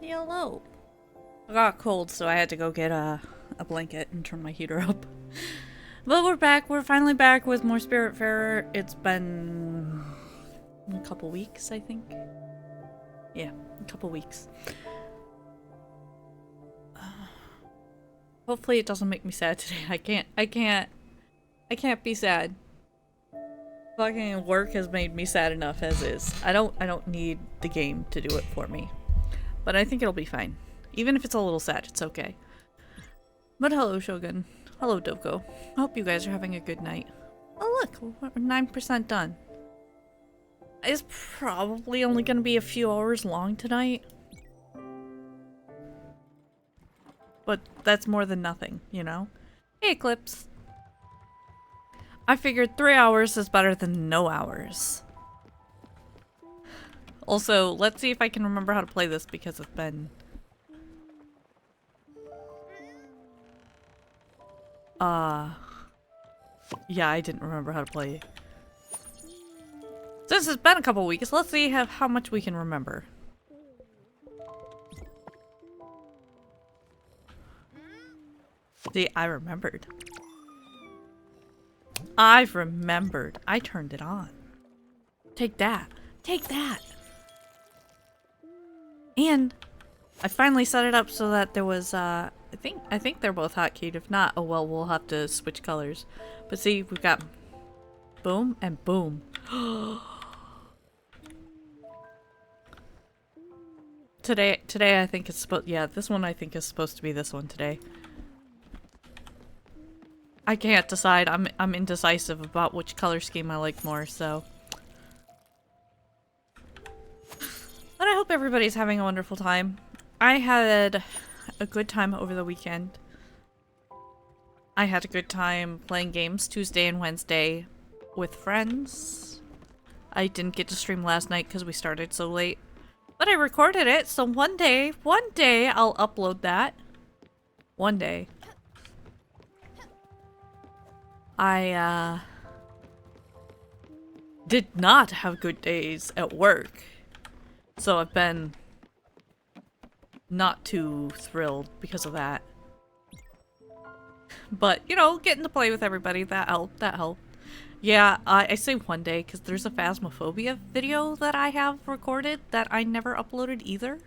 Hello. I got cold, so I had to go get a blanket and turn my heater up. But we're back. We're finally back with more Spiritfarer. It's been a couple weeks, I think. Yeah, a couple weeks. Hopefully it doesn't make me sad today. I can't be sad. Fucking work has made me sad enough as is. I don't need the game to do it for me. But I think it'll be fine. Even if it's a little sad, it's okay. But hello, Shogun. Hello, Doko. I hope you guys are having a good night. Oh look, we're 9% done. It's probably only gonna be a few hours long tonight. But that's more than nothing, you know? Hey, Eclipse. I figured 3 hours is better than no hours. Also, let's see if I can remember how to play this because it's been... Yeah, I didn't remember how to play. Since it's been a couple weeks, let's see how much we can remember. See, I remembered. I've remembered. I turned it on. Take that. Take that. And I finally set it up so that there was, I think they're both hotkeyed. If not, oh well, we'll have to switch colors. But see, we've got boom and boom. Today I think it's supposed, yeah, this one I think is supposed to be this one today. I can't decide. I'm indecisive about which color scheme I like more, so. But I hope everybody's having a wonderful time. I had a good time over the weekend. I had a good time playing games Tuesday and Wednesday with friends. I didn't get to stream last night because we started so late. But I recorded it, so one day I'll upload that. One day. I did not have good days at work. So I've been not too thrilled because of that. But, you know, getting to play with everybody, that helped, Yeah, I say one day because there's a Phasmophobia video that I have recorded that I never uploaded either.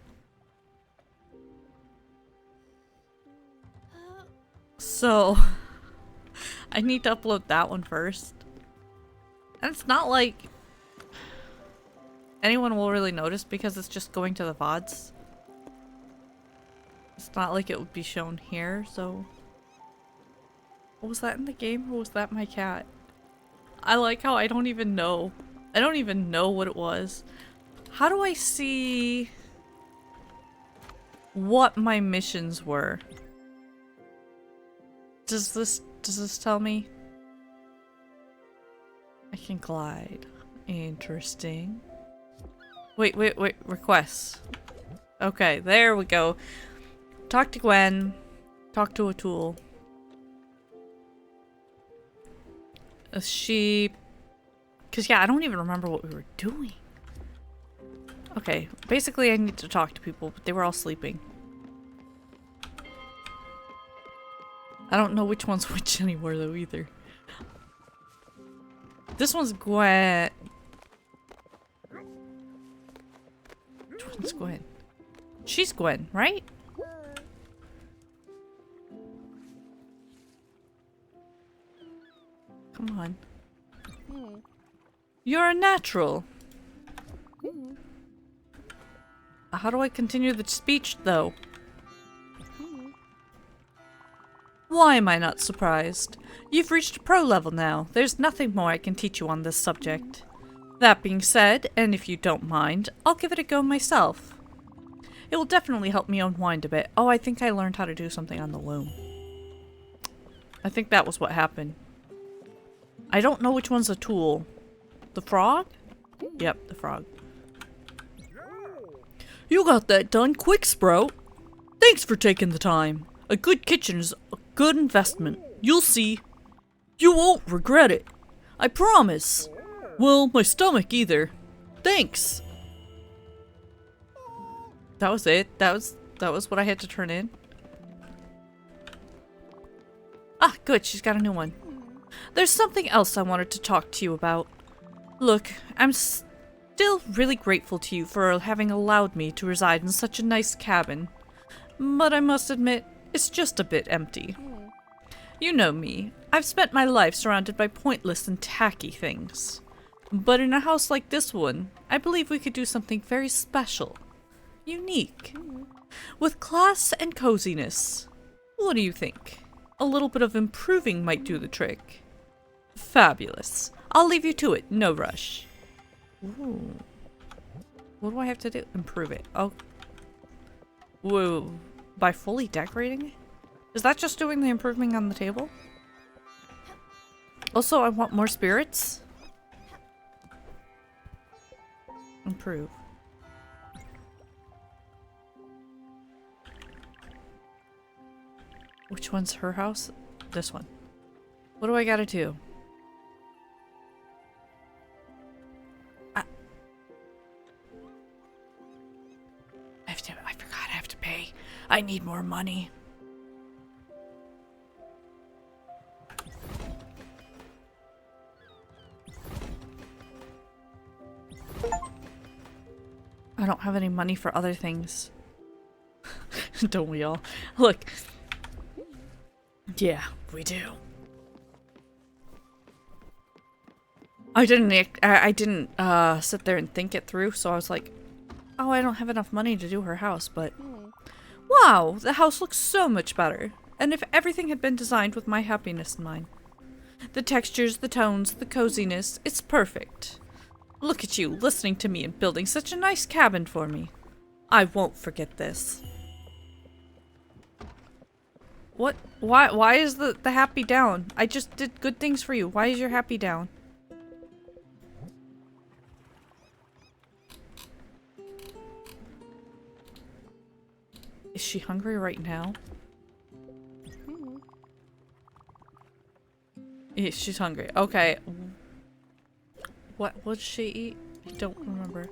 So, I need to upload that one first. And it's not like anyone will really notice because it's just going to the VODs. It's not like it would be shown here, so... What was that in the game, or was that my cat? I like how I don't even know. I don't even know what it was. How do I see what my missions were? Does this tell me? I can glide. Interesting. Wait, requests. Okay, there we go. Talk to Gwen. Talk to O'Toole. She... Because, yeah, I don't even remember what we were doing. Okay, basically I need to talk to people, but they were all sleeping. I don't know which one's which anymore, though, either. This one's Gwen. Which one's Gwen? She's Gwen, right? Come on. You're a natural. How do I continue the speech, though? Why am I not surprised? You've reached pro level now. There's nothing more I can teach you on this subject. That being said, and if you don't mind, I'll give it a go myself. It will definitely help me unwind a bit. Oh, I think I learned how to do something on the loom. I think that was what happened. I don't know which one's a tool. The frog? Yep, the frog. You got that done quick, Sprout. Thanks for taking the time. A good kitchen is a good investment. You'll see. You won't regret it. I promise. Well, my stomach either. Thanks. That was it. That was what I had to turn in. Ah, good. She's got a new one. There's something else I wanted to talk to you about. Look, I'm still really grateful to you for having allowed me to reside in such a nice cabin. But I must admit, it's just a bit empty. You know me. I've spent my life surrounded by pointless and tacky things. But in a house like this one, I believe we could do something very special. Unique. With class and coziness. What do you think? A little bit of improving might do the trick. Fabulous. I'll leave you to it. No rush. Ooh. What do I have to do? Improve it. Oh. Whoa. By fully decorating it? Is that just doing the improving on the table? Also, I want more spirits. Improve. Which one's her house? This one. What do I gotta do? I forgot I have to pay. I need more money. I don't have any money for other things. Don't we all? Look. Yeah, we do. I didn't sit there and think it through, so I was like, oh, I don't have enough money to do her house, but wow, the house looks so much better. And if everything had been designed with my happiness in mind. The textures, the tones, the coziness, it's perfect. Look at you, listening to me and building such a nice cabin for me. I won't forget this. What? Why is the happy down? I just did good things for you. Why is your happy down? Is she hungry right now? Yeah, she's hungry. Okay. What would she eat? I don't remember.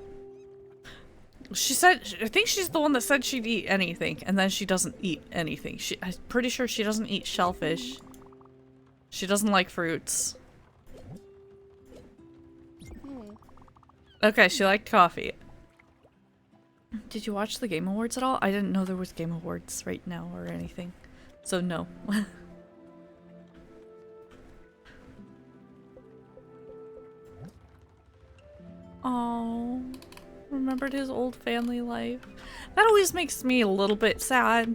She said, I think she's the one that said she'd eat anything, and then she doesn't eat anything. I'm pretty sure she doesn't eat shellfish. She doesn't like fruits. Okay, she liked coffee. Did you watch the Game Awards at all? I didn't know there was Game Awards right now or anything. So no. Oh, remembered his old family life. That always makes me a little bit sad.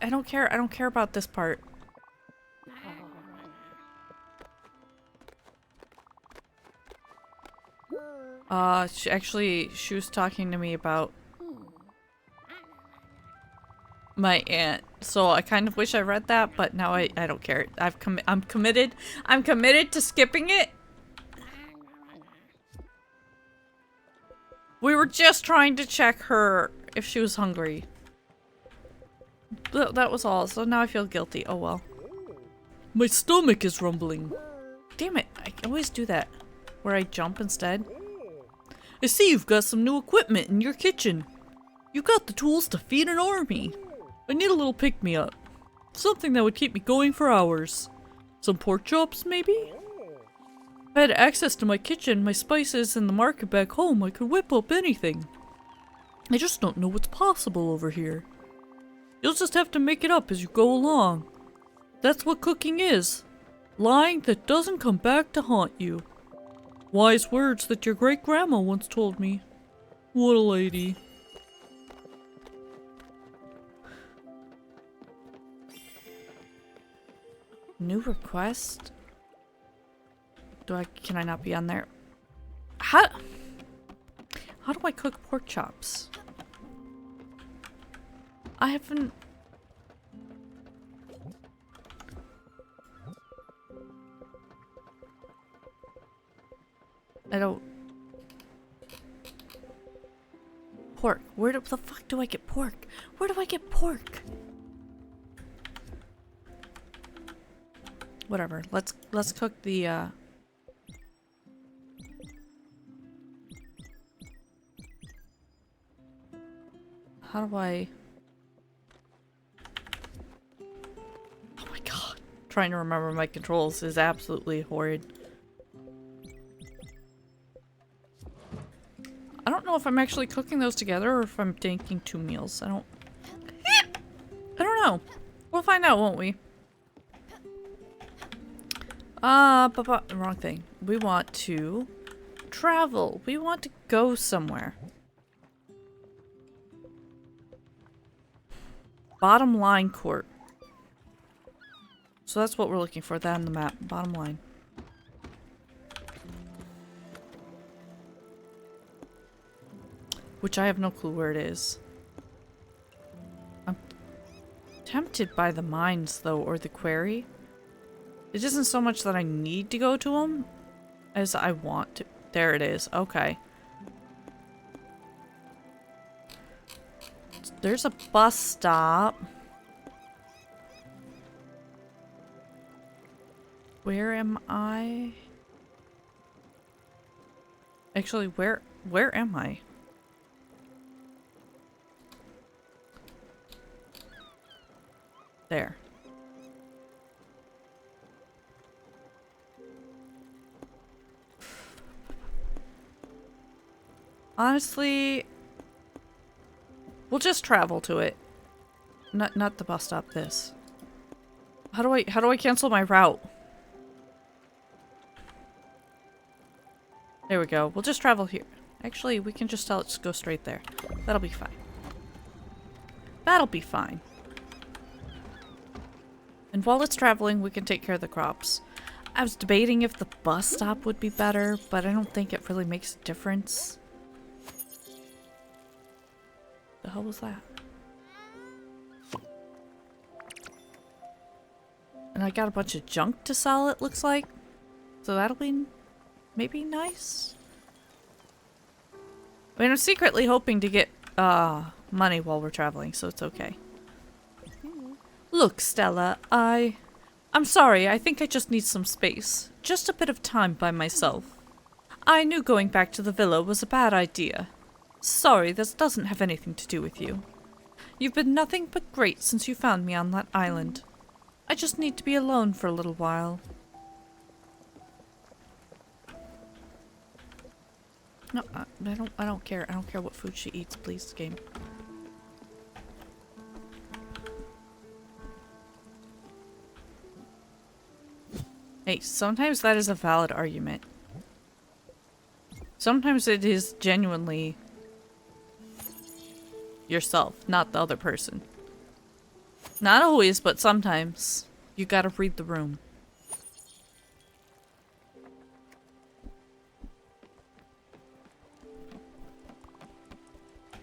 I don't care. I don't care about this part. She was talking to me about my aunt, so I kind of wish I read that, but now I don't care. I'm committed. I'm committed to skipping it. We were just trying to check her if she was hungry. That was all, so now I feel guilty. Oh well. My stomach is rumbling. Damn it, I always do that. Where I jump instead. I see you've got some new equipment in your kitchen. You got the tools to feed an army. I need a little pick-me-up. Something that would keep me going for hours. Some pork chops, maybe? If I had access to my kitchen, my spices, and the market back home, I could whip up anything. I just don't know what's possible over here. You'll just have to make it up as you go along. That's what cooking is. Lying that doesn't come back to haunt you. Wise words that your great-grandma once told me. What a lady. New request? Can I not be on there? How do I cook pork chops? I haven't... I don't... Pork. Where the fuck do I get pork? Where do I get pork? Whatever. Let's cook the How do I... Oh my god. Trying to remember my controls is absolutely horrid. I don't know if I'm actually cooking those together or if I'm taking 2 meals. I don't know. We'll find out, won't we? Wrong thing. We want to travel. We want to go somewhere. Bottom line court. So that's what we're looking for, that on the map. Bottom line. Which I have no clue where it is. I'm tempted by the mines, though, or the quarry. It isn't so much that I need to go to them as I want to. There it is. Okay. There's a bus stop. Where am I? Actually, where am I? There. Honestly, we'll just travel to it. Not the bus stop, this. How do I cancel my route? There we go. We'll just travel here. Actually, we can just tell it to go straight there. That'll be fine. That'll be fine. And while it's traveling, we can take care of the crops. I was debating if the bus stop would be better, but I don't think it really makes a difference. The hell was that? And I got a bunch of junk to sell, it looks like. So that'll be maybe nice. I mean, I'm secretly hoping to get money while we're traveling, so it's okay. Look, Stella, I'm sorry, I think I just need some space. Just a bit of time by myself. I knew going back to the villa was a bad idea. Sorry, this doesn't have anything to do with you. You've been nothing but great since you found me on that island. I just need to be alone for a little while. No, I don't care. I don't care what food she eats, please, game. Hey, sometimes that is a valid argument. Sometimes it is genuinely yourself, not the other person. Not always, but sometimes. You gotta read the room.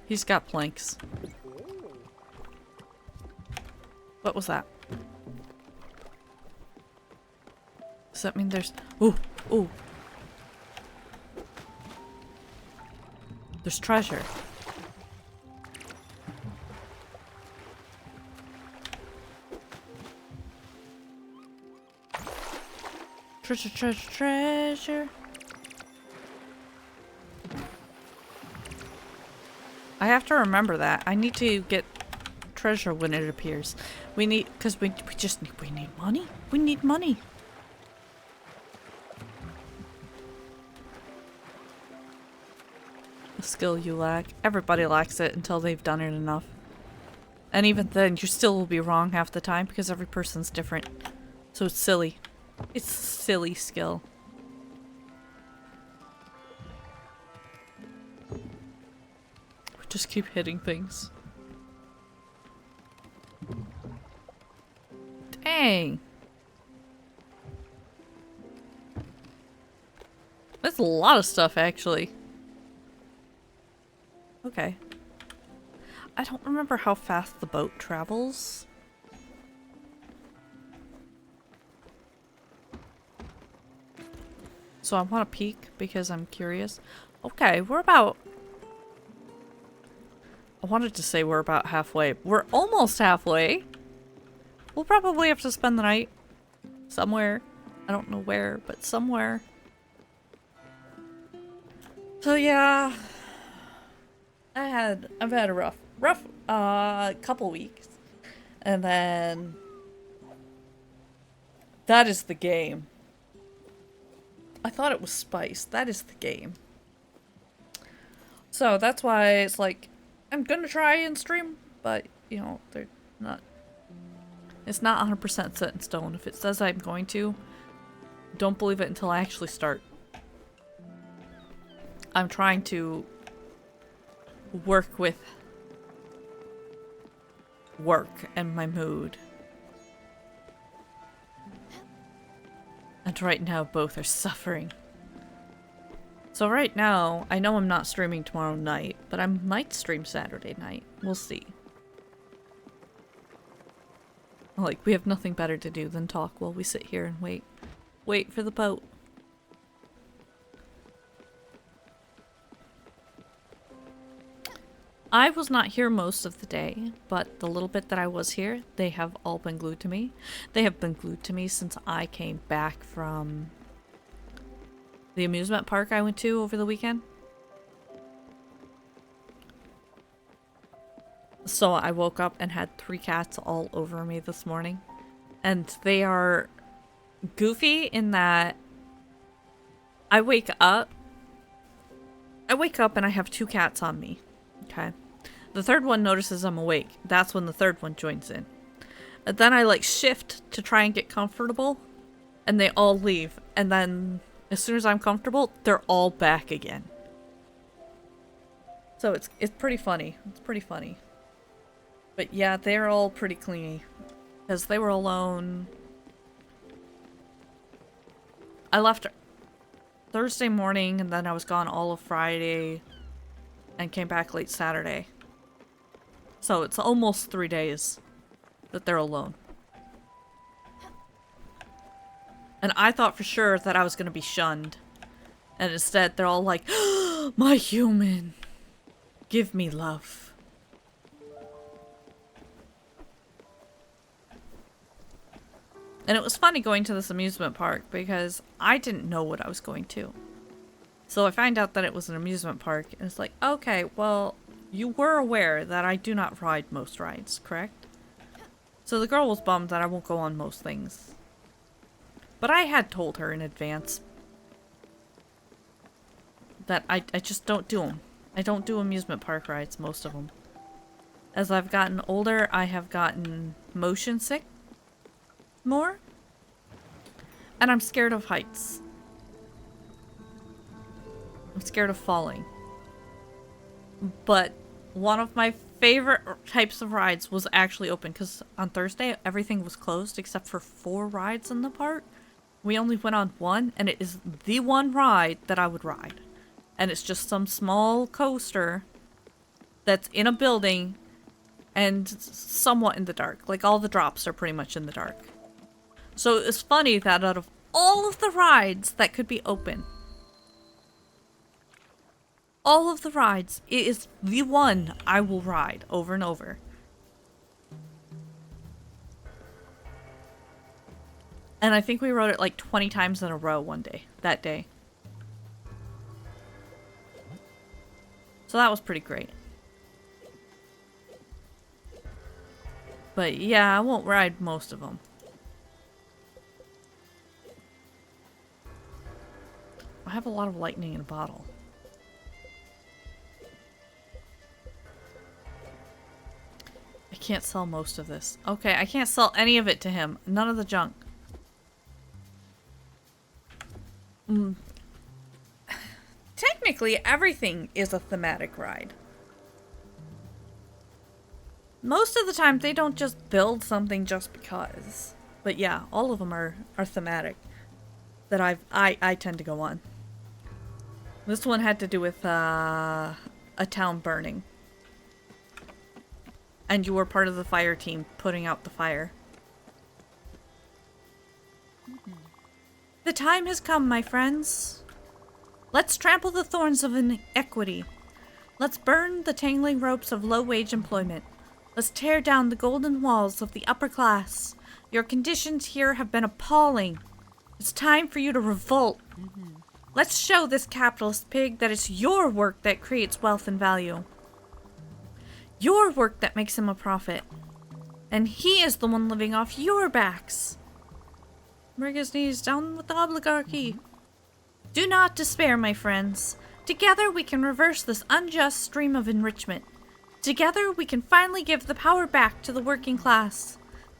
He's got planks. What was that? Does that mean there's... Ooh! Ooh! There's treasure. Treasure, treasure, treasure. I have to remember that. I need to get treasure when it appears. We need, because we need money. We need money. A skill you lack. Everybody lacks it until they've done it enough. And even then, you still will be wrong half the time because every person's different. So it's silly. It's a silly skill. Just keep hitting things. Dang. That's a lot of stuff, actually. Okay. I don't remember how fast the boat travels. So I want to peek because I'm curious. Okay, we're about... I wanted to say we're about halfway. We're almost halfway. We'll probably have to spend the night somewhere. I don't know where, but somewhere. So yeah, I've had a rough couple weeks, and then that is the game. I thought it was Spice. That is the game. So that's why it's like, I'm gonna try and stream, but you know, they're not. It's not 100% set in stone. If it says I'm going to, Don't believe it until I actually start. I'm trying to work with work and my mood. And right now, both are suffering. So right now, I know I'm not streaming tomorrow night, but I might stream Saturday night. We'll see. Like, we have nothing better to do than talk while we sit here and wait. Wait for the boat. I was not here most of the day, but the little bit that I was here, they have all been glued to me. They have been glued to me since I came back from the amusement park I went to over the weekend. So I woke up and had 3 cats all over me this morning. And they are goofy in that I wake up and I have 2 cats on me. Okay. The third one notices I'm awake. That's when the third one joins in. And then I like shift to try and get comfortable, and they all leave. And then as soon as I'm comfortable, they're all back again. So it's pretty funny. It's pretty funny. But yeah, they're all pretty clingy because they were alone. I left Thursday morning, and then I was gone all of Friday and came back late Saturday. So it's almost 3 days that they're alone. And I thought for sure that I was going to be shunned. And instead, they're all like, oh, my human, give me love. And it was funny going to this amusement park because I didn't know what I was going to. So I find out that it was an amusement park, and it's like, okay, well, you were aware that I do not ride most rides, correct? So the girl was bummed that I won't go on most things. But I had told her in advance that I just don't do them. I don't do amusement park rides, most of them. As I've gotten older, I have gotten motion sick more. And I'm scared of heights. I'm scared of falling. But one of my favorite types of rides was actually open, because on Thursday everything was closed except for 4 rides in the park. We only went on 1, and it is the one ride that I would ride. And it's just some small coaster that's in a building and somewhat in the dark. Like, all the drops are pretty much in the dark. So it's funny that out of all of the rides that could be open, all of the rides, it is the one I will ride over and over. And I think we rode it like 20 times in a row that day. So that was pretty great. But yeah, I won't ride most of them. I have a lot of lightning in a bottle. I can't sell most of this. Okay, I can't sell any of it to him. None of the junk. Technically, everything is a thematic ride. Most of the time, they don't just build something just because. But yeah, all of them are thematic that I tend to go on. This one had to do with a town burning. And you were part of the fire team putting out the fire. The time has come, my friends. Let's trample the thorns of inequity. Let's burn the tangling ropes of low-wage employment. Let's tear down the golden walls of the upper class. Your conditions here have been appalling. It's time for you to revolt. Let's show this capitalist pig that it's your work that creates wealth and value. Your work that makes him a profit. And he is the one living off your backs. Break his knees, down with the oligarchy. Do not despair, my friends. Together we can reverse this unjust stream of enrichment. Together we can finally give the power back to the working class.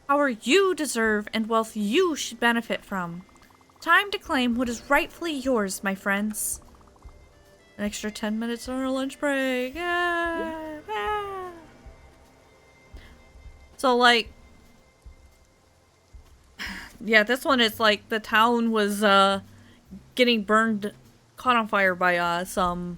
Power you deserve and wealth you should benefit from. Time to claim what is rightfully yours, my friends. An extra 10 minutes on our lunch break. Yeah. Yeah. So, like, yeah, this one is like the town was getting burned, caught on fire by some,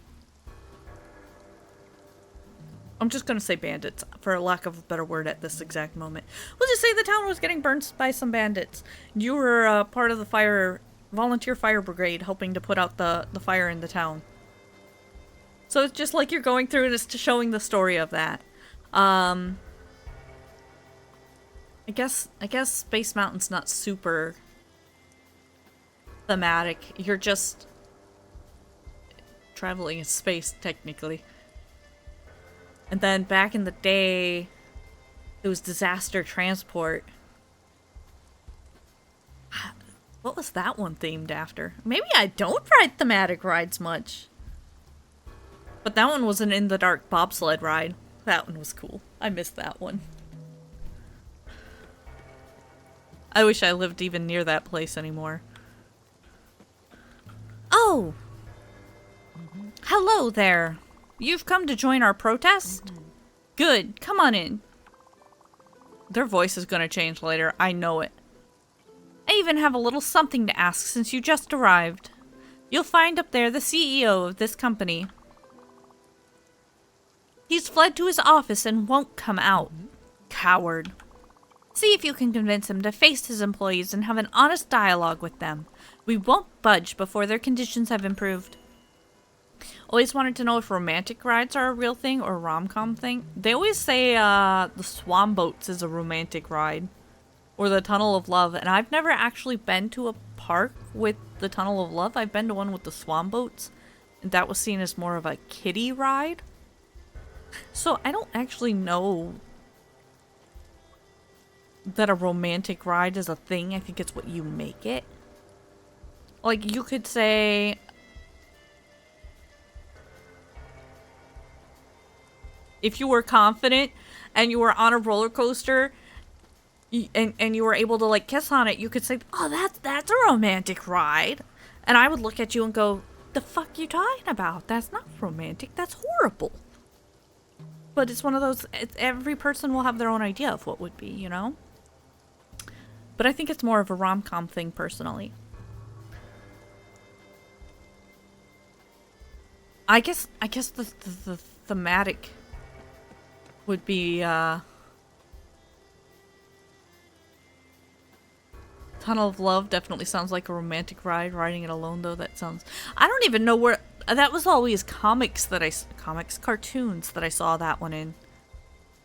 I'm just gonna say bandits, for lack of a better word at this exact moment. We'll just say the town was getting burned by some bandits. You were part of the volunteer fire brigade helping to put out the fire in the town. So it's just like you're going through and it's showing the story of that. I guess Space Mountain's not super thematic. You're just traveling in space, technically. And then back in the day, it was disaster transport. What was that one themed after? Maybe I don't ride thematic rides much. But that one was an in-the-dark bobsled ride. That one was cool. I missed that one. I wish I lived even near that place anymore. Oh! Hello there! You've come to join our protest? Good, come on in. Their voice is gonna change later, I know it. I even have a little something to ask since you just arrived. You'll find up there the CEO of this company. He's fled to his office and won't come out. Coward. See if you can convince him to face his employees and have an honest dialogue with them. We won't budge before their conditions have improved. Always wanted to know if romantic rides are a real thing or a rom-com thing. They always say the Swan Boats is a romantic ride. Or the Tunnel of Love. And I've never actually been to a park with the Tunnel of Love. I've been to one with the Swan Boats. And that was seen as more of a kiddie ride. So I don't actually know that a romantic ride is a thing. I think it's what you make it. Like, you could say... if you were confident and you were on a roller coaster and you were able to, like, kiss on it, you could say, oh, that's a romantic ride. And I would look at you and go, the fuck you talking about? That's not romantic. That's horrible. But it's one of those, every person will have their own idea of what would be, you know? But I think it's more of a rom-com thing, personally. I guess the thematic would be, Tunnel of Love definitely sounds like a romantic ride. Riding it alone, though, that sounds... I don't even know where... that was always cartoons that I saw that one in.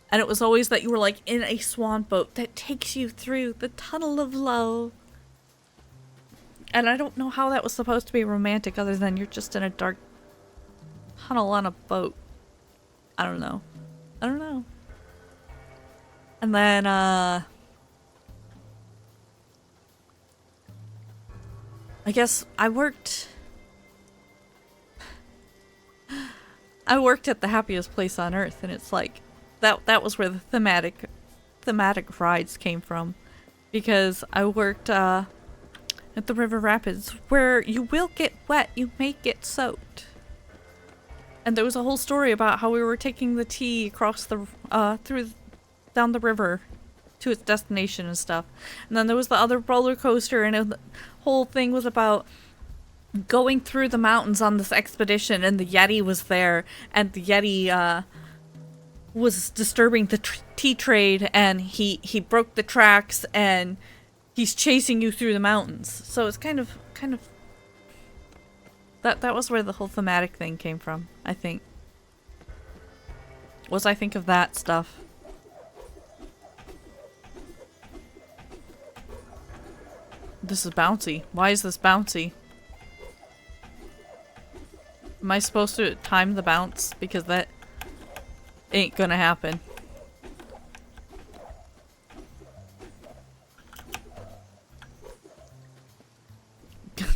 And it was always that you were, like, in a swan boat that takes you through the Tunnel of Love. And I don't know how that was supposed to be romantic other than you're just in a dark tunnel on a boat. I don't know. And then, I guess I worked at the happiest place on earth, and it's like that was where the thematic rides came from, because I worked at the River Rapids, where you will get wet, you may get soaked. And there was a whole story about how we were taking the tea across the down the river to its destination and stuff. And then there was the other roller coaster, and the whole thing was about going through the mountains on this expedition, and the Yeti was there, and the Yeti was disturbing the tea trade, and he broke the tracks, and he's chasing you through the mountains. So it's kind of that was where the whole thematic thing came from, I think. I think of that stuff. This is bouncy. Why is this bouncy? Am I supposed to time the bounce? Because that ain't gonna happen.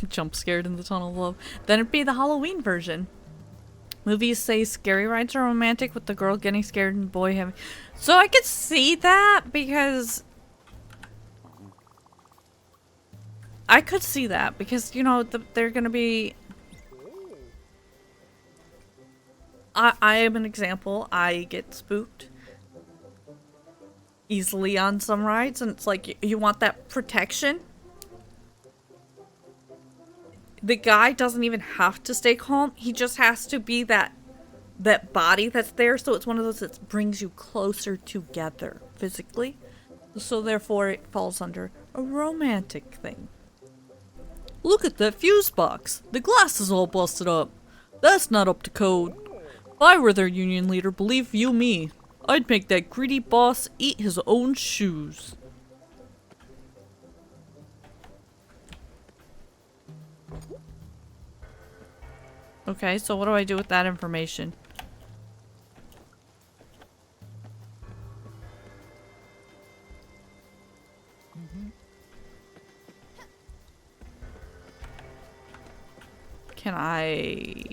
Jump scared in the Tunnel of Love. Then it'd be the Halloween version. Movies say scary rides are romantic with the girl getting scared and the boy having... So I could see that, because I could see that because, you know, they're gonna be... I am an example. I get spooked easily on some rides, and it's like, you want that protection? The guy doesn't even have to stay calm. He just has to be that body that's there, so it's one of those that brings you closer together physically. So therefore it falls under a romantic thing. Look at that fuse box. The glass is all busted up. That's not up to code. If I were their union leader, believe you me, I'd make that greedy boss eat his own shoes. Okay, so what do I do with that information? Can I...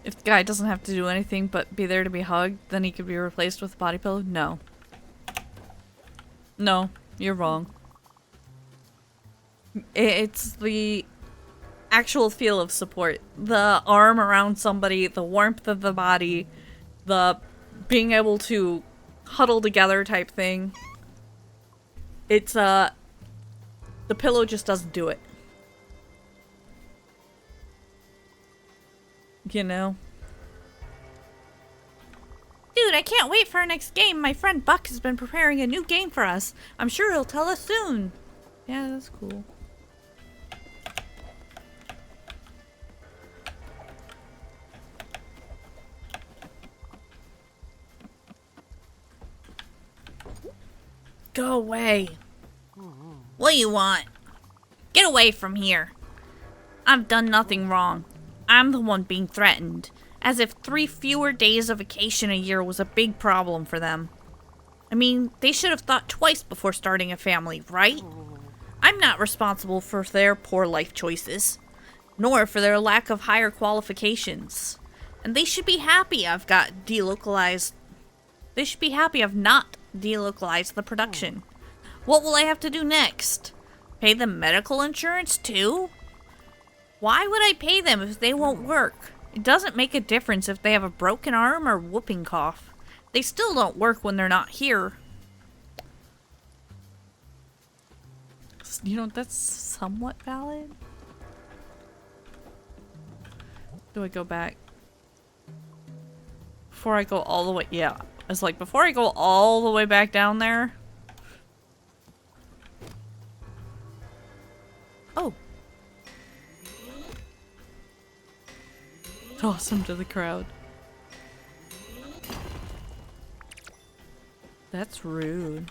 If the guy doesn't have to do anything but be there to be hugged, then he could be replaced with a body pillow? No. No, you're wrong. It's the actual feel of support. The arm around somebody, the warmth of the body, the being able to huddle together type thing. It's, the pillow just doesn't do it. You know? Dude, I can't wait for our next game. My friend Buck has been preparing a new game for us. I'm sure he'll tell us soon. Yeah, that's cool. Go away. What do you want? Get away from here. I've done nothing wrong. I'm the one being threatened, as if 3 fewer days of vacation a year was a big problem for them. I mean, they should have thought twice before starting a family, right? I'm not responsible for their poor life choices, nor for their lack of higher qualifications. And they should be happy I've got delocalized. They should be happy I've not delocalized the production. What will I have to do next? Pay them medical insurance too? Why would I pay them if they won't work? It doesn't make a difference if they have a broken arm or whooping cough. They still don't work when they're not here. You know, that's somewhat valid. Do I go back? Before I go all the way... Yeah. It's like, before I go all the way back down there... Oh. Toss him to the crowd. That's rude.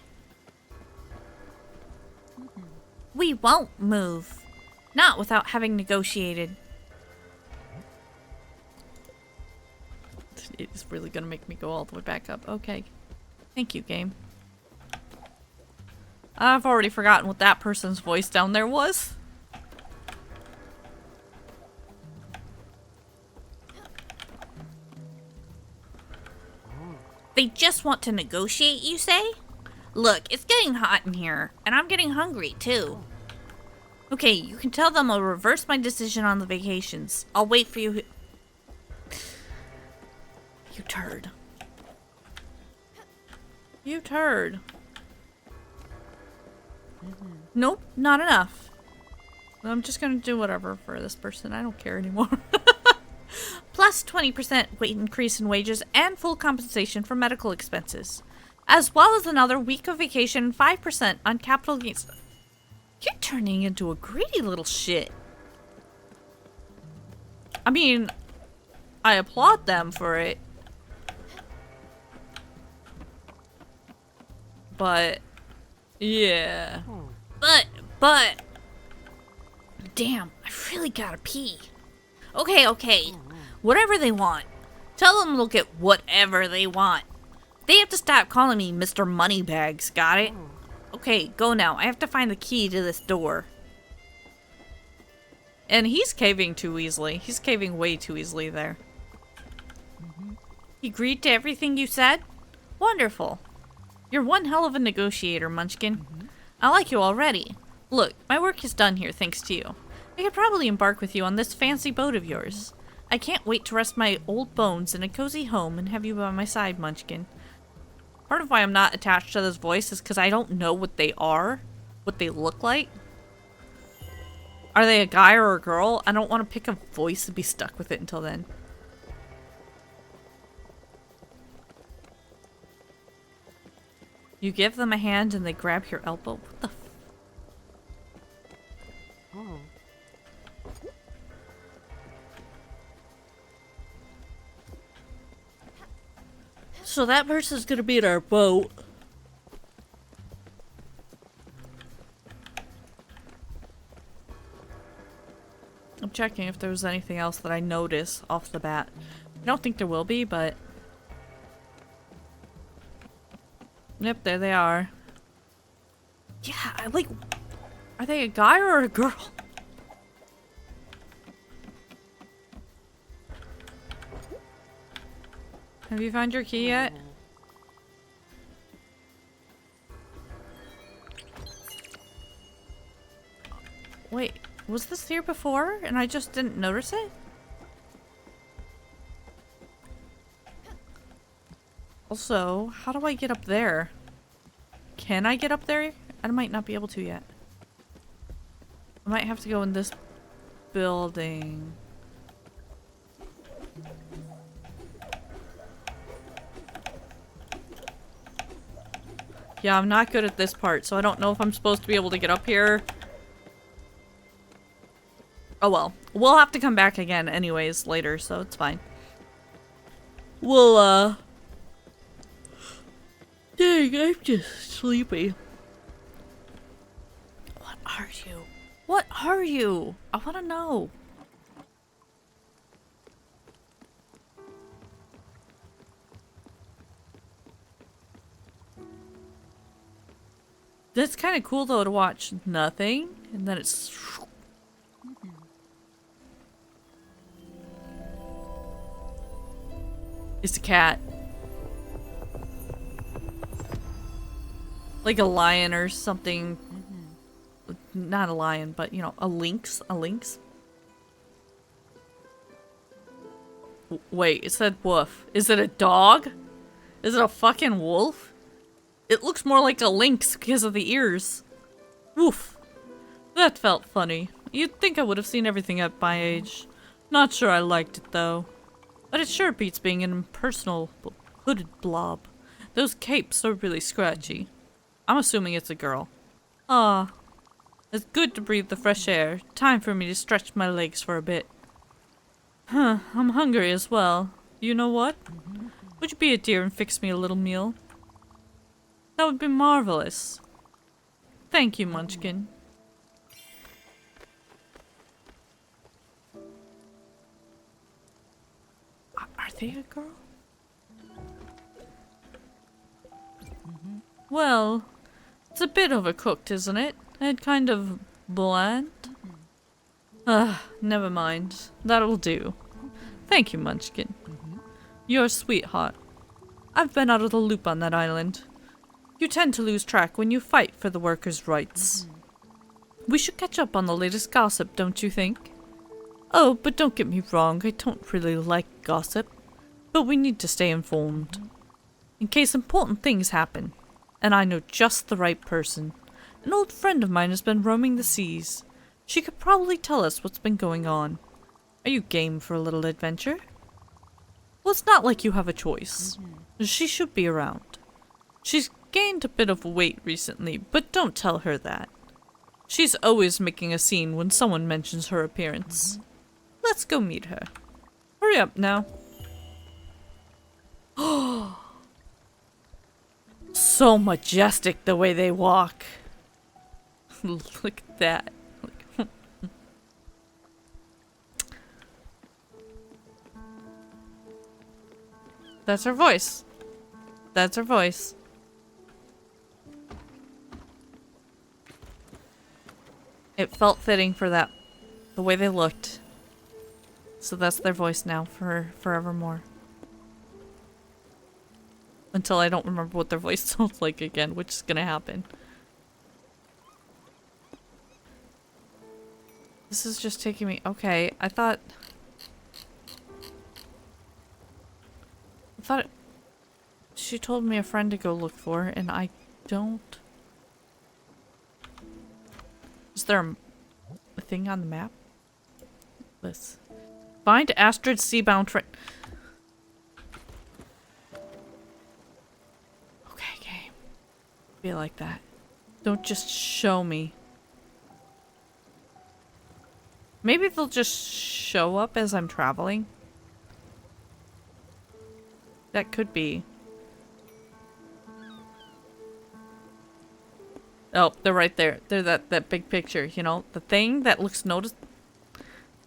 We won't move. Not without having negotiated. It's really gonna make me go all the way back up. Okay. Thank you, game. I've already forgotten what that person's voice down there was. They just want to negotiate, you say? Look, it's getting hot in here, and I'm getting hungry, too. Okay, you can tell them I'll reverse my decision on the vacations. I'll wait for you. You turd. You turd. Nope, not enough. I'm just gonna do whatever for this person. I don't care anymore. Plus 20% weight increase in wages and full compensation for medical expenses. As well as another week of vacation and 5% on capital gains. You're turning into a greedy little shit. I mean, I applaud them for it. But, yeah. But, damn, I really gotta pee. Okay. Whatever they want. Tell them they'll get whatever they want. They have to stop calling me Mr. Moneybags, got it? Okay, go now. I have to find the key to this door. And he's caving too easily. He's caving way too easily there. He agreed to everything you said? Wonderful. You're one hell of a negotiator, Munchkin. I like you already. Look, my work is done here thanks to you. I could probably embark with you on this fancy boat of yours. I can't wait to rest my old bones in a cozy home and have you by my side, Munchkin. Part of why I'm not attached to this voice is because I don't know what they are, what they look like. Are they a guy or a girl? I don't want to pick a voice and be stuck with it until then. You give them a hand and they grab your elbow? What the f— Oh. So that person's gonna be in our boat. I'm checking if there was anything else that I noticed off the bat. I don't think there will be, but... Yep, there they are. Yeah, I like... Are they a guy or a girl? Have you found your key yet? Wait, was this here before and I just didn't notice it? Also, how do I get up there? Can I get up there? I might not be able to yet. I might have to go in this building. Yeah, I'm not good at this part, so I don't know if I'm supposed to be able to get up here. Oh well. We'll have to come back again anyways later, so it's fine. We'll, dang, I'm just sleepy. What are you? What are you? I wanna know. That's kind of cool though to watch nothing and then it's... It's a cat. Like a lion or something. Not a lion, but you know, a lynx. A lynx. Wait, it said wolf. Is it a dog? Is it a fucking wolf? It looks more like a lynx because of the ears. Woof. That felt funny. You'd think I would have seen everything at my age. Not sure I liked it though. But it sure beats being an impersonal hooded blob. Those capes are really scratchy. I'm assuming it's a girl. Ah. It's good to breathe the fresh air. Time for me to stretch my legs for a bit. Huh, I'm hungry as well. You know what? Would you be a dear and fix me a little meal? That would be marvelous. Thank you, Munchkin. Are they a girl? Well, it's a bit overcooked, isn't it? And kind of bland? Never mind. That'll do. Thank you, Munchkin. You're a sweetheart. I've been out of the loop on that island. You tend to lose track when you fight for the workers' rights. We should catch up on the latest gossip, don't you think? Oh, but don't get me wrong, I don't really like gossip. But we need to stay informed. In case important things happen. And I know just the right person. An old friend of mine has been roaming the seas. She could probably tell us what's been going on. Are you game for a little adventure? Well, it's not like you have a choice. She should be around. She's gained a bit of weight recently, but don't tell her that. She's always making a scene when someone mentions her appearance. Let's go meet her. Hurry up now. So majestic the way they walk. Look at that. That's her voice. That's her voice. It felt fitting for that, the way they looked. So that's their voice now for forevermore. until I don't remember what their voice sounds like again, which is gonna happen. This is just taking me... Okay, I thought she told me a friend to go look for, and I don't... Is there a thing on the map? This. Find Astrid Seabound train. Okay, game. Be like that. Don't just show me. Maybe they'll just show up as I'm traveling. That could be. Oh, they're right there. They're that big picture, you know? The thing that looks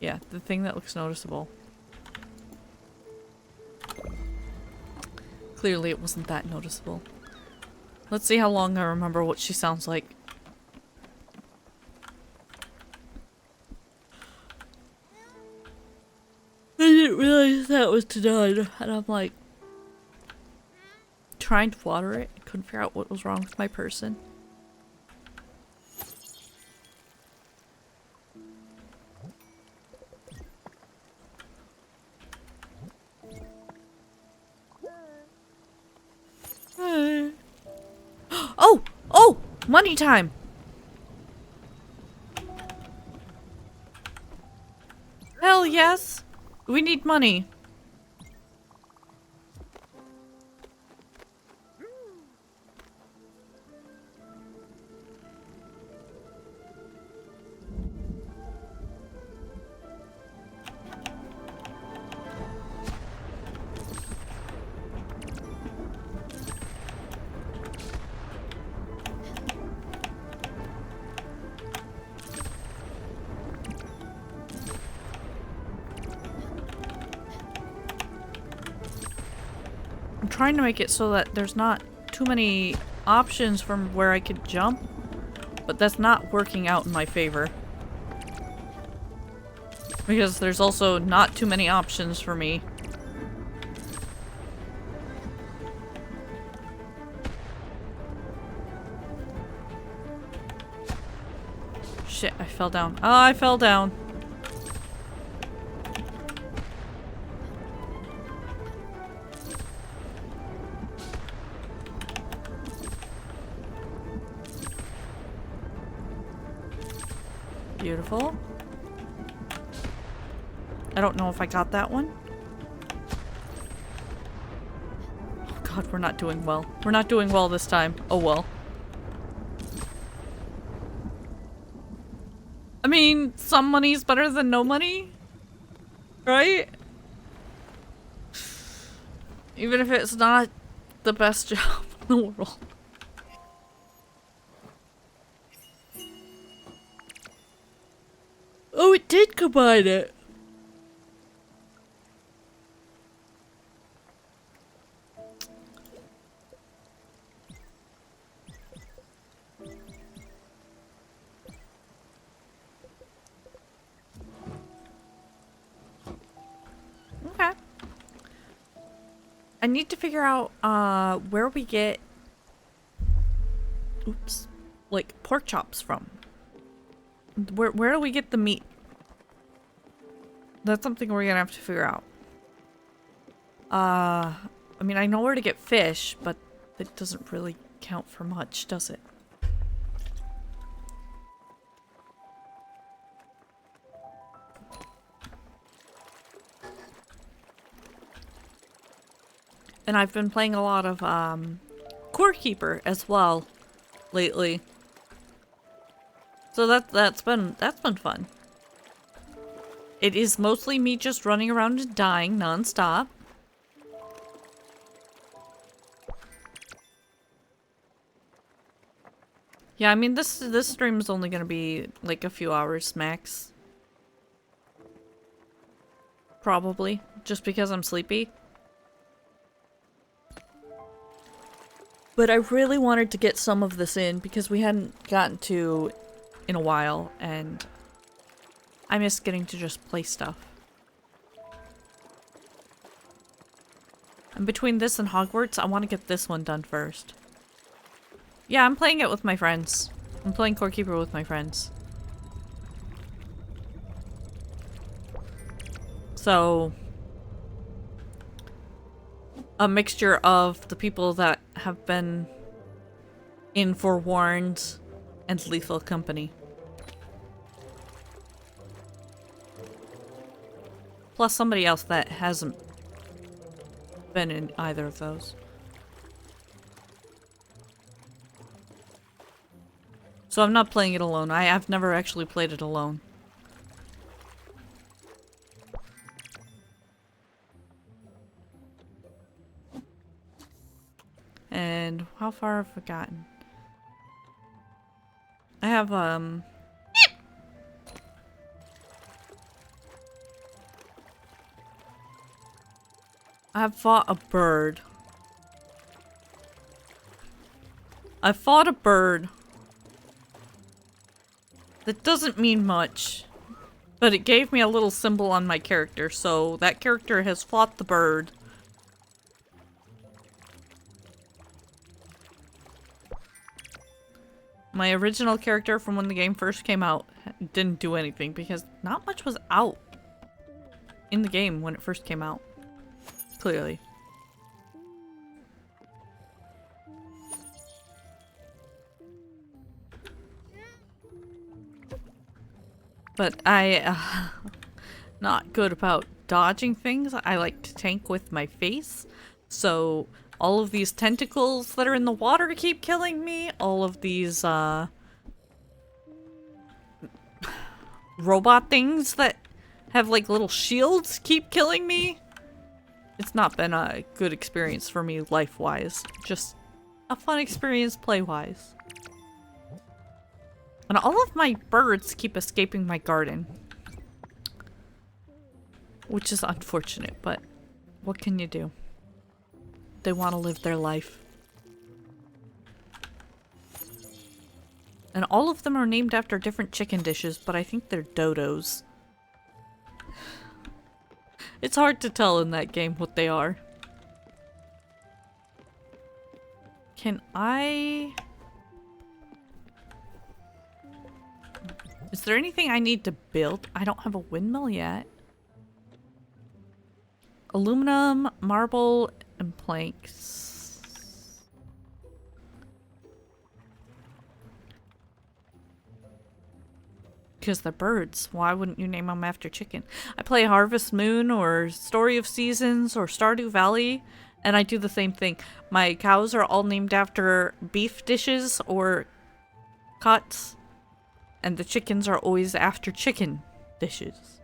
Yeah, the thing that looks noticeable. Clearly it wasn't that noticeable. Let's see how long I remember what she sounds like. I didn't realize that was done, and I'm like trying to water it. I couldn't figure out what was wrong with my person. Oh! Oh! Money time! Hell yes! We need money. I'm trying to make it so that there's not too many options from where I could jump, but that's not working out in my favor. Because there's also not too many options for me. Shit, I fell down. Oh, I fell down. Beautiful. I don't know if I got that one. Oh god, we're not doing well. We're not doing well this time. Oh well. I mean, some money's better than no money, right? Even if it's not the best job in the world. Oh, it did combine it. Okay. I need to figure out where we get like pork chops from. Where do we get the meat? That's something we're gonna have to figure out. I mean, I know where to get fish, but it doesn't really count for much, does it? And I've been playing a lot of Core Keeper as well lately. So that's been fun. It is mostly me just running around and dying non-stop. Yeah, I mean this stream is only gonna be like a few hours max. Probably, just because I'm sleepy. But I really wanted to get some of this in because we hadn't gotten to in a while, and I miss getting to just play stuff. And between this and Hogwarts, I want to get this one done first. Yeah, I'm playing it with my friends. I'm playing Core Keeper with my friends. So, a mixture of the people that have been in Forewarned and Lethal Company. Plus somebody else that hasn't been in either of those. So I'm not playing it alone. I've never actually played it alone. And how far have I gotten? I have, I've fought a bird. I fought a bird. That doesn't mean much. But it gave me a little symbol on my character, so that character has fought the bird. My original character from when the game first came out didn't do anything because not much was out in the game when it first came out. Clearly. But not good about dodging things. I like to tank with my face. So all of these tentacles that are in the water keep killing me. All of these robot things that have like little shields keep killing me. It's not been a good experience for me life-wise. Just a fun experience play-wise. And all of my birds keep escaping my garden. Which is unfortunate, but what can you do? They want to live their life. And all of them are named after different chicken dishes, but I think they're dodos. It's hard to tell in that game what they are. Can I... Is there anything I need to build? I don't have a windmill yet. Aluminum, marble, and planks. Because they're birds. Why wouldn't you name them after chicken? I play Harvest Moon or Story of Seasons or Stardew Valley, and I do the same thing. My cows are all named after beef dishes or cuts, and the chickens are always after chicken dishes.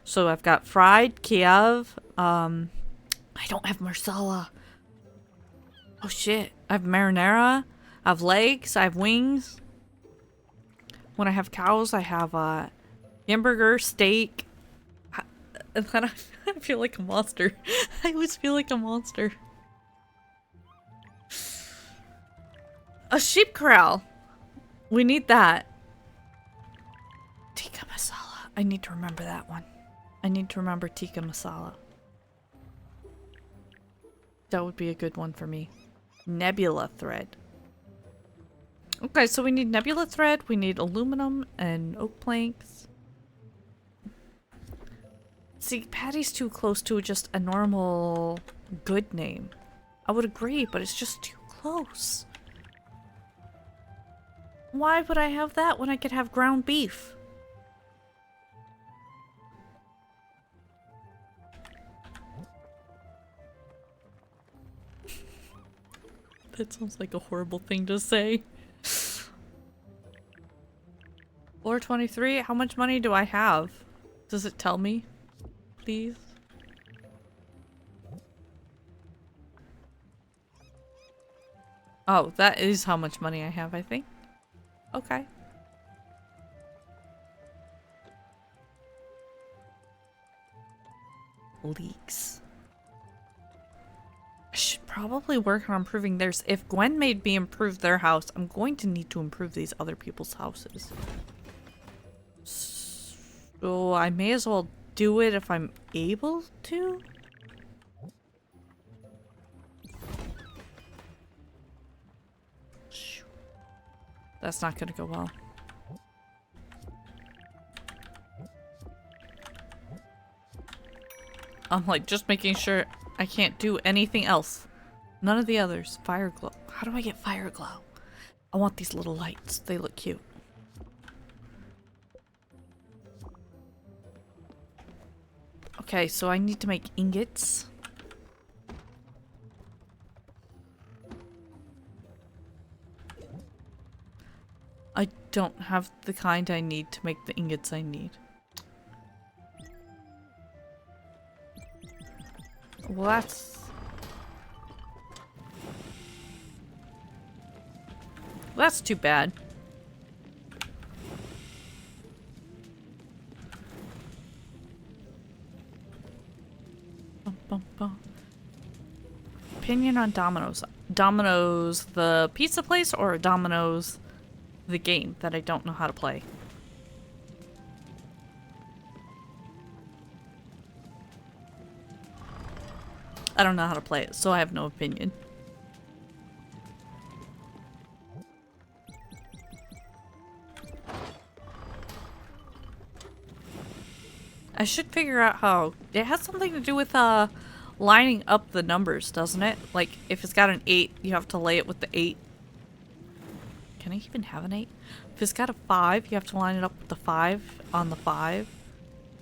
So I've got fried, Kiev, I don't have marsala. Oh shit. I have marinara, I have legs, I have wings. When I have cows, I have hamburger, steak, and then I feel like a monster. I always feel like a monster. A sheep corral. We need that. Tikka masala. I need to remember that one. I need to remember tikka masala. That would be a good one for me. Nebula thread. Okay, so we need nebula thread, we need aluminum and oak planks. See, Patty's too close to just a normal good name. I would agree, but it's just too close. Why would I have that when I could have ground beef? That sounds like a horrible thing to say. 423? How much money do I have? Does it tell me? Please? Oh, that is how much money I have, I think. Okay. Leaks. I should probably work on improving theirs. If Gwen made me improve their house, I'm going to need to improve these other people's houses. So I may as well do it if I'm able to. That's not gonna go well. I'm like just making sure I can't do anything else. None of the others. Fire glow. How do I get fire glow? I want these little lights. They look cute. Okay, so I need to make ingots. I don't have the kind I need to make the ingots I need. Well, that's too bad. Bum, bum, bum. Opinion on Domino's. Domino's the pizza place or Domino's the game that I don't know how to play? I don't know how to play it, so I have no opinion. I should figure out how. It has something to do with lining up the numbers, doesn't it? Like if it's got an 8, you have to lay it with the 8. Can I even have an 8? If it's got a 5, you have to line it up with the 5 on the 5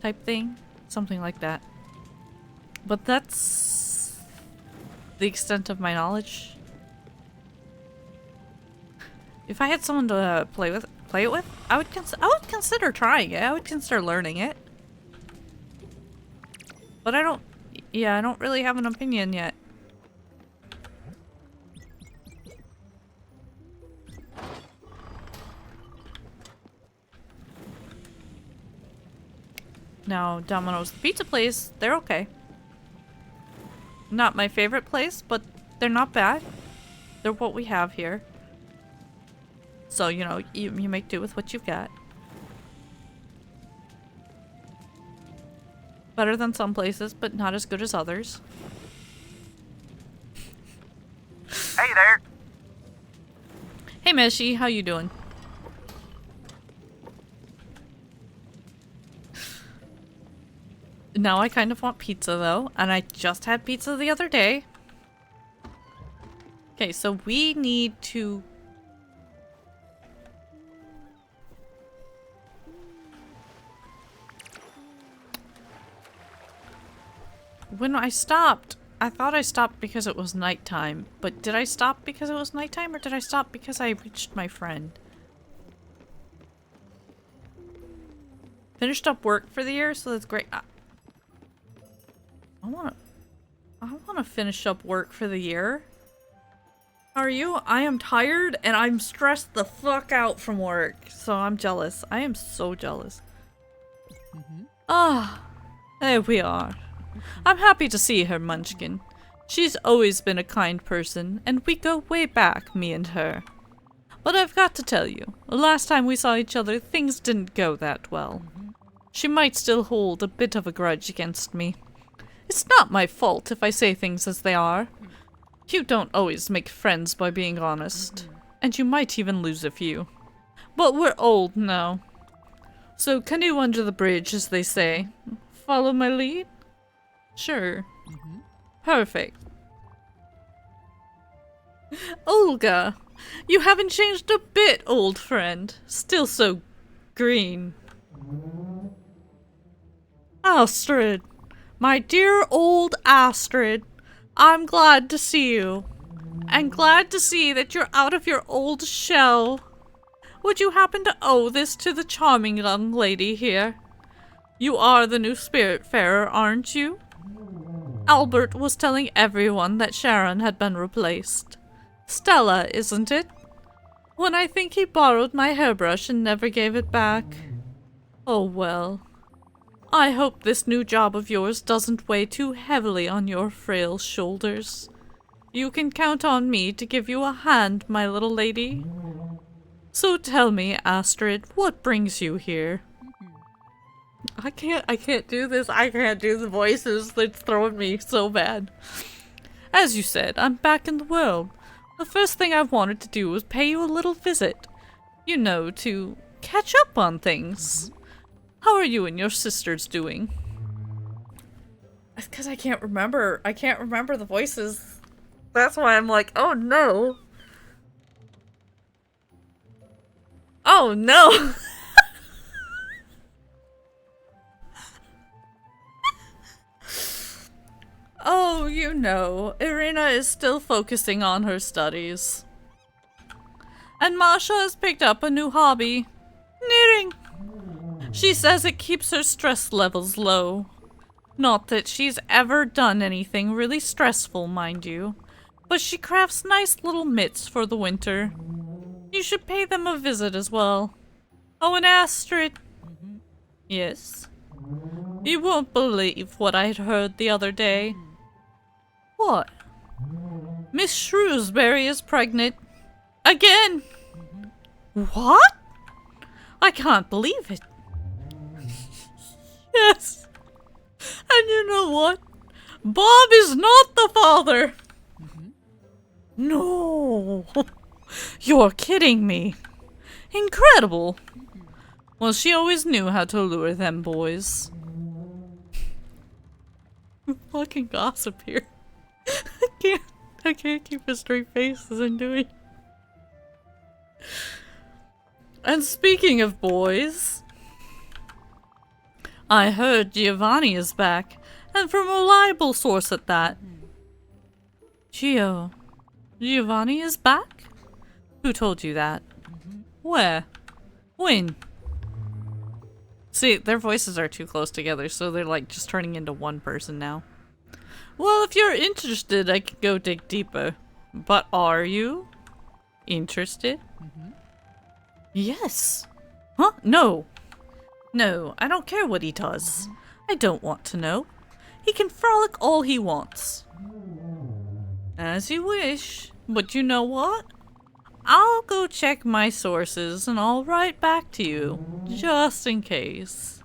type thing. Something like that. But that's the extent of my knowledge. If I had someone to play it with, I would consider trying it. I would consider learning it. But I don't really have an opinion yet. Now, Domino's, the pizza place, they're okay. Not my favorite place, but they're not bad. They're what we have here. So, you know, you make do with what you've got. Better than some places, but not as good as others. Hey there! Hey Meshi, how you doing? Now I kind of want pizza though, and I just had pizza the other day. Okay, so we need to... When I stopped, I thought I stopped because it was nighttime, but did I stop because it was nighttime, or did I stop because I reached my friend? Finished up work for the year, so that's great. I wanna finish up work for the year. How are you? I am tired and I'm stressed the fuck out from work, so I'm jealous. I am so jealous. Ah, there we are. I'm happy to see her, Munchkin. She's always been a kind person, and we go way back, me and her. But I've got to tell you, the last time we saw each other, things didn't go that well. She might still hold a bit of a grudge against me. It's not my fault if I say things as they are. You don't always make friends by being honest, and you might even lose a few. But we're old now. So canoe under the bridge, as they say. Follow my lead? Sure. Perfect. Olga, you haven't changed a bit, old friend. Still so green. Astrid. My dear old Astrid, I'm glad to see you. And glad to see that you're out of your old shell. Would you happen to owe this to the charming young lady here? You are the new Spiritfarer, aren't you? Albert was telling everyone that Sharon had been replaced. Stella, isn't it? When I think he borrowed my hairbrush and never gave it back. Oh well. I hope this new job of yours doesn't weigh too heavily on your frail shoulders. You can count on me to give you a hand, my little lady. So tell me, Astrid, what brings you here? I can't do this. I can't do the voices. It's throwing me so bad. As you said, I'm back in the world. The first thing I wanted to do was pay you a little visit. you know, to catch up on things. How are you and your sisters doing? It's because I can't remember. I can't remember the voices. That's why I'm like, oh no. Oh no. Oh, you know, Irina is still focusing on her studies. And Masha has picked up a new hobby. Knitting. She says it keeps her stress levels low. Not that she's ever done anything really stressful, mind you. But she crafts nice little mitts for the winter. You should pay them a visit as well. Oh, and Astrid. Yes? You won't believe what I heard the other day. What? Miss Shrewsbury is pregnant. Again! What? I can't believe it. Yes. And you know what? Bob is not the father. No. You're kidding me. Incredible. Well, she always knew how to lure them boys. Fucking gossip here. I can't keep a straight face as I'm doing. And speaking of boys, I heard Giovanni is back, and from a reliable source at that. Giovanni is back? Who told you that? Where? When? See, their voices are too close together, so they're like just turning into one person now. Well, if you're interested, I could go dig deeper. But are you interested? Yes. Huh? No. No, I don't care what he does. I don't want to know. He can frolic all he wants. As you wish. But you know what? I'll go check my sources and I'll write back to you, just in case.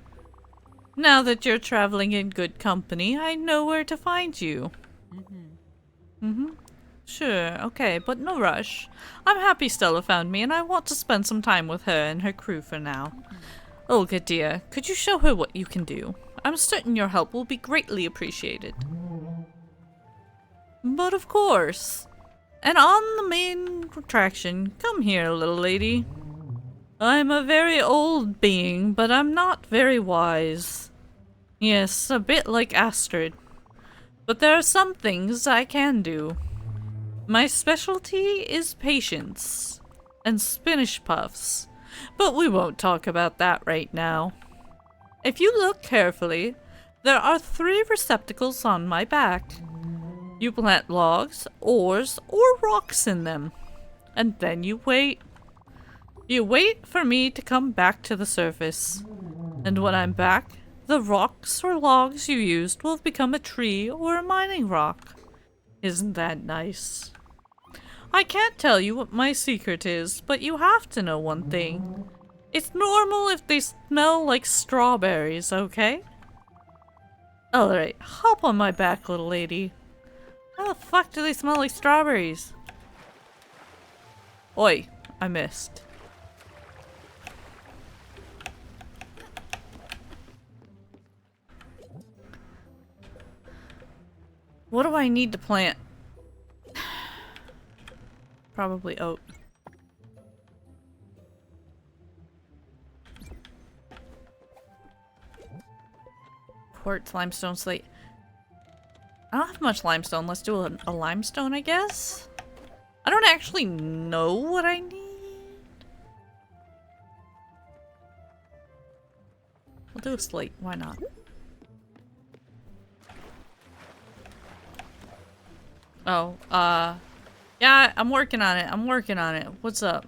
Now that you're traveling in good company, I know where to find you. Sure, okay, but no rush. I'm happy Stella found me and I want to spend some time with her and her crew for now. Olga dear, could you show her what you can do? I'm certain your help will be greatly appreciated. But of course. And on the main attraction, come here, little lady. I'm a very old being, but I'm not very wise. Yes, a bit like Astrid. But there are some things I can do. My specialty is patience and spinach puffs, but we won't talk about that right now. If you look carefully, there are 3 receptacles on my back. You plant logs, oars, or rocks in them, and then you wait. You wait for me to come back to the surface, and when I'm back, the rocks or logs you used will become a tree or a mining rock. Isn't that nice? I can't tell you what my secret is, but you have to know one thing. It's normal if they smell like strawberries, okay? Alright, hop on my back, little lady. How the fuck do they smell like strawberries? Oi, I missed. What do I need to plant? Probably oat. Quartz, limestone, slate. I don't have much limestone. Let's do a limestone, I guess? I don't actually know what I need. We'll do a slate. Why not? Oh, yeah, I'm working on it. I'm working on it. What's up?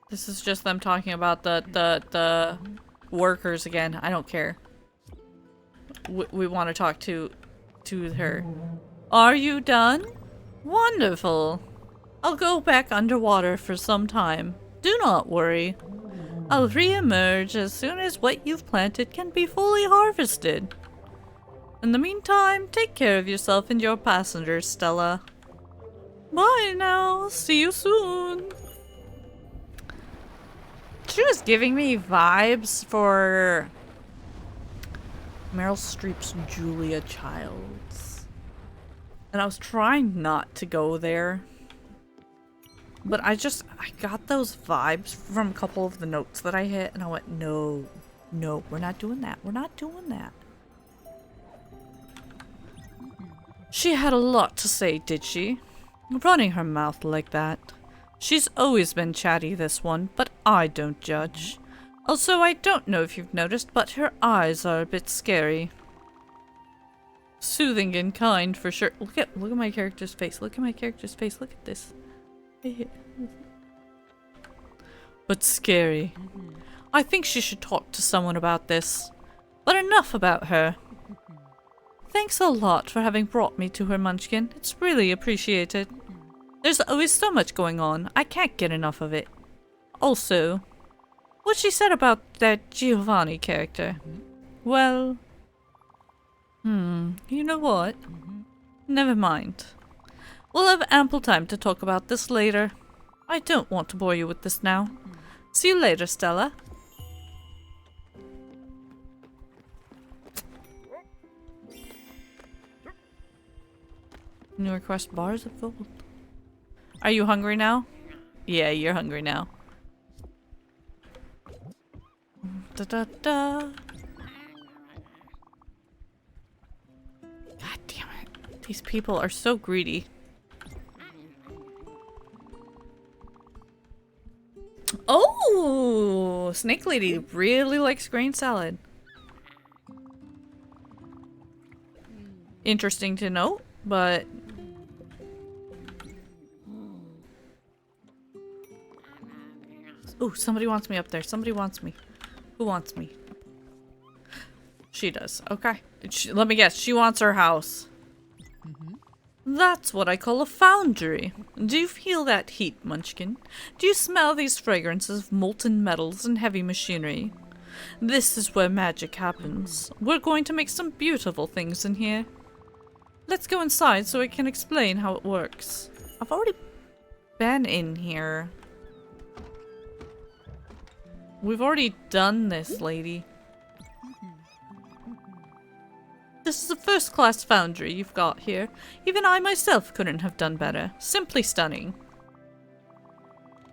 This is just them talking about the workers again. I don't care. We want to talk to her. Are you done? Wonderful. I'll go back underwater for some time. Do not worry. I'll re-emerge as soon as what you've planted can be fully harvested. In the meantime, take care of yourself and your passengers, Stella. Bye now. See you soon. She was giving me vibes for Meryl Streep's Julia Childs. And I was trying not to go there. But I got those vibes from a couple of the notes that I hit, and I went, no, we're not doing that. We're not doing that. She had a lot to say, did she? Running her mouth like that. She's always been chatty, this one, but I don't judge. Also, I don't know if you've noticed, but her eyes are a bit scary. Soothing and kind, for sure. Look at my character's face. Look at my character's face. Look at this. But scary. I think she should talk to someone about this. But enough about her. Thanks a lot for having brought me to her, Munchkin. It's really appreciated. There's always so much going on. I can't get enough of it. Also, what she said about that Giovanni character. Well, you know what? Never mind. We'll have ample time to talk about this later. I don't want to bore you with this now. See you later, Stella. New request bars of gold. Are you hungry now? Yeah, you're hungry now. Da da da. God damn it. These people are so greedy. Oh, Snake Lady really likes grain salad. Interesting to note, but ooh, somebody wants me up there. Somebody wants me. Who wants me? She does. Okay. Let me guess. She wants her house. That's what I call a foundry. Do you feel that heat, Munchkin? Do you smell these fragrances of molten metals and heavy machinery? This is where magic happens. We're going to make some beautiful things in here. Let's go inside so I can explain how it works. I've already been in here. We've already done this, lady. This is a first-class foundry you've got here. Even I myself couldn't have done better. Simply stunning.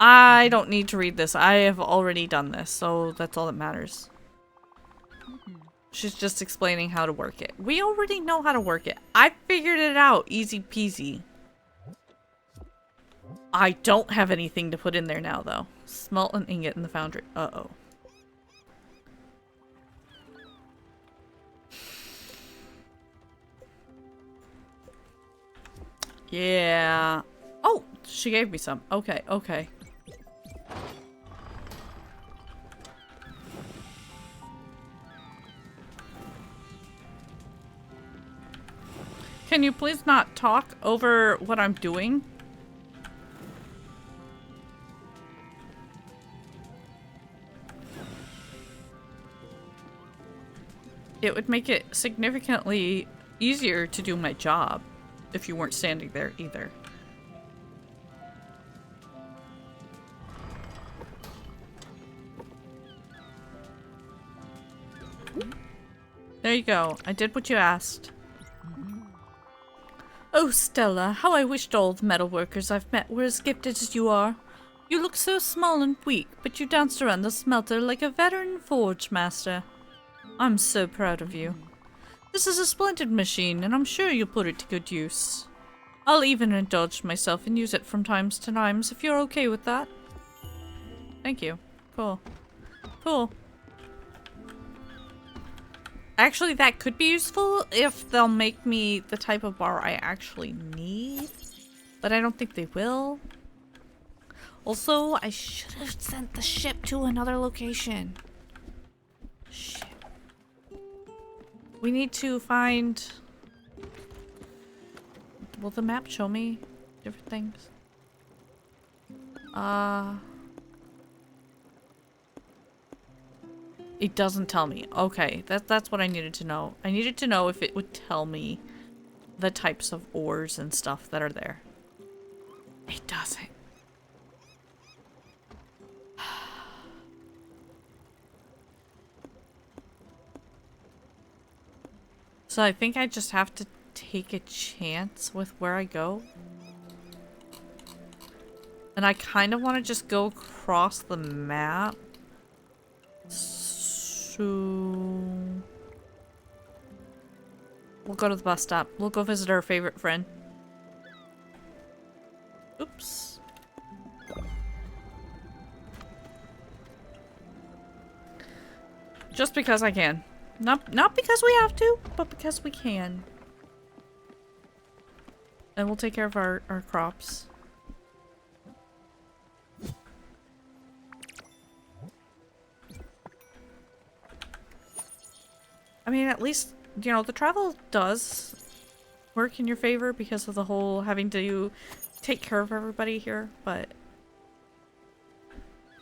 I don't need to read this. I have already done this, so that's all that matters. She's just explaining how to work it. We already know how to work it. I figured it out. Easy peasy. I don't have anything to put in there now, though. Smelt an ingot in the foundry. Uh-oh. Yeah. Oh, she gave me some. Okay, okay. Can you please not talk over what I'm doing? It would make it significantly easier to do my job if you weren't standing there either. There you go. I did what you asked. Oh, Stella, how I wished all the metal workers I've met were as gifted as you are. You look so small and weak, but you danced around the smelter like a veteran forge master. I'm so proud of you. This is a splendid machine, and I'm sure you'll put it to good use. I'll even indulge myself and use it from times to times, if you're okay with that. Thank you. Cool. Cool. Actually, that could be useful if they'll make me the type of bar I actually need. But I don't think they will. Also, I should have sent the ship to another location. Shit. We need to find... Will the map show me different things? It doesn't tell me. Okay, that's what I needed to know. I needed to know if it would tell me the types of ores and stuff that are there. It doesn't. So I think I just have to take a chance with where I go. And I kind of want to just go across the map. So we'll go to the bus stop. We'll go visit our favorite friend. Oops. Just because I can. Not because we have to, but because we can. And we'll take care of our crops. I mean, at least, you know, the travel does work in your favor because of the whole having to take care of everybody here, but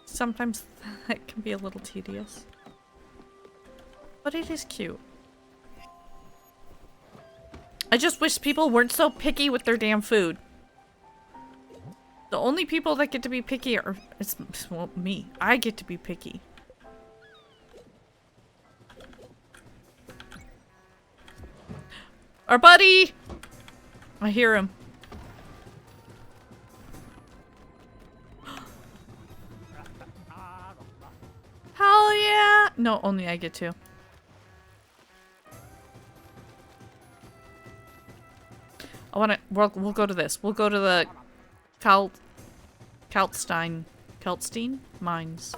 sometimes that can be a little tedious. But it is cute. I just wish people weren't so picky with their damn food. The only people that get to be picky are, well, me. I get to be picky. Our buddy! I hear him. Hell yeah! No, only I get to. I wanna, we'll go to this. We'll go to the Kaltstein mines.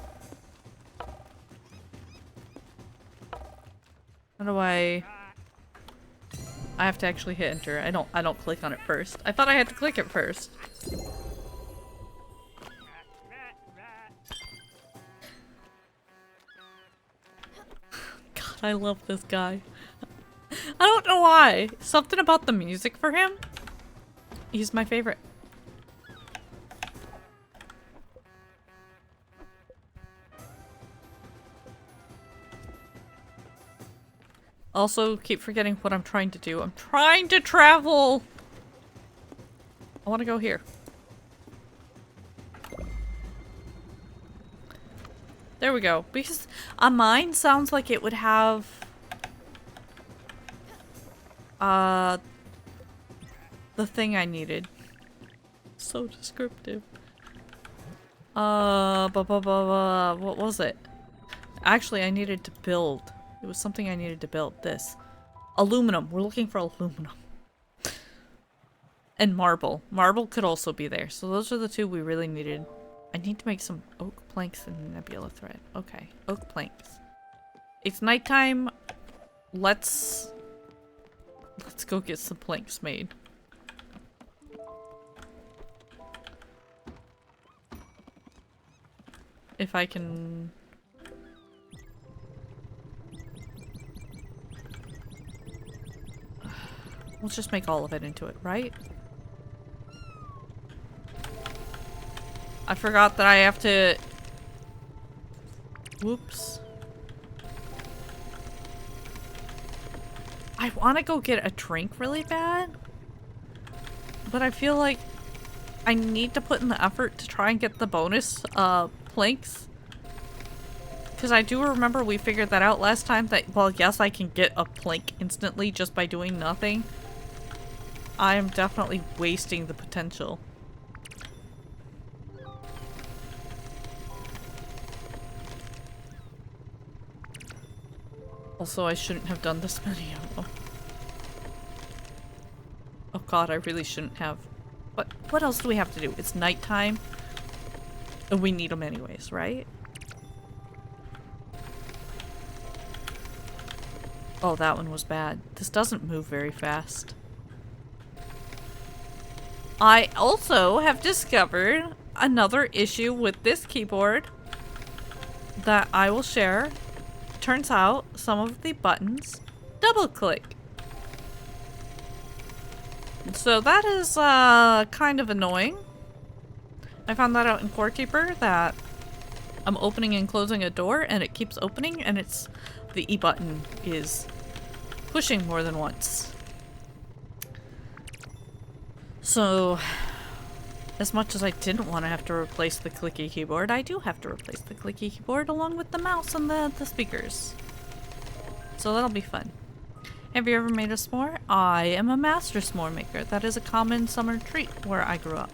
How do I have to actually hit enter. I don't click on it first. I thought I had to click it first. God, I love this guy. I don't know why. Something about the music for him. He's my favorite. Also, keep forgetting what I'm trying to do. I'm trying to travel! I want to go here. There we go. Because a mine sounds like it would have the thing I needed. So descriptive. What was it? Actually, I needed to build. It was something I needed to build. This. Aluminum. We're looking for aluminum. And marble. Marble could also be there. So those are the two we really needed. I need to make some oak planks and nebula thread. Okay. Oak planks. It's nighttime. Let's go get some planks made. If I can... Let's just make all of it into it, right? I forgot that I have to... Whoops. I want to go get a drink really bad. But I feel like I need to put in the effort to try and get the bonus planks. Because I do remember we figured that out last time that, well, yes, I can get a plank instantly just by doing nothing. I am definitely wasting the potential. Also, I shouldn't have done this many of them. Oh god, I really shouldn't have. What else do we have to do? It's nighttime. And we need them anyways, right? Oh, that one was bad. This doesn't move very fast. I also have discovered another issue with this keyboard that I will share. Turns out some of the buttons double click. So that is kind of annoying. I found that out in Core Keeper that I'm opening and closing a door and it keeps opening and it's the E button is pushing more than once. So as much as I didn't want to have to replace the clicky keyboard, I do have to replace the clicky keyboard along with the mouse and the speakers. So that'll be fun. Have you ever made a s'more? I am a master s'more maker. That is a common summer treat where I grew up.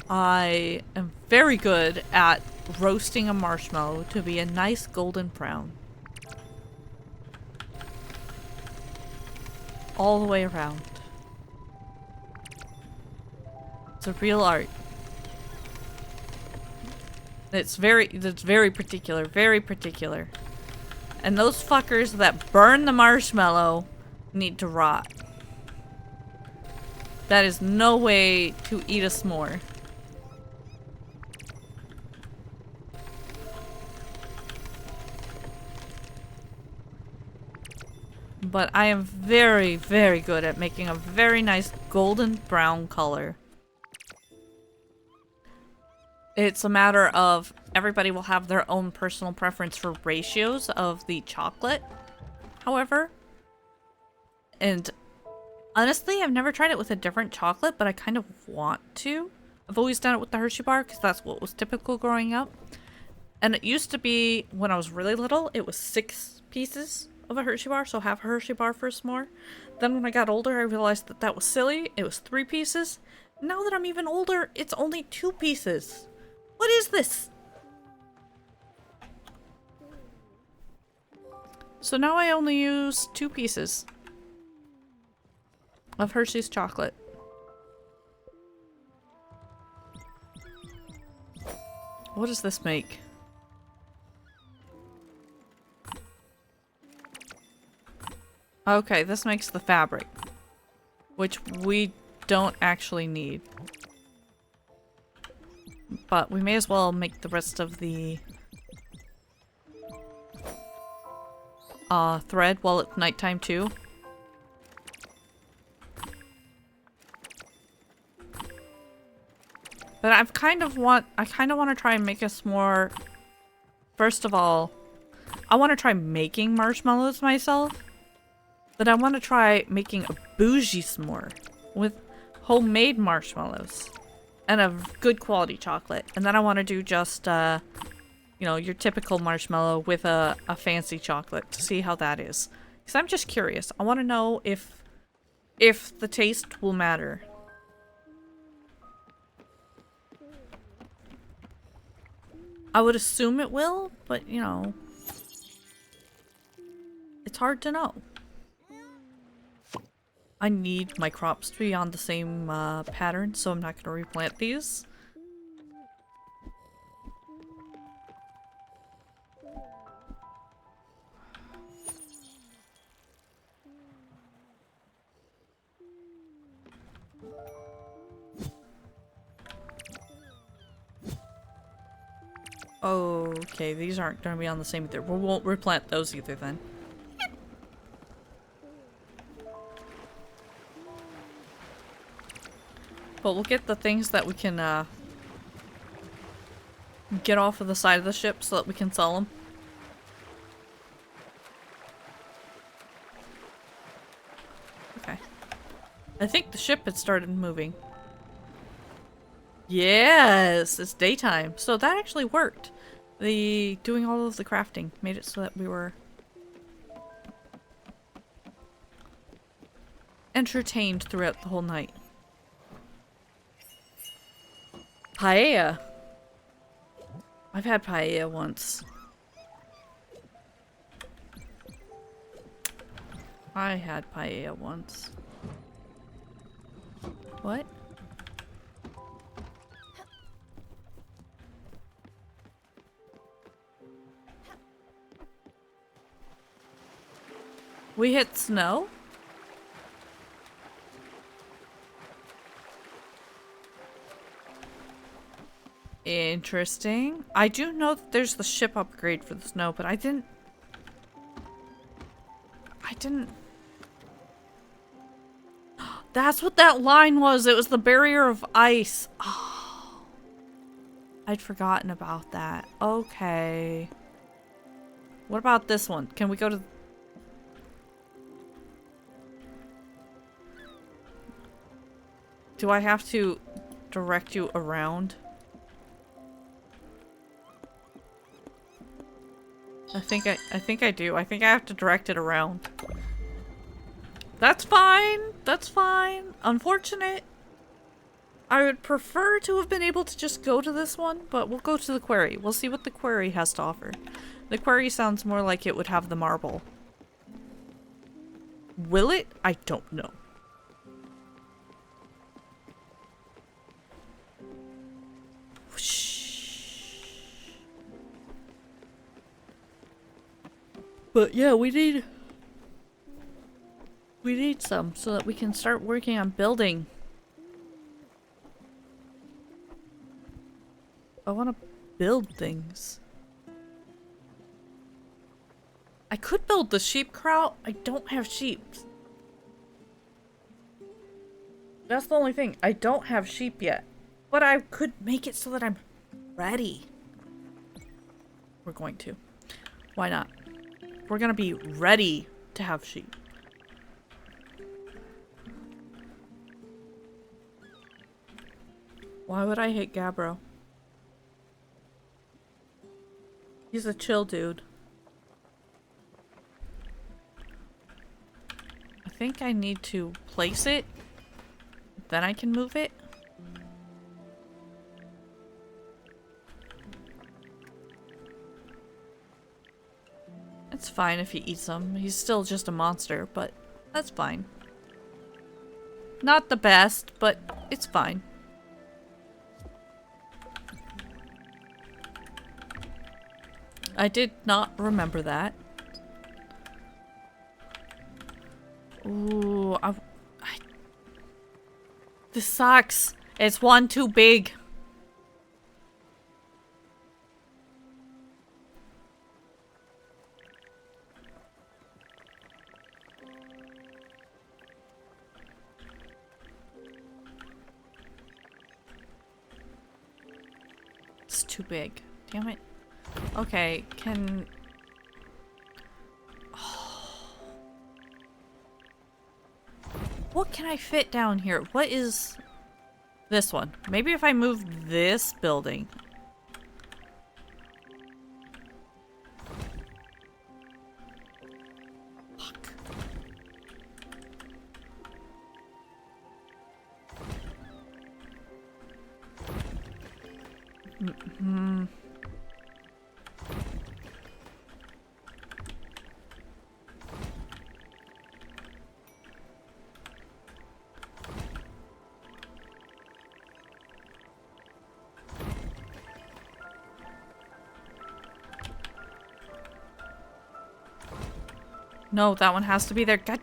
I am very good at roasting a marshmallow to be a nice golden brown. All the way around. It's a real art. It's very particular, very particular. And those fuckers that burn the marshmallow need to rot. That is no way to eat a s'more. But I am very, very good at making a very nice golden brown color. It's a matter of everybody will have their own personal preference for ratios of the chocolate, however. And honestly, I've never tried it with a different chocolate, but I kind of want to. I've always done it with the Hershey bar because that's what was typical growing up. And it used to be, when I was really little, it was 6 pieces of a Hershey bar, so half a Hershey bar for a s'more. Then when I got older, I realized that that was silly. It was 3 pieces. Now that I'm even older, it's only 2 pieces. What is this? So now I only use 2 pieces of Hershey's chocolate. What does this make? Okay, this makes the fabric, which we don't actually need. But we may as well make the rest of the thread while it's nighttime too. But I kind of want to try and make us more. First of all, I want to try making marshmallows myself. But I want to try making a bougie s'more with homemade marshmallows. And a good quality chocolate. And then I want to do just, you know, your typical marshmallow with a fancy chocolate to see how that is. Because I'm just curious. I want to know if the taste will matter. I would assume it will, but, you know, it's hard to know. I need my crops to be on the same pattern, so I'm not going to replant these. Okay, these aren't going to be on the same either. We won't replant those either then. But we'll get the things that we can get off of the side of the ship so that we can sell them. Okay. I think the ship had started moving. Yes, it's daytime. So that actually worked. The doing all of the crafting made it so that we were entertained throughout the whole night. Paella. I've had paella once. I had paella once. What? We hit snow? Interesting. I do know that there's the ship upgrade for the snow, but I didn't... That's what that line was. It was the barrier of ice. Oh. I'd forgotten about that. Okay. What about this one? Can we go to... Do I have to direct you around? I think I do. I think I have to direct it around. That's fine. That's fine. Unfortunate. I would prefer to have been able to just go to this one, but we'll go to the quarry. We'll see what the quarry has to offer. The quarry sounds more like it would have the marble. Will it? I don't know. But yeah, we need some so that we can start working on building. I want to build things. I could build the sheep kraut. I don't have sheep. That's the only thing. I don't have sheep yet. But I could make it so that I'm ready. We're going to. Why not? We're gonna be ready to have sheep. Why would I hate Gabbro? He's a chill dude. I think I need to place it. Then I can move it. It's fine if he eats them. He's still just a monster, but that's fine. Not the best, but it's fine. I did not remember that. Ooh, this sucks. It's one too big. It's too big. Damn it. Okay, can... What can I fit down here? What is this one? Maybe if I move this building. Fuck. Mm-hmm. No, that one has to be there. God.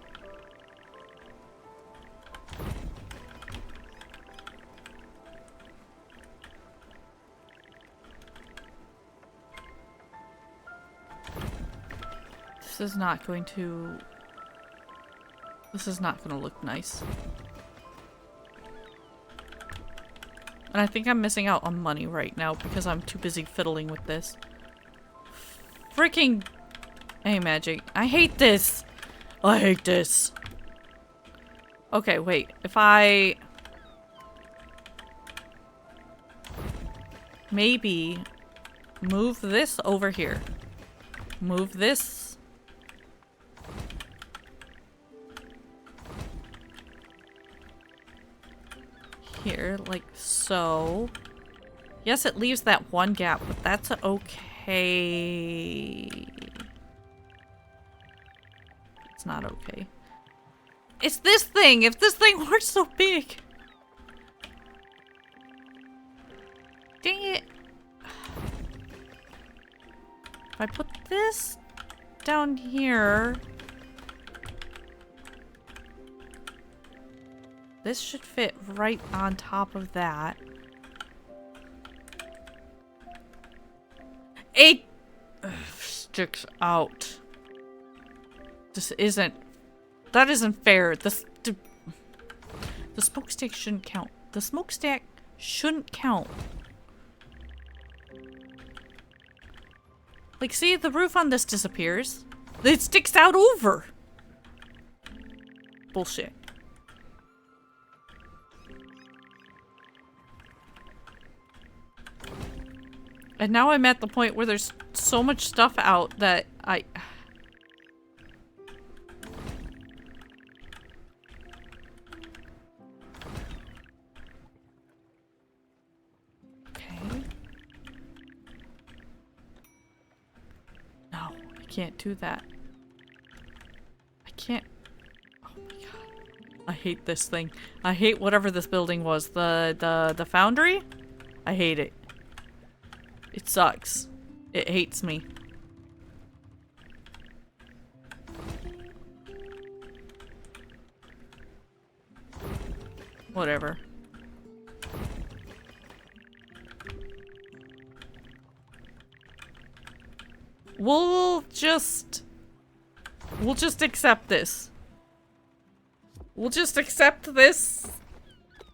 This is not going to... This is not going to look nice. And I think I'm missing out on money right now because I'm too busy fiddling with this. Freaking... Hey, magic. I hate this! I hate this! Okay, wait. If I... Maybe... Move this over here. Move this... Here, like so. Yes, it leaves that one gap, but that's okay. It's not okay. It's this thing! If this thing weren't so big! Dang it! If I put this down here... This should fit right on top of that. It sticks out. This isn't... That isn't fair. The smokestack shouldn't count. The smokestack shouldn't count. Like, see, the roof on this disappears. It sticks out over. Bullshit. And now I'm at the point where there's so much stuff out that I... Okay. No, I can't do that. I can't... Oh my god. I hate this thing. I hate whatever this building was. The foundry? I hate it. It sucks. It hates me. Whatever. We'll just accept this. We'll just accept this.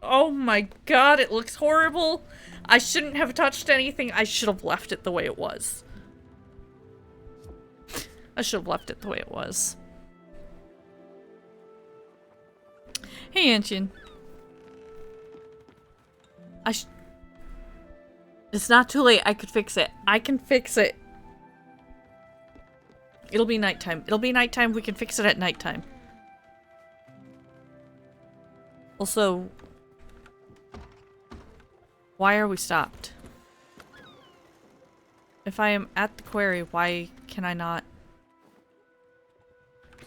Oh my god, it looks horrible. I shouldn't have touched anything. I should have left it the way it was. I should have left it the way it was. Hey, Ancient. It's not too late. I could fix it. I can fix it. It'll be nighttime. It'll be nighttime. We can fix it at nighttime. Also, why are we stopped? If I am at the quarry, why can I not?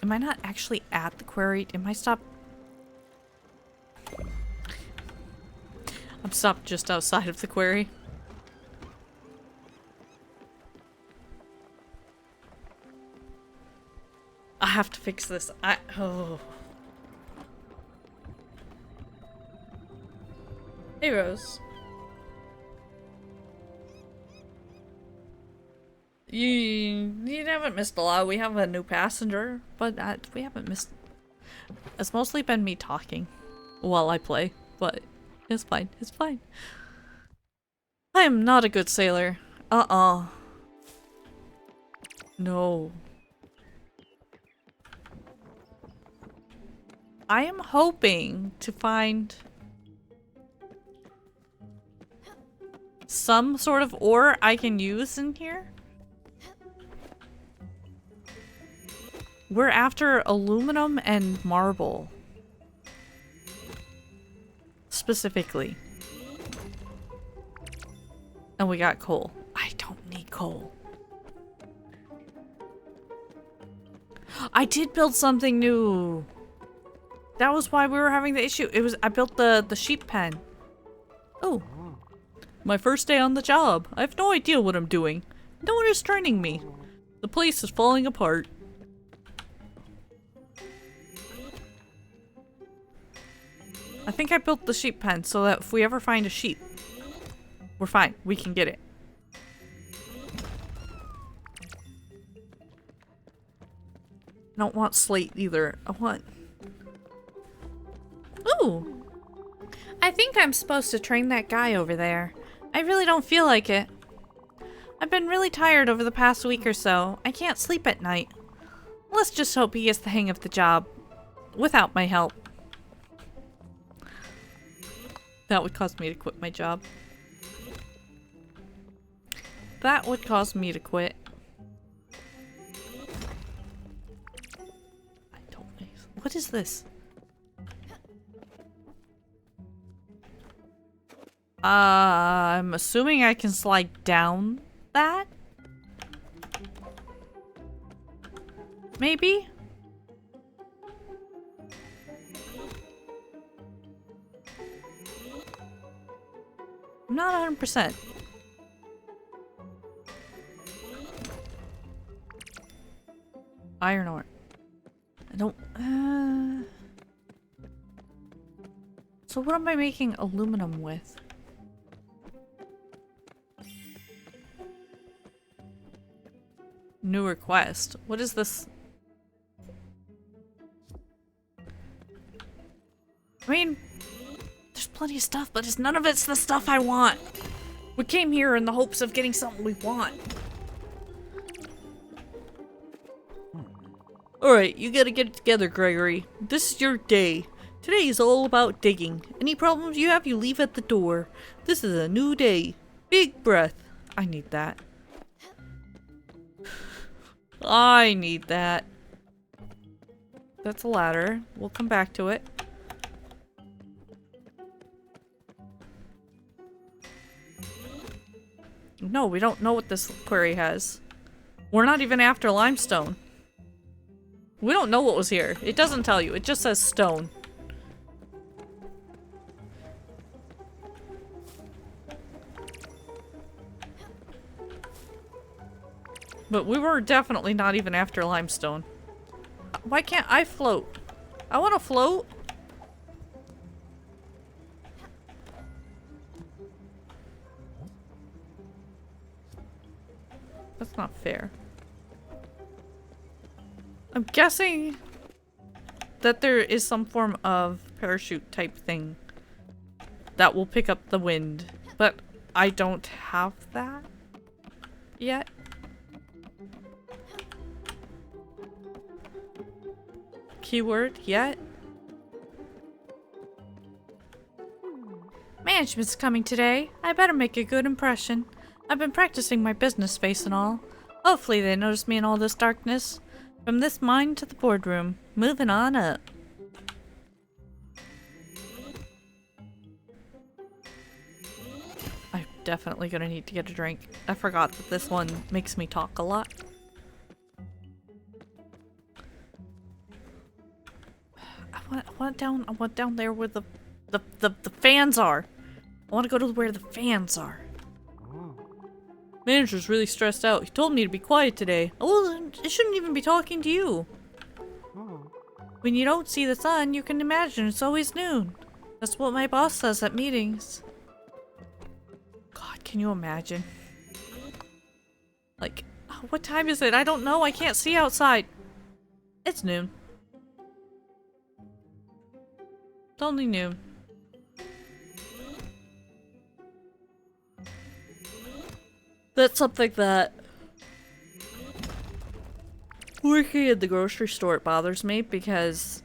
Am I not actually at the quarry? Am I stopped? I'm stopped just outside of the quarry. I have to fix this. Oh. Hey, Rose. You haven't missed a lot. We have a new passenger, but we haven't missed... It's mostly been me talking while I play, but it's fine. It's fine. I am not a good sailor. No. I am hoping to find some sort of ore I can use in here. We're after aluminum and marble. Specifically. And we got coal. I don't need coal. I did build something new. That was why we were having the issue. I built the sheep pen. Oh. My first day on the job. I have no idea what I'm doing. No one is training me. The place is falling apart. I think I built the sheep pen so that if we ever find a sheep, we're fine. We can get it. I don't want slate either. I want... Ooh! I think I'm supposed to train that guy over there. I really don't feel like it. I've been really tired over the past week or so. I can't sleep at night. Let's just hope he gets the hang of the job. Without my help. That would cause me to quit my job. That would cause me to quit. I don't know. What is this? I'm assuming I can slide down that? Maybe? I'm not 100%. Iron ore. I don't... So what am I making aluminum with? New request. What is this? I mean, there's plenty of stuff, but none of it's the stuff I want. We came here in the hopes of getting something we want. Alright, you gotta get it together, Gregory. This is your day. Today is all about digging. Any problems you have, you leave at the door. This is a new day. Big breath. I need that. I need that. That's a ladder. We'll come back to it. No, we don't know what this quarry has. We're not even after limestone. We don't know what was here. It doesn't tell you. It just says stone. But we were definitely not even after limestone. Why can't I float? I want to float. That's not fair. I'm guessing that there is some form of parachute type thing that will pick up the wind, but I don't have that yet. Keyword yet? Management's coming today. I better make a good impression. I've been practicing my business face and all. Hopefully they notice me in all this darkness. From this mine to the boardroom. Moving on up. I'm definitely gonna need to get a drink. I forgot that this one makes me talk a lot. I want down there where the fans are. I want to go to where the fans are. Manager's really stressed out. He told me to be quiet today. Oh, I shouldn't even be talking to you. When you don't see the sun, you can imagine it's always noon. That's what my boss says at meetings. God, can you imagine? Like, what time is it? I don't know. I can't see outside. It's noon. It's only noon. That's something that working in the grocery store, it bothers me because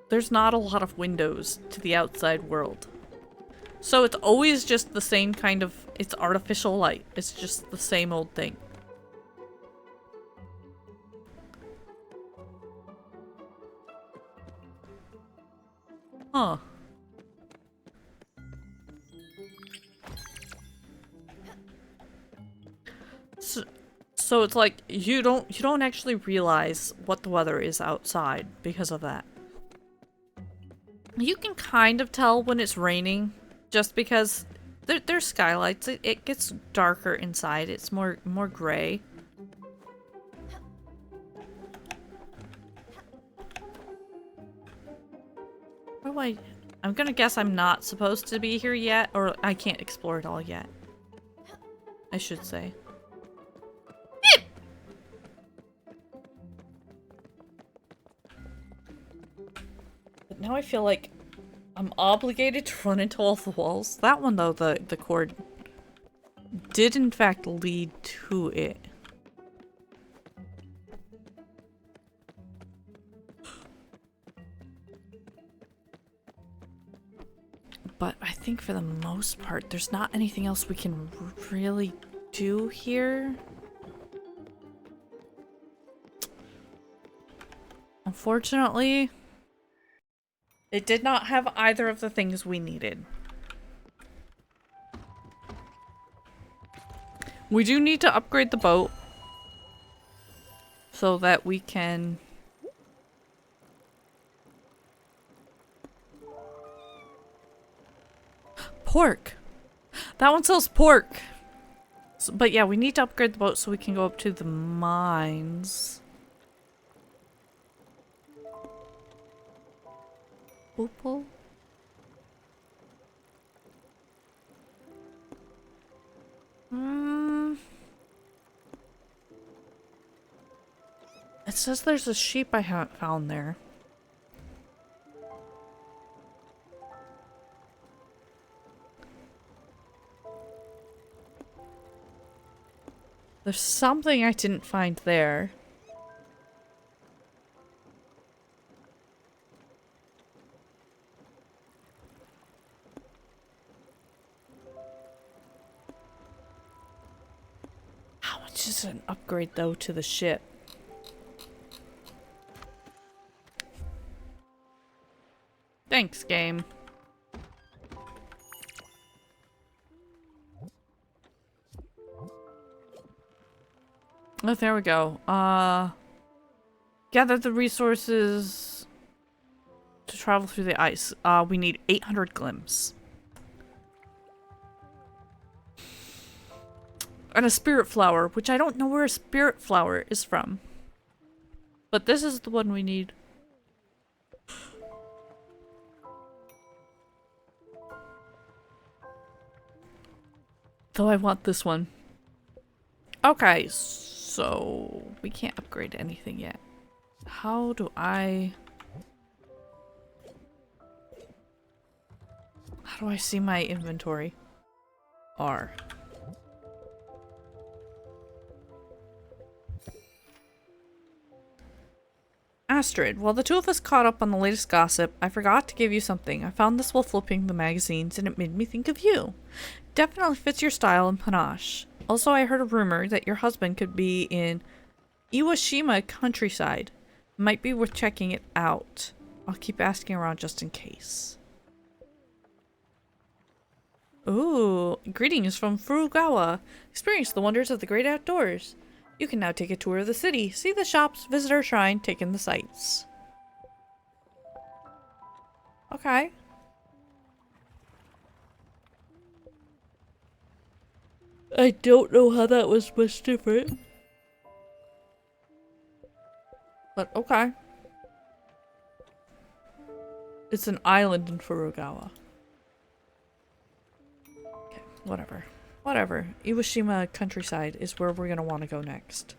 there's not a lot of windows to the outside world. So it's always just the same kind of, it's artificial light. It's just the same old thing. Huh. So it's like you don't actually realize what the weather is outside because of that. You can kind of tell when it's raining just because there's skylights. It gets darker inside. It's more gray. I'm gonna guess I'm not supposed to be here yet, or I can't explore it all yet. I should say. But now I feel like I'm obligated to run into all the walls. That one though, the cord did in fact lead to it. But I think for the most part, there's not anything else we can really do here. Unfortunately, it did not have either of the things we needed. We do need to upgrade the boat so that we can... Pork! That one sells pork! So, but yeah, we need to upgrade the boat so we can go up to the mines. Opal? It says there's a sheep I haven't found there. There's something I didn't find there. needs an upgrade though to the ship. Thanks, game. Oh, there we go. Gather the resources to travel through the ice. We need 800 glims. And a spirit flower, which I don't know where a spirit flower is from. But this is the one we need. Though I want this one. Okay, so we can't upgrade anything yet. How do I see my inventory? R. Astrid, while the two of us caught up on the latest gossip, I forgot to give you something. I found this while flipping the magazines and it made me think of you. Definitely fits your style and panache. Also, I heard a rumor that your husband could be in Iwashima countryside. Might be worth checking it out. I'll keep asking around just in case. Ooh, greetings from Furugawa. Experience the wonders of the great outdoors. You can now take a tour of the city, see the shops, visit our shrine, take in the sights. Okay. I don't know how that was much different. But okay. It's an island in Furugawa. Okay, whatever. Whatever. Iwashima countryside is where we're gonna want to go next.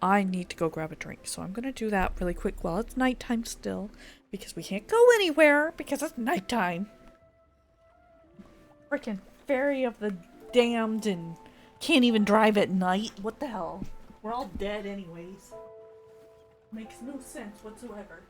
I need to go grab a drink, so I'm gonna do that really quick while it's nighttime still. Because we can't go anywhere because it's nighttime. Frickin' Ferry of the Damned and can't even drive at night. What the hell? We're all dead anyways. Makes no sense whatsoever.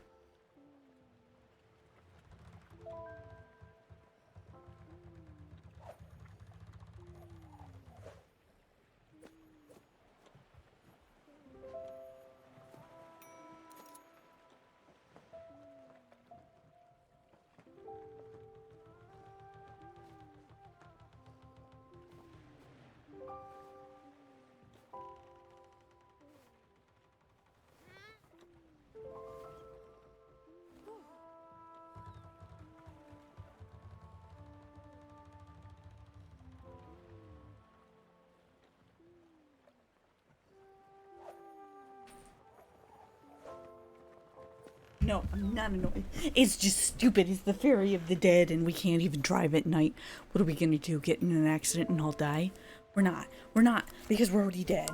No, I'm not annoyed. It's just stupid. It's the Ferry of the Dead and we can't even drive at night. What are we gonna do? Get in an accident and all die? We're not. We're not. Because we're already dead.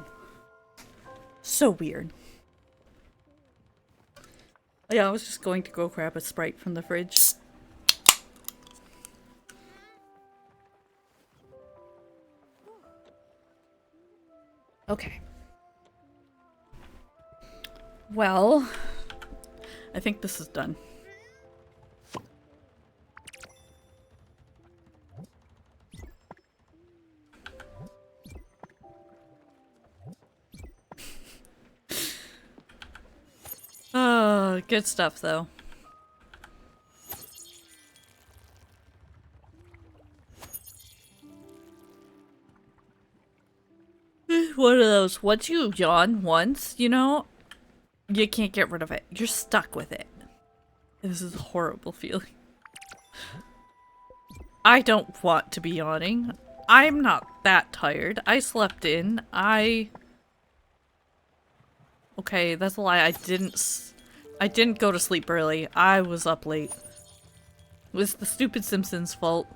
So weird. Yeah, I was just going to go grab a Sprite from the fridge. Okay. Well, I think this is done. Oh, good stuff though. One of those, once you yawn once, you know, you can't get rid of it. You're stuck with it. This is a horrible feeling. I don't want to be yawning. I'm not that tired. I slept in. Okay, that's a lie. I didn't go to sleep early. I was up late. It was the stupid Simpsons' fault.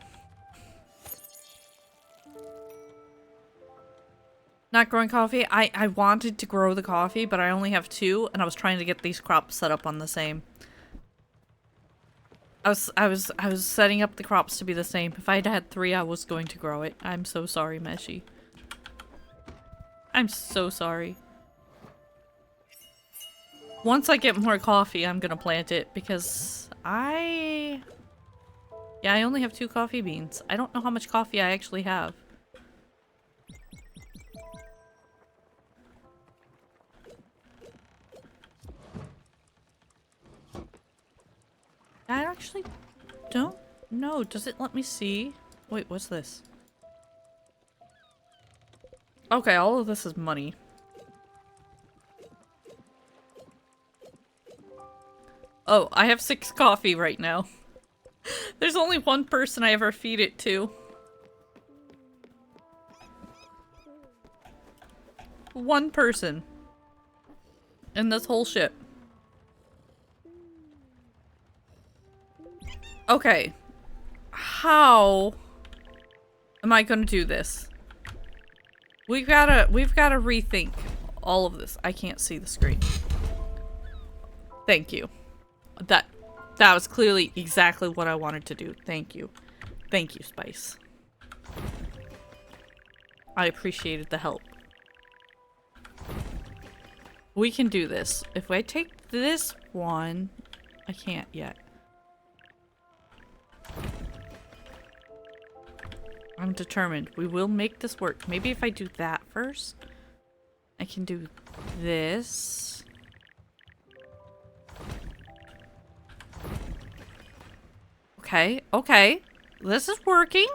Not growing coffee? I wanted to grow the coffee, but I only have 2, and I was trying to get these crops set up on the same. I was setting up the crops to be the same. If I'd had 3, I was going to grow it. I'm so sorry, Meshi. I'm so sorry. Once I get more coffee, I'm gonna plant it because yeah, I only have 2 coffee beans. I don't know how much coffee I actually have. actually don't know. Does it let me see? Wait, what's this? Okay, all of this is money. Oh, I have 6 coffee right now. There's only one person I ever feed it to. One person. In this whole ship. Okay. How am I gonna do this? We've gotta rethink all of this. I can't see the screen. Thank you. That was clearly exactly what I wanted to do. Thank you. Thank you, Spice. I appreciated the help. We can do this. If I take this one, I can't yet. I'm determined. We will make this work. Maybe if I do that first, I can do this. Okay, okay. This is working.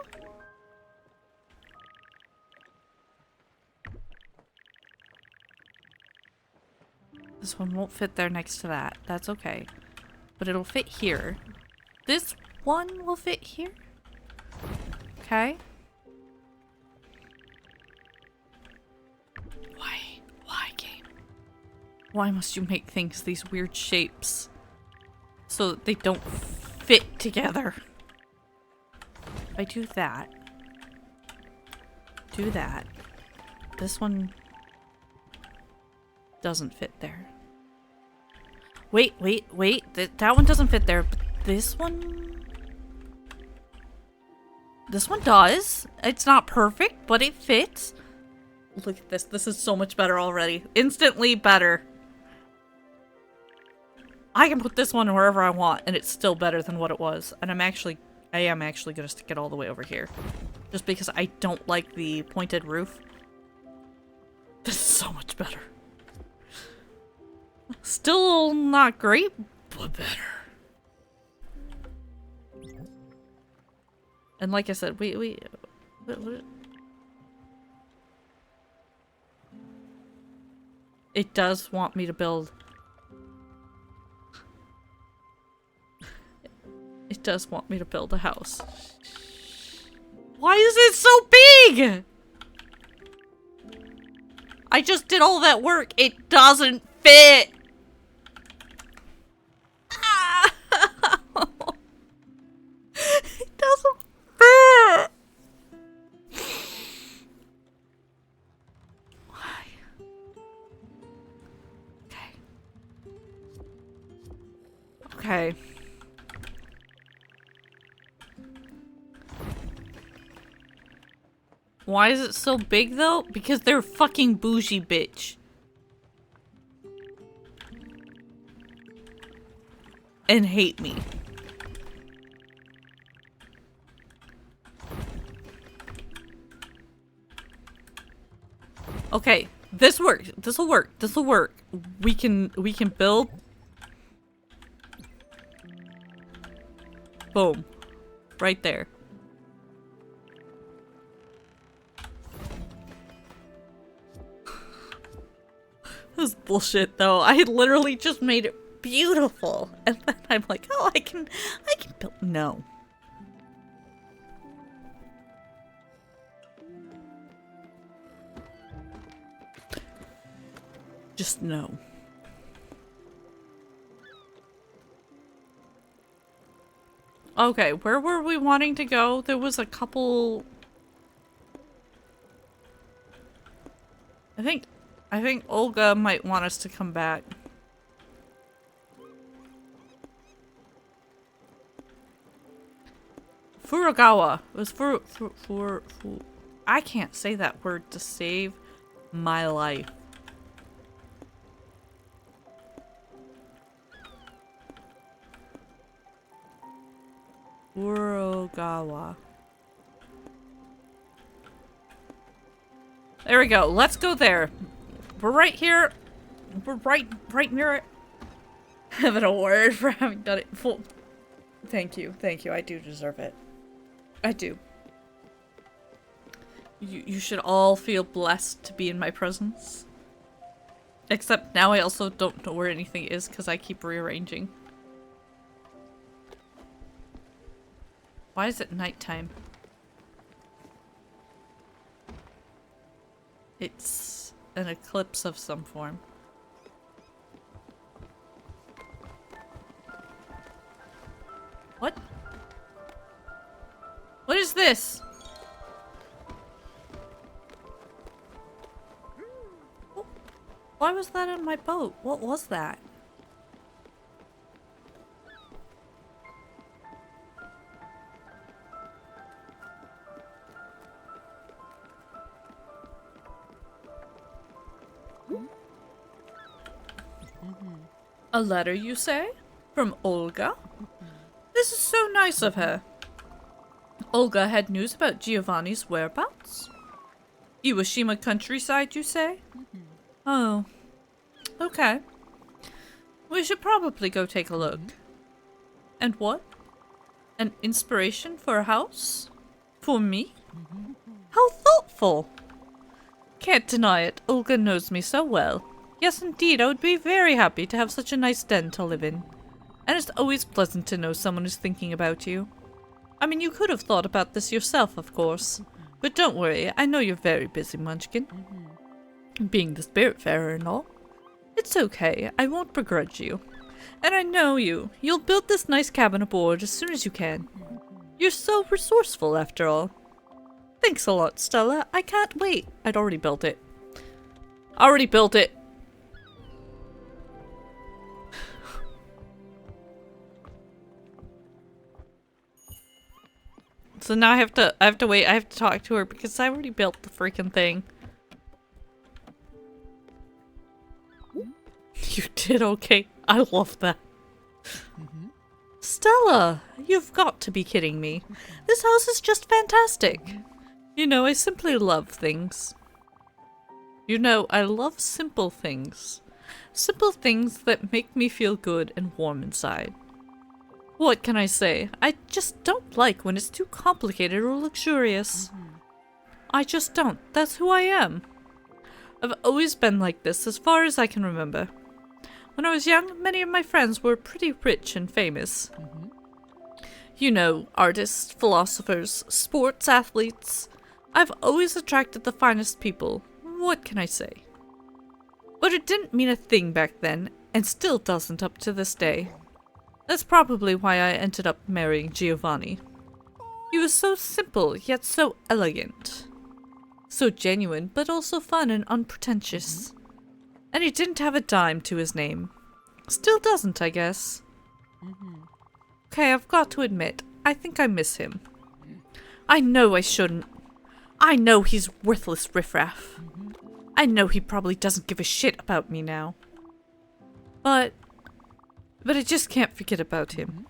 This one won't fit there next to that. That's okay. But it'll fit here. This one will fit here. Okay. Why, game? Why must you make things these weird shapes so that they don't fit together? If I do that, this one doesn't fit there. Wait, that one doesn't fit there, but this one does. It's not perfect, but it fits. Look at this. This is so much better already. Instantly better. I can put this one wherever I want, and it's still better than what it was. And I am actually gonna stick it all the way over here. Just because I don't like the pointed roof. This is so much better. Still not great, but better. And like I said, what? It does want me to build. It does want me to build a house. Why is it so big? I just did all that work. It doesn't fit. It doesn't fit. Why? Okay. Why is it so big though? Because they're fucking bougie, bitch. And hate me. Okay, this works. This'll work. This'll work. We can build. Boom. Right there. This is bullshit though. I literally just made it beautiful. And then I'm like, oh, I can build. No. Just no. Okay, where were we wanting to go? There was a couple... I think Olga might want us to come back. Furugawa. It was I can't say that word to save my life. Furugawa. There we go. Let's go there. We're right here. We're right near it. Having a word for having done it full. Thank you. Thank you. I do deserve it. I do. You should all feel blessed to be in my presence. Except now I also don't know where anything is because I keep rearranging. Why is it nighttime? It's an eclipse of some form. What? What is this? Why was that on my boat? What was that? A letter, you say? From Olga? This is so nice of her. Olga had news about Giovanni's whereabouts? Iwashima countryside, you say? Oh. Okay. We should probably go take a look. And what? An inspiration for a house? For me? How thoughtful! Can't deny it, Olga knows me so well. Yes, indeed, I would be very happy to have such a nice den to live in. And it's always pleasant to know someone is thinking about you. I mean, you could have thought about this yourself, of course. But don't worry, I know you're very busy, Munchkin. Being the Spiritfarer and all. It's okay, I won't begrudge you. And I know you. You'll build this nice cabin aboard as soon as you can. You're so resourceful, after all. Thanks a lot, Stella. I can't wait. I'd already built it. Already built it. So now I have to wait. I have to talk to her because I already built the freaking thing. You did okay. I love that. Stella, you've got to be kidding me. This house is just fantastic. You know, I simply love things. You know, I love simple things. Simple things that make me feel good and warm inside. What can I say? I just don't like when it's too complicated or luxurious. I just don't. That's who I am. I've always been like this as far as I can remember. When I was young, many of my friends were pretty rich and famous. You know, artists, philosophers, sports athletes. I've always attracted the finest people. What can I say? But it didn't mean a thing back then, and still doesn't up to this day. That's probably why I ended up marrying Giovanni. He was so simple, yet so elegant. So genuine, but also fun and unpretentious. And he didn't have a dime to his name. Still doesn't, I guess. Okay, I've got to admit, I think I miss him. I know I shouldn't. I know he's worthless riffraff. I know he probably doesn't give a shit about me now. But I just can't forget about him.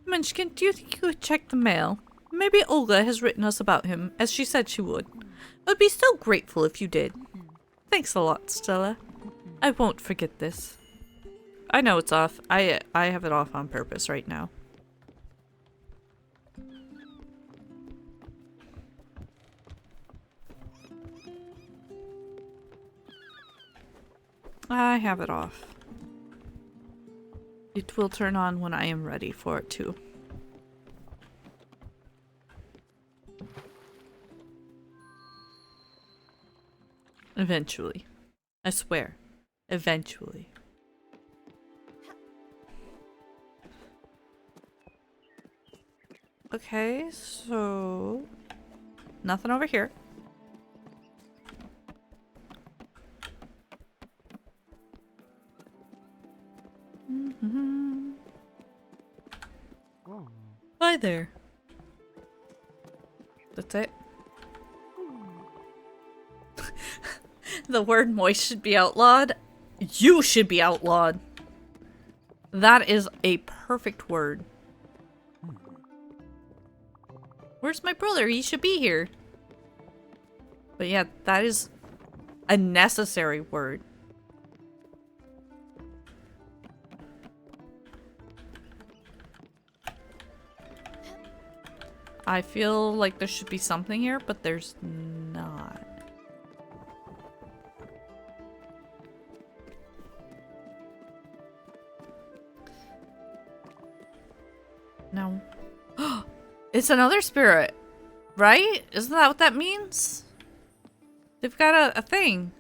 Munchkin, do you think you could check the mail? Maybe Olga has written us about him, as she said she would. I'd be so grateful if you did. Thanks a lot, Stella. I won't forget this. I know it's off. I have it off on purpose right now. I have it off. It will turn on when I am ready for it to. Eventually. I swear. Eventually. Okay, so... nothing over here. Hi there. That's it. The word moist should be outlawed. You should be outlawed. That is a perfect word. Where's my brother? He should be here. But yeah, that is a necessary word. I feel like there should be something here, but there's not. No. It's another spirit, right? Isn't that what that means? They've got a thing.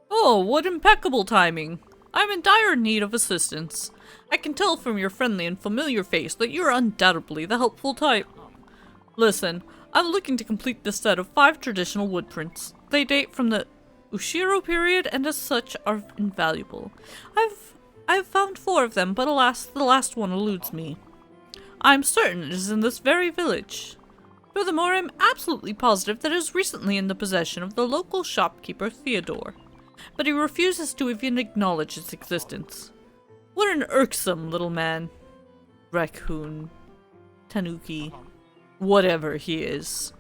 Oh, what impeccable timing. I'm in dire need of assistance. I can tell from your friendly and familiar face that you're undoubtedly the helpful type. Listen, I'm looking to complete this set of 5 traditional wood prints. They date from the Ushiro period and as such are invaluable. I've found 4 of them, but alas, the last one eludes me. I'm certain it is in this very village. Furthermore, I'm absolutely positive that it is recently in the possession of the local shopkeeper Theodore, but he refuses to even acknowledge its existence. What an irksome little man. Raccoon. Tanuki. Whatever he is.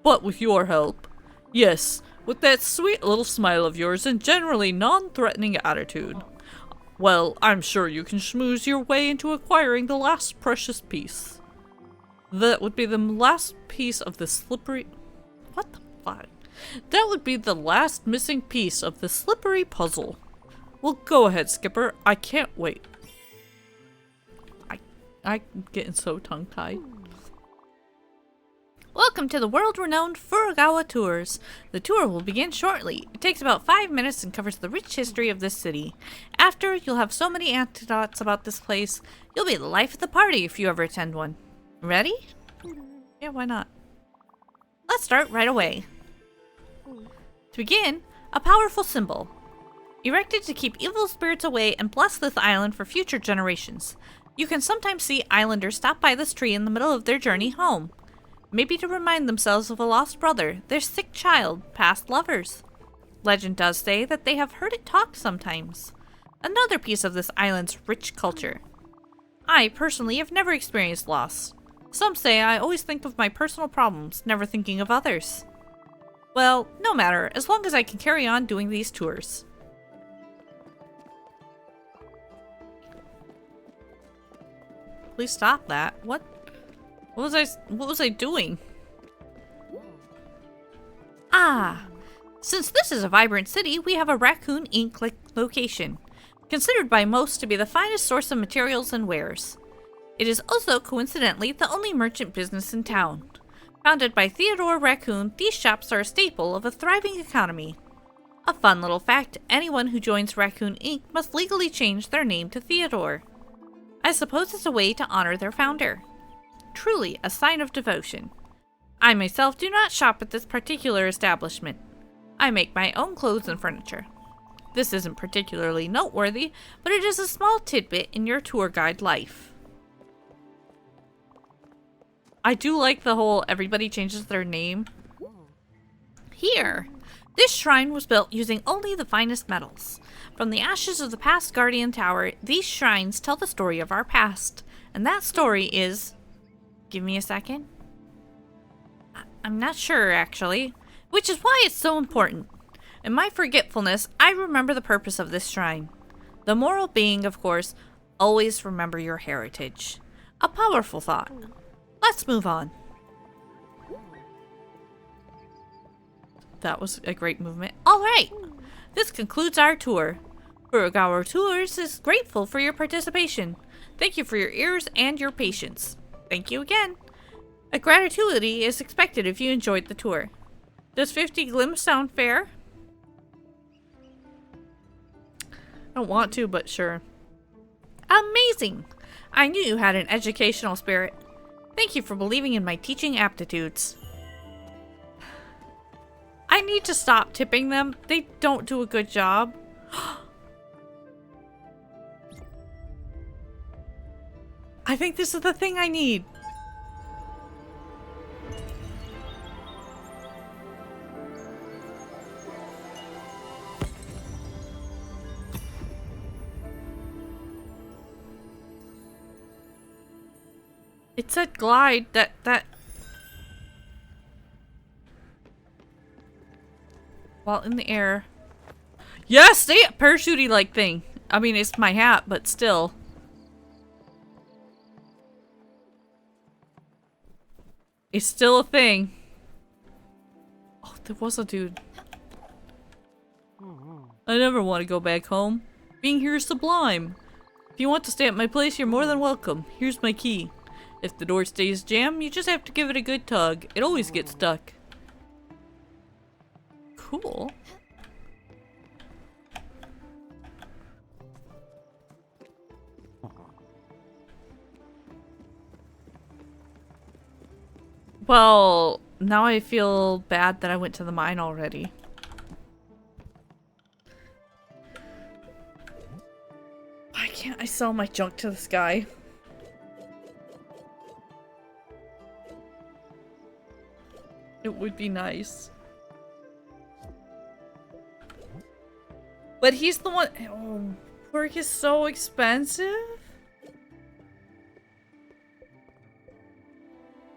But with your help. Yes, with that sweet little smile of yours and generally non-threatening attitude. Well, I'm sure you can schmooze your way into acquiring the last precious piece. That would be the last piece of the slippery... What the fuck? That would be the last missing piece of the slippery puzzle. Well, go ahead, Skipper. I can't wait. I'm getting so tongue-tied. Welcome to the world-renowned Furugawa Tours. The tour will begin shortly. It takes about 5 minutes and covers the rich history of this city. After, you'll have so many anecdotes about this place, you'll be the life of the party if you ever attend one. Ready? Yeah, why not? Let's start right away. To begin, a powerful symbol. Erected to keep evil spirits away and bless this island for future generations. You can sometimes see islanders stop by this tree in the middle of their journey home. Maybe to remind themselves of a lost brother, their sick child, past lovers. Legend does say that they have heard it talk sometimes. Another piece of this island's rich culture. I, personally, have never experienced loss. Some say I always think of my personal problems, never thinking of others. Well, no matter, as long as I can carry on doing these tours. Please stop that. What was I doing? Ah! Since this is a vibrant city, we have a Raccoon Inc. location, considered by most to be the finest source of materials and wares. It is also, coincidentally, the only merchant business in town. Founded by Theodore Raccoon, these shops are a staple of a thriving economy. A fun little fact, anyone who joins Raccoon Inc. must legally change their name to Theodore. I suppose it's a way to honor their founder. Truly a sign of devotion. I myself do not shop at this particular establishment. I make my own clothes and furniture. This isn't particularly noteworthy, but it is a small tidbit in your tour guide life. I do like the whole everybody changes their name. Here, this shrine was built using only the finest metals. From the ashes of the past Guardian Tower, these shrines tell the story of our past. And that story is... Give me a second. I'm not sure, actually. Which is why it's so important. In my forgetfulness, I remember the purpose of this shrine. The moral being, of course, always remember your heritage. A powerful thought. Let's move on. That was a great movement. Alright! This concludes our tour. Furugawa Tours is grateful for your participation. Thank you for your ears and your patience. Thank you again. A gratuity is expected if you enjoyed the tour. Does 50 glims sound fair? I don't want to, but sure. Amazing! I knew you had an educational spirit. Thank you for believing in my teaching aptitudes. I need to stop tipping them. They don't do a good job. I think this is the thing I need. It said glide, that... While in the air. Yes, see? Parachute-y like thing. I mean, it's my hat, but still. It's still a thing. Oh, there was a dude. I never want to go back home. Being here is sublime. If you want to stay at my place, you're more than welcome. Here's my key. If the door stays jammed, you just have to give it a good tug. It always gets stuck. Cool. Well, now I feel bad that I went to the mine already. Why can't I sell my junk to this guy? It would be nice. But he's the one— oh, work is so expensive?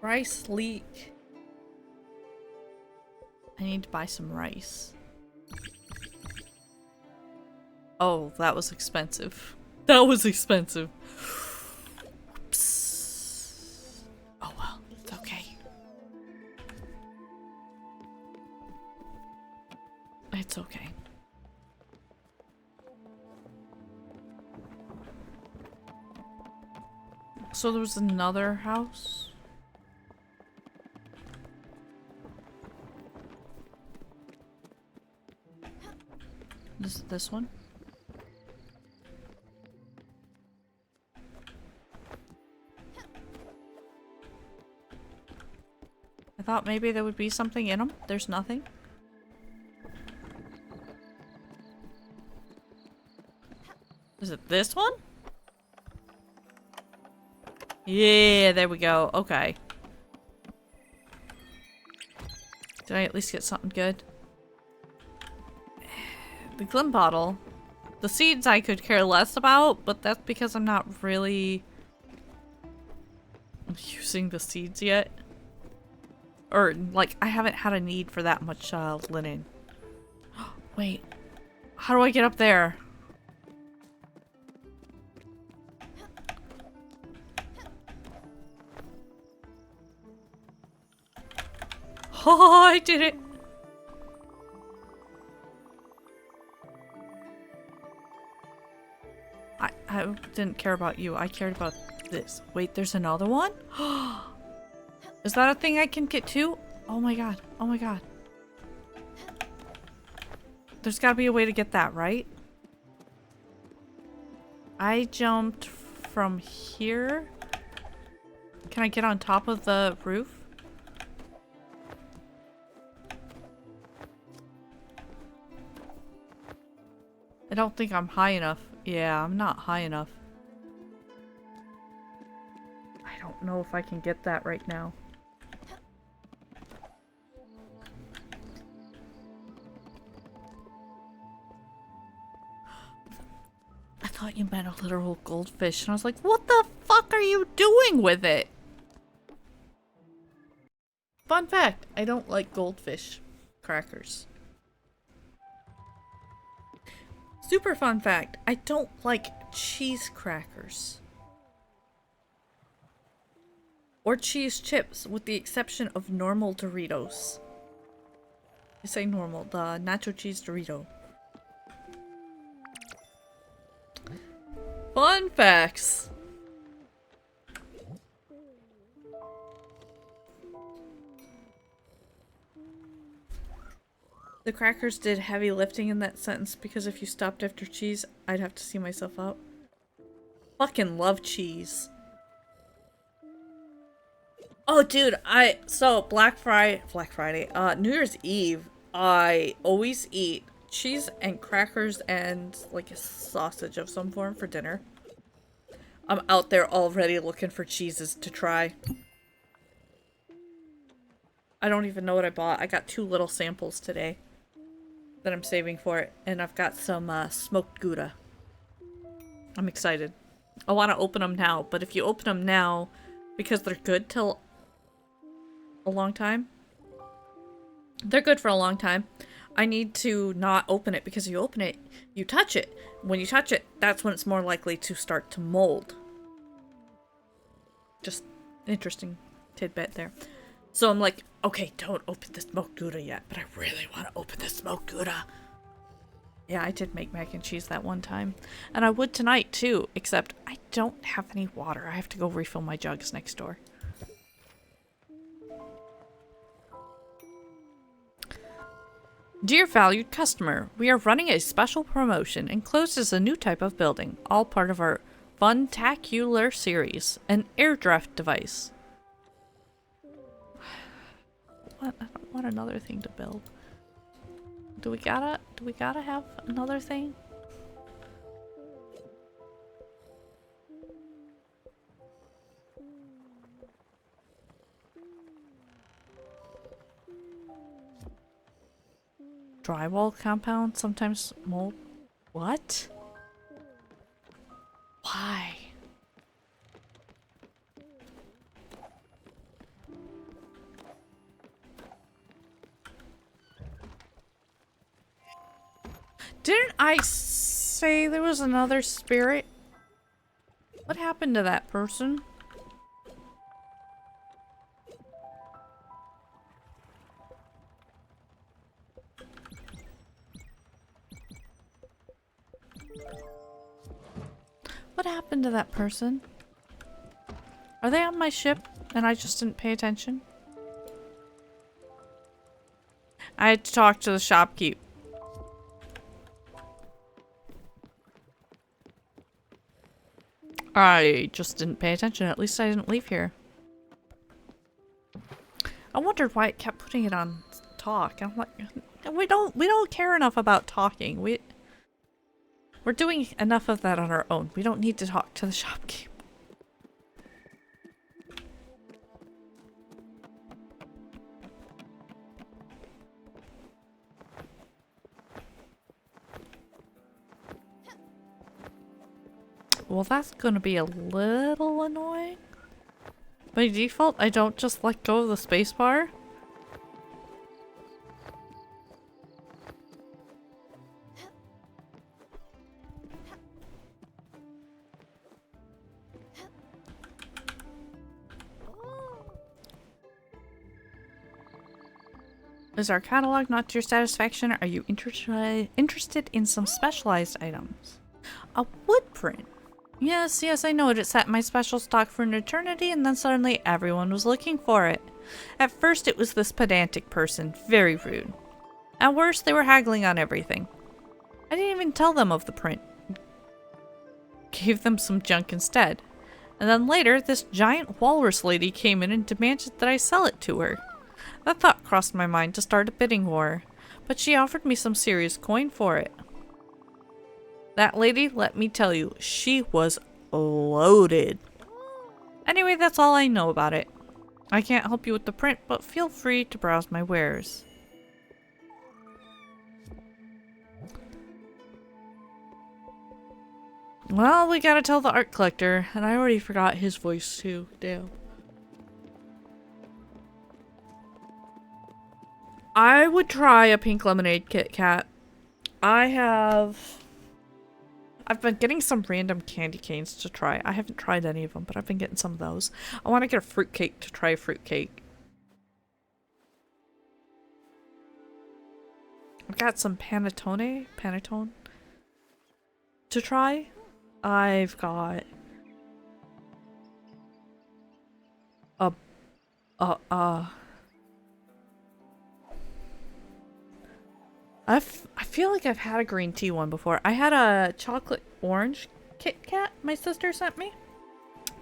Rice leek. I need to buy some rice. Oh, that was expensive. That was expensive. Oops. Oh well, it's okay. It's okay. So there was another house? This one? I thought maybe there would be something in them. There's nothing. Is it this one? Yeah, there we go. Okay. Did I at least get something good? The glim bottle. The seeds I could care less about, but that's because I'm not really using the seeds yet. Or, like, I haven't had a need for that much linen. Wait. How do I get up there? Oh, I did it! I didn't care about you. I cared about this. Wait, there's another one? Is that a thing I can get too? Oh my god. Oh my god. There's gotta be a way to get that, right? I jumped from here. Can I get on top of the roof? I don't think I'm high enough. Yeah, I'm not high enough. I don't know if I can get that right now. I thought you meant a literal goldfish, and I was like, what the fuck are you doing with it? Fun fact, I don't like goldfish crackers. Super fun fact, I don't like cheese crackers. Or cheese chips, with the exception of normal Doritos. I say normal, the nacho cheese Dorito. Fun facts! The crackers did heavy lifting in that sentence because if you stopped after cheese, I'd have to see myself out. Fucking love cheese. Oh, dude, so Black Friday, New Year's Eve, I always eat cheese and crackers and like a sausage of some form for dinner. I'm out there already looking for cheeses to try. I don't even know what I bought. I got 2 little samples today that I'm saving for it, and I've got some smoked Gouda. I'm excited. I want to open them now, but if you open them now, because they're good till a long time, they're good for a long time. I need to not open it because you open it, you touch it. When you touch it, that's when it's more likely to start to mold. Just interesting tidbit there. So I'm like, okay, don't open the smoked Gouda yet, but I really want to open the smoked Gouda. Yeah, I did make mac and cheese that one time. And I would tonight too, except I don't have any water. I have to go refill my jugs next door. Dear valued customer, we are running a special promotion. Enclosed is a new type of building, all part of our Fun-tacular series, an air draft device. What? I don't want another thing to build. Do we gotta have another thing? Drywall compound, sometimes mold. What? Why? Didn't I say there was another spirit? What happened to that person? What happened to that person? Are they on my ship and I just didn't pay attention? I had to talk to the shopkeep. I just didn't pay attention. At least I didn't leave here. I wondered why it kept putting it on talk. I'm like, we don't care enough about talking. We're doing enough of that on our own. We don't need to talk to the shopkeep. Well, that's gonna be a little annoying. By default, I don't just let go of the spacebar. Is our catalog not to your satisfaction? Are you interested in some specialized items? A wood print. Yes, I know it. It sat in my special stock for an eternity, and then suddenly everyone was looking for it. At first it was this pedantic person, very rude. At worst, they were haggling on everything. I didn't even tell them of the print. Gave them some junk instead. And then later, this giant walrus lady came in and demanded that I sell it to her. That thought crossed my mind to start a bidding war, but she offered me some serious coin for it. That lady, let me tell you, she was loaded. Anyway, that's all I know about it. I can't help you with the print, but feel free to browse my wares. Well, we gotta tell the art collector, and I already forgot his voice too. Damn. I would try a pink lemonade Kit Kat. I've been getting some random candy canes to try. I haven't tried any of them, but I've been getting some of those. I want to get a fruitcake to try a fruitcake. I've got some panettone to try. I've got I feel like I've had a green tea one before. I had a chocolate orange Kit Kat my sister sent me.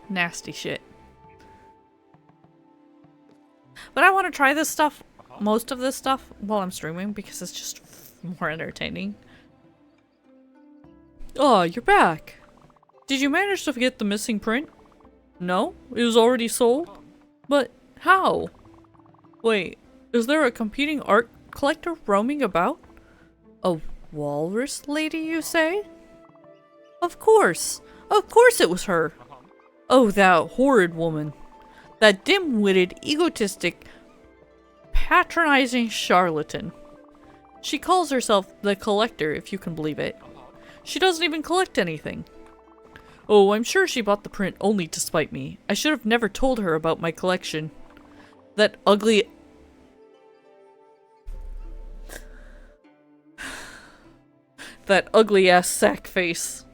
Nasty shit. But I want to try this stuff, most of this stuff, while I'm streaming because it's just more entertaining. Oh, you're back. Did you manage to get the missing print? No? It was already sold? But how? Wait, is there a competing art collector roaming about? A walrus lady, you say? Of course it was her. Oh, that horrid woman. That dim-witted, egotistic, patronizing charlatan. She calls herself the collector, if you can believe it. She doesn't even collect anything. Oh, I'm sure she bought the print only to spite me. I should have never told her about my collection. That ugly... that ugly-ass sack face.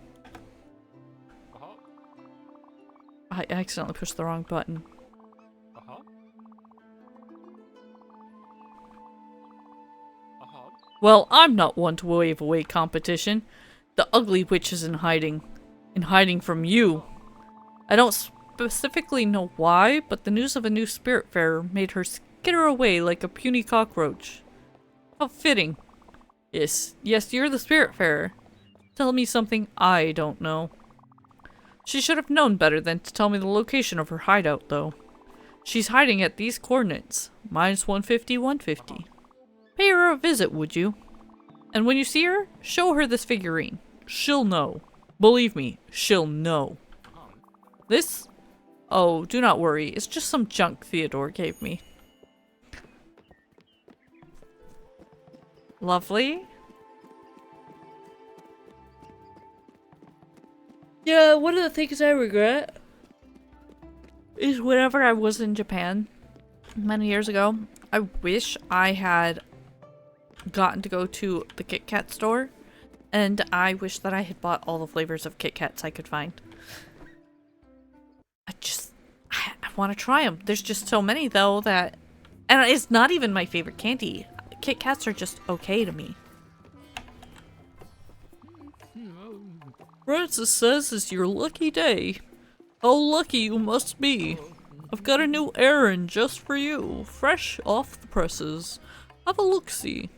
I accidentally pushed the wrong button. Well, I'm not one to wave away competition. The ugly witch is in hiding. In hiding from you. I don't specifically know why, but the news of a new Spiritfarer made her skitter away like a puny cockroach. How fitting. Yes, you're the Spiritfarer. Tell me something I don't know. She should have known better than to tell me the location of her hideout, though. She's hiding at these coordinates. -150, 150. Pay her a visit, would you? And when you see her, show her this figurine. She'll know. Believe me, she'll know. This? Oh, do not worry. It's just some junk Theodore gave me. Lovely. Yeah, one of the things I regret is whenever I was in Japan many years ago, I wish I had gotten to go to the Kit Kat store, and I wish that I had bought all the flavors of Kit Kats I could find. I want to try them. There's just so many though that, and it's not even my favorite candy. Kit Kats are just okay to me. Francis says it's your lucky day. How lucky you must be. I've got a new errand just for you, fresh off the presses. Have a look-see.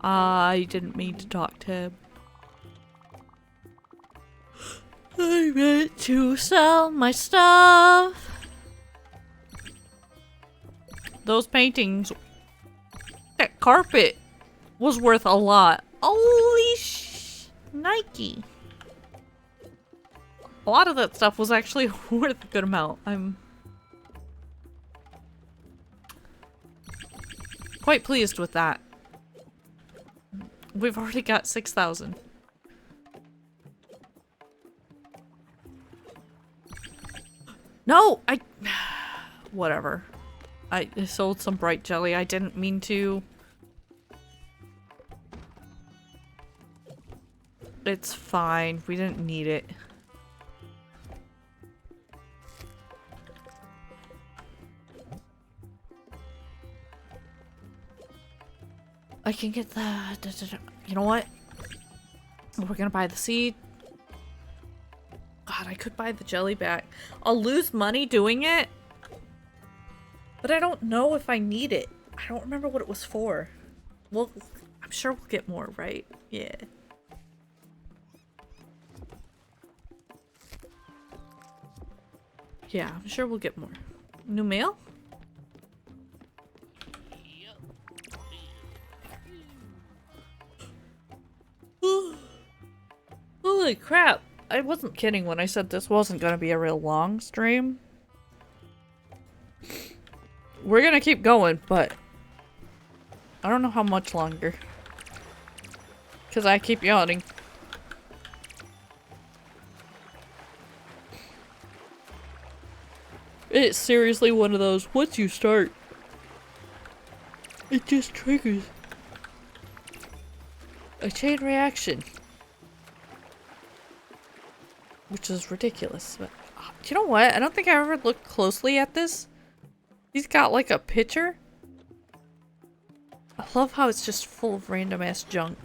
I didn't mean to talk to him. I meant to sell my stuff. Those paintings. That carpet was worth a lot. Holy Nike. A lot of that stuff was actually worth a good amount. I'm quite pleased with that. We've already got 6,000. No, whatever. I sold some bright jelly. I didn't mean to. It's fine. We didn't need it. I can get the... You know what? We're gonna buy the seed. God, I could buy the jelly back. I'll lose money doing it. But I don't know if I need it. I don't remember what it was for. Well, I'm sure we'll get more, right? Yeah. Yeah, I'm sure we'll get more. New mail? Holy crap! I wasn't kidding when I said this wasn't gonna be a real long stream. We're gonna keep going, but I don't know how much longer. Because I keep yawning. It's seriously one of those, once you start, it just triggers a chain reaction. Which is ridiculous, but you know what? I don't think I ever looked closely at this. He's got like a picture. I love how it's just full of random ass junk.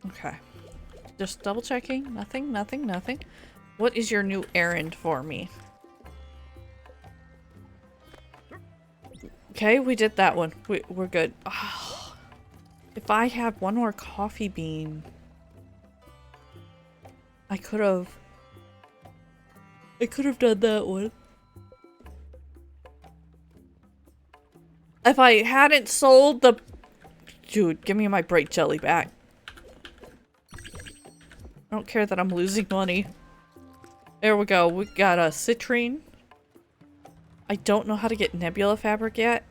Okay. Just double checking. Nothing, nothing, nothing. What is your new errand for me? Okay, we did that one. We're good. Oh, if I had one more coffee bean, I could have done that one. If I hadn't sold the... Dude, give me my bright jelly back. I don't care that I'm losing money. There we go. We got a citrine. I don't know how to get nebula fabric yet.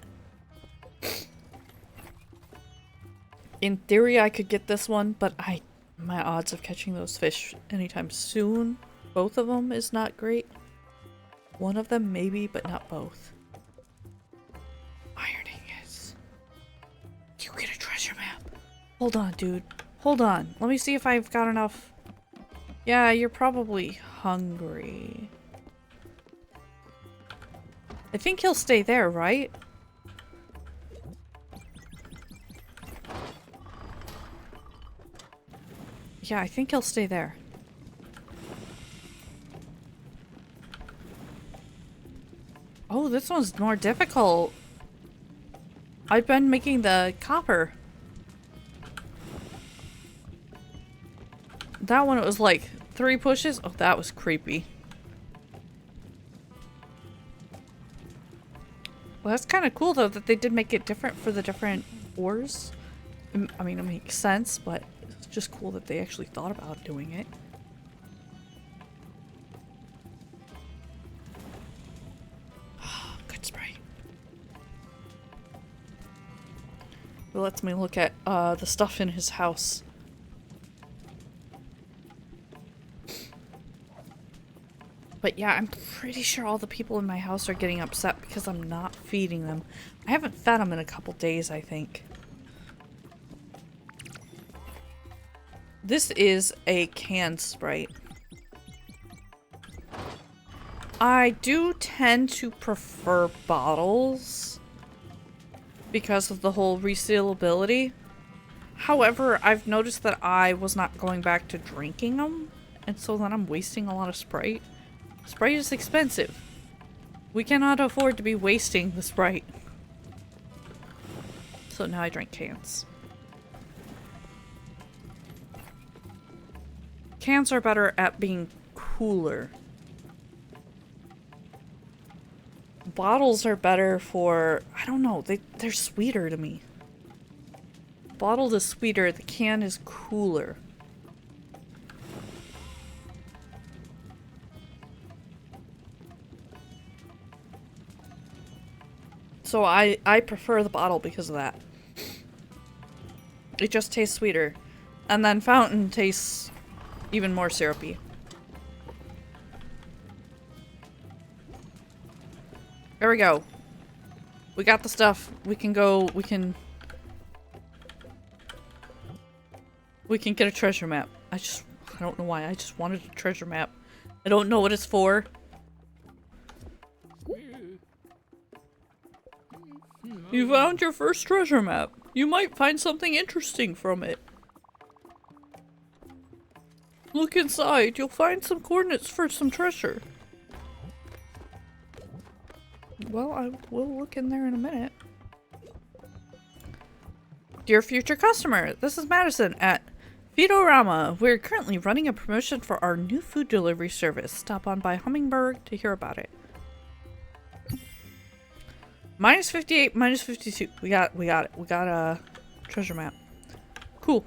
In theory, I could get this one, but my odds of catching those fish anytime soon, both of them, is not great. One of them maybe, but not both. Ironing is... You get a treasure map. Hold on, dude. Hold on. Let me see if I've got enough. Yeah, you're probably hungry. I think he'll stay there, right? Yeah, I think he'll stay there. Oh, this one's more difficult. I've been making the copper. That one, it was like 3 pushes. Oh, that was creepy. Well, that's kind of cool, though, that they did make it different for the different ores. I mean, it makes sense, but it's just cool that they actually thought about doing it. Good spray. It lets me look at the stuff in his house. But yeah, I'm pretty sure all the people in my house are getting upset because I'm not feeding them. I haven't fed them in a couple days, I think. This is a canned Sprite. I do tend to prefer bottles because of the whole resealability. However, I've noticed that I was not going back to drinking them, and so then I'm wasting a lot of Sprite. Sprite is expensive. We cannot afford to be wasting the Sprite. So now I drink cans. Cans are better at being cooler. Bottles are better for, I don't know, they're sweeter to me. Bottled is sweeter, the can is cooler. So I prefer the bottle because of that. It just tastes sweeter. And then fountain tastes even more syrupy. There we go. We got the stuff. We can go, we can get a treasure map. I don't know why, I just wanted a treasure map. I don't know what it's for. You found your first treasure map. You might find something interesting from it. Look inside. You'll find some coordinates for some treasure. Well, I will look in there in a minute. Dear future customer, this is Madison at Feedorama. We're currently running a promotion for our new food delivery service. Stop on by Hummingbird to hear about it. Minus 58, minus 52. We got it. We got a treasure map. Cool.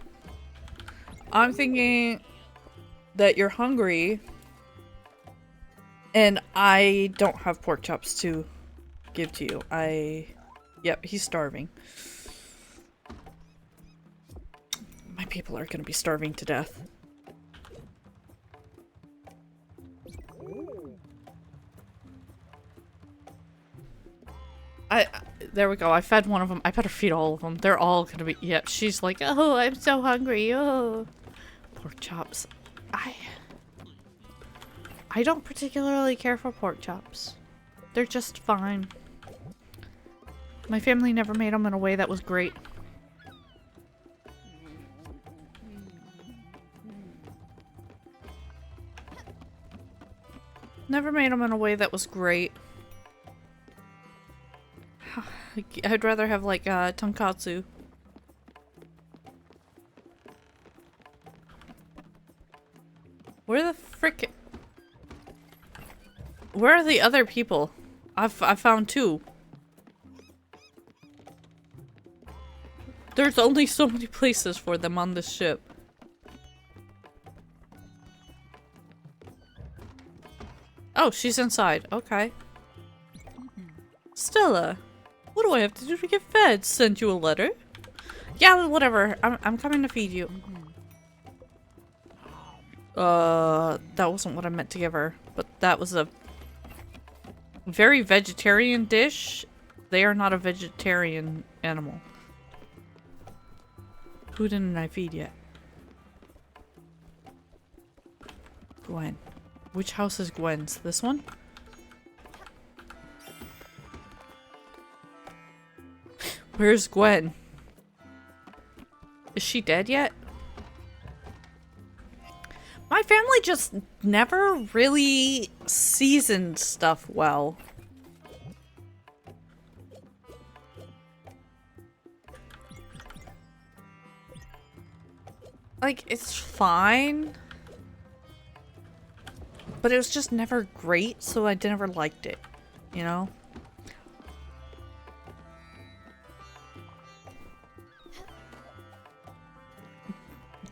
I'm thinking that you're hungry and I don't have pork chops to give to you. Yep, he's starving. My people are gonna be starving to death. There we go. I fed one of them. I better feed all of them. They're all gonna be. Yep. She's like, oh, I'm so hungry. Oh, pork chops. I don't particularly care for pork chops. They're just fine. My family never made them in a way that was great. Never made them in a way that was great. I'd rather have like tonkatsu. Where the frick? Where are the other people? I found 2. There's only so many places for them on this ship. Oh, she's inside. Okay. Stella, what do I have to do to get fed? Send you a letter? Yeah, whatever. I'm coming to feed you. That wasn't what I meant to give her. But that was a very vegetarian dish. They are not a vegetarian animal. Who didn't I feed yet? Gwen. Which house is Gwen's? This one? Where's Gwen? Is she dead yet? My family just never really seasoned stuff well. Like, it's fine. But it was just never great, so I never liked it, you know?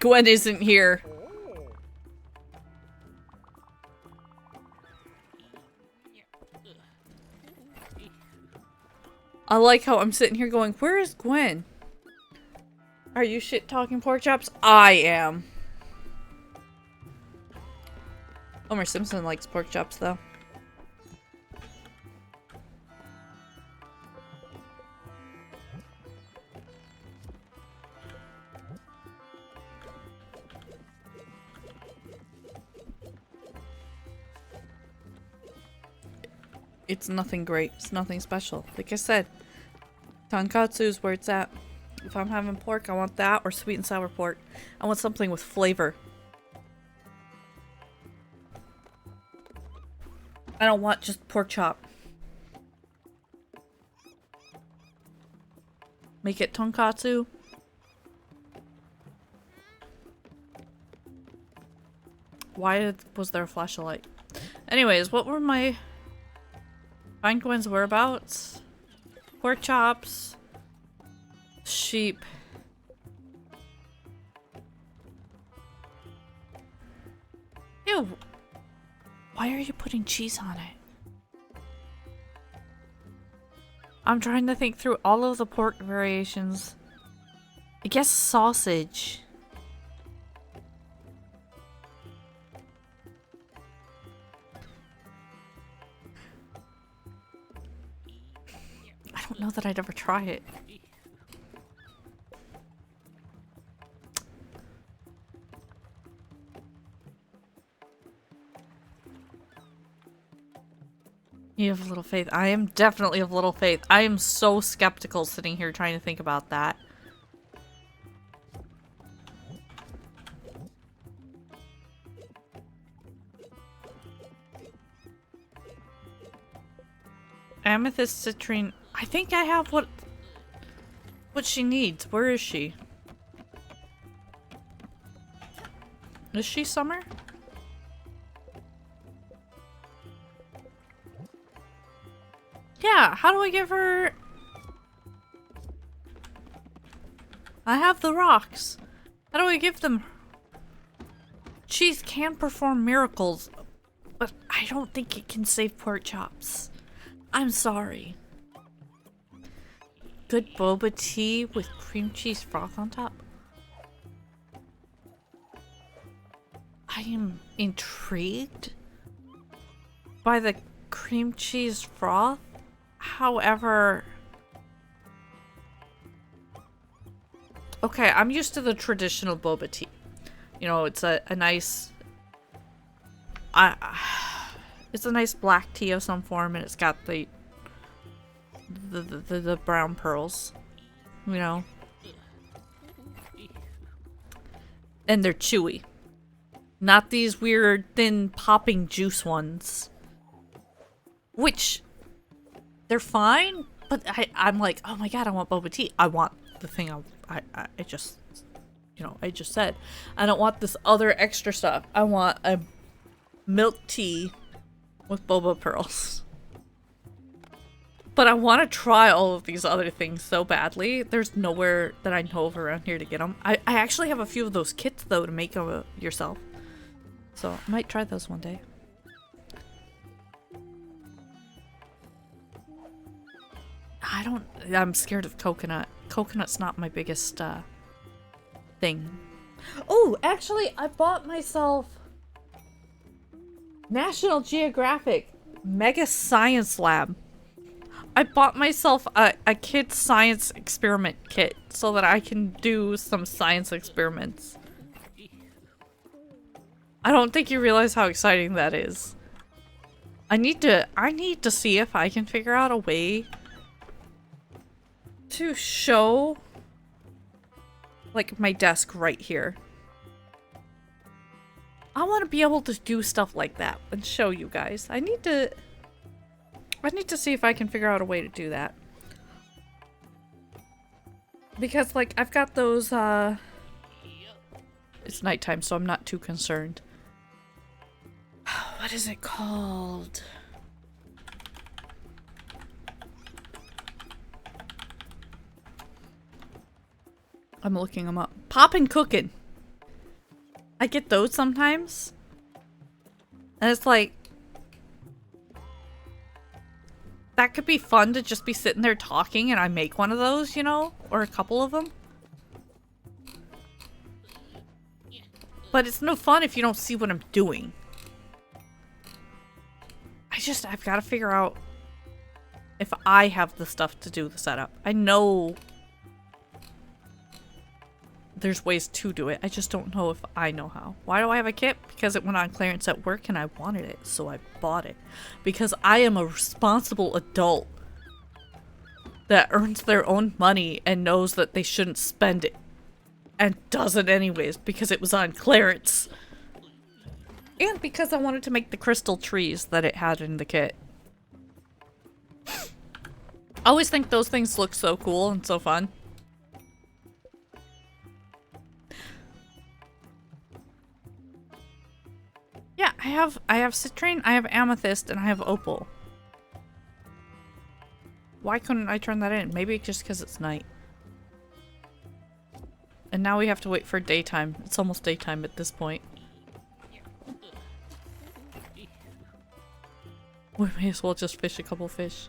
Gwen isn't here. I like how I'm sitting here going, where is Gwen? Are you shit talking pork chops? I am. Homer Simpson likes pork chops though. It's nothing great. It's nothing special. Like I said, tonkatsu is where it's at. If I'm having pork, I want that or sweet and sour pork. I want something with flavor. I don't want just pork chop. Make it tonkatsu. Why was there a flashlight? Anyways, what were my... Find Gwen's whereabouts? Pork chops. Sheep. Ew. Why are you putting cheese on it? I'm trying to think through all of the pork variations. I guess sausage. I don't know that I'd ever try it. You have little faith. I am definitely of little faith. I am so skeptical sitting here trying to think about that. Amethyst citrine. I think I have what she needs. Where is she? Is she Summer? Yeah, how do I give her... I have the rocks. How do I give them... Cheese can perform miracles, but I don't think it can save pork chops. I'm sorry. Good boba tea with cream cheese froth on top. I am intrigued by the cream cheese froth. However, okay, I'm used to the traditional boba tea. You know, it's a nice, it's a nice black tea of some form, and it's got the brown pearls, you know, and they're chewy, not these weird thin popping juice ones, which. They're fine, but I'm like, oh my god, I want boba tea. I want the thing I just, you know, I just said. I don't want this other extra stuff. I want a milk tea with boba pearls. But I want to try all of these other things so badly. There's nowhere that I know of around here to get them. I actually have a few of those kits, though, to make them yourself. So I might try those one day. I'm scared of coconut. coconut's not my biggest thing. Oh, actually, I bought myself National Geographic Mega Science Lab. I bought myself a kid's science experiment kit so that I can do some science experiments. I don't think you realize how exciting that is. I need to see if I can figure out a way to show like my desk right here. I want to be able to do stuff like that and show you guys. I need to see if I can figure out a way to do that. Because like I've got those it's nighttime, so I'm not too concerned. What is it called? I'm looking them up. Poppin' Cookin'. I get those sometimes. And it's like, that could be fun to just be sitting there talking and I make one of those, you know? Or a couple of them. But it's no fun if you don't see what I'm doing. I've got to figure out if I have the stuff to do the setup. I know there's ways to do it. I just don't know if I know how. Why do I have a kit? Because it went on clearance at work and I wanted it, so I bought it. Because I am a responsible adult that earns their own money and knows that they shouldn't spend it. And does it anyways because it was on clearance. And because I wanted to make the crystal trees that it had in the kit. I always think those things look so cool and so fun. Yeah, I have citrine, I have amethyst, and I have opal. Why couldn't I turn that in? Maybe just because it's night. And now we have to wait for daytime. It's almost daytime at this point. We may as well just fish a couple fish.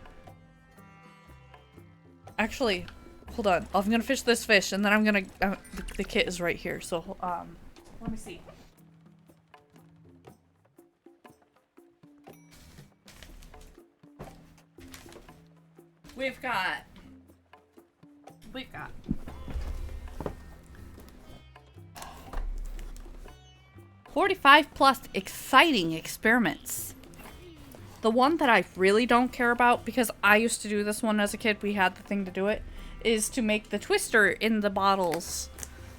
Actually, hold on. I'm gonna fish this fish, and then I'm gonna... the kit is right here, so, let me see. We've got 45 plus exciting experiments. The one that I really don't care about, because I used to do this one as a kid, we had the thing to do it, is to make the twister in the bottles.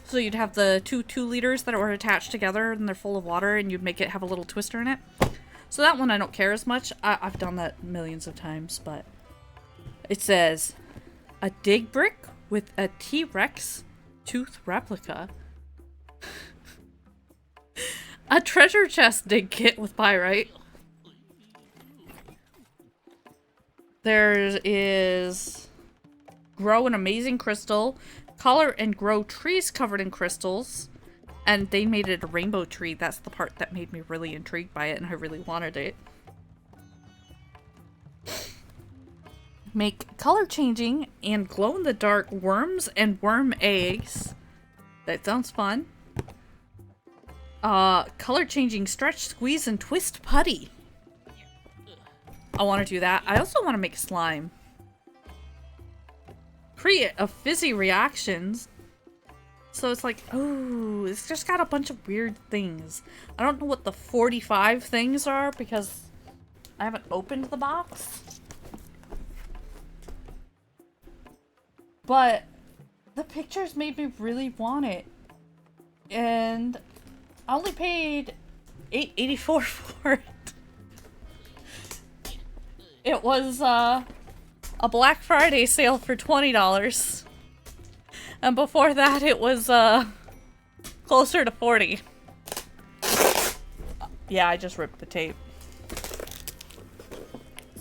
So you'd have the two 2-liters that were attached together and they're full of water and you'd make it have a little twister in it. So that one I don't care as much. I've done that millions of times, but it says a dig brick with a T-Rex tooth replica. A treasure chest dig kit with pyrite. There is grow an amazing crystal, color and grow trees covered in crystals, and they made it a rainbow tree. That's the part that made me really intrigued by it and I really wanted it. Make color changing and glow in the dark worms and worm eggs. That sounds fun. Color changing stretch, squeeze, and twist putty. I want to do that. I also want to make slime. Create a fizzy reactions. So it's like, oh, it's just got a bunch of weird things. I don't know what the 45 things are because I haven't opened the box. But the pictures made me really want it. And I only paid $8.84 for it. It was a Black Friday sale for $20. And before that it was closer to $40. Yeah, I just ripped the tape.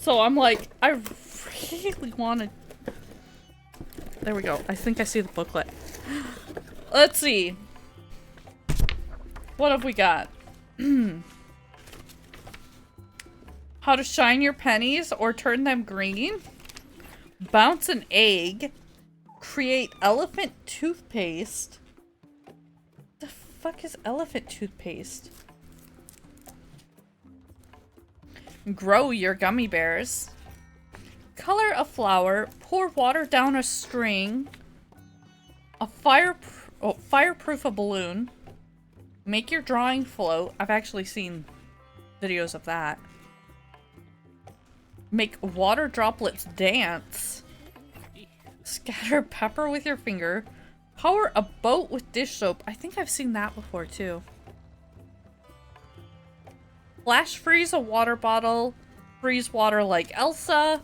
So I'm like, I really wanted... There we go. I think I see the booklet. Let's see. What have we got? How to shine your pennies or turn them green. Bounce an egg. Create elephant toothpaste. The fuck is elephant toothpaste? Grow your gummy bears. Color a flower. Pour water down a string. Fireproof a balloon. Make your drawing float. I've actually seen videos of that. Make water droplets dance. Scatter pepper with your finger. Power a boat with dish soap. I think I've seen that before too. Flash freeze a water bottle. Freeze water like Elsa.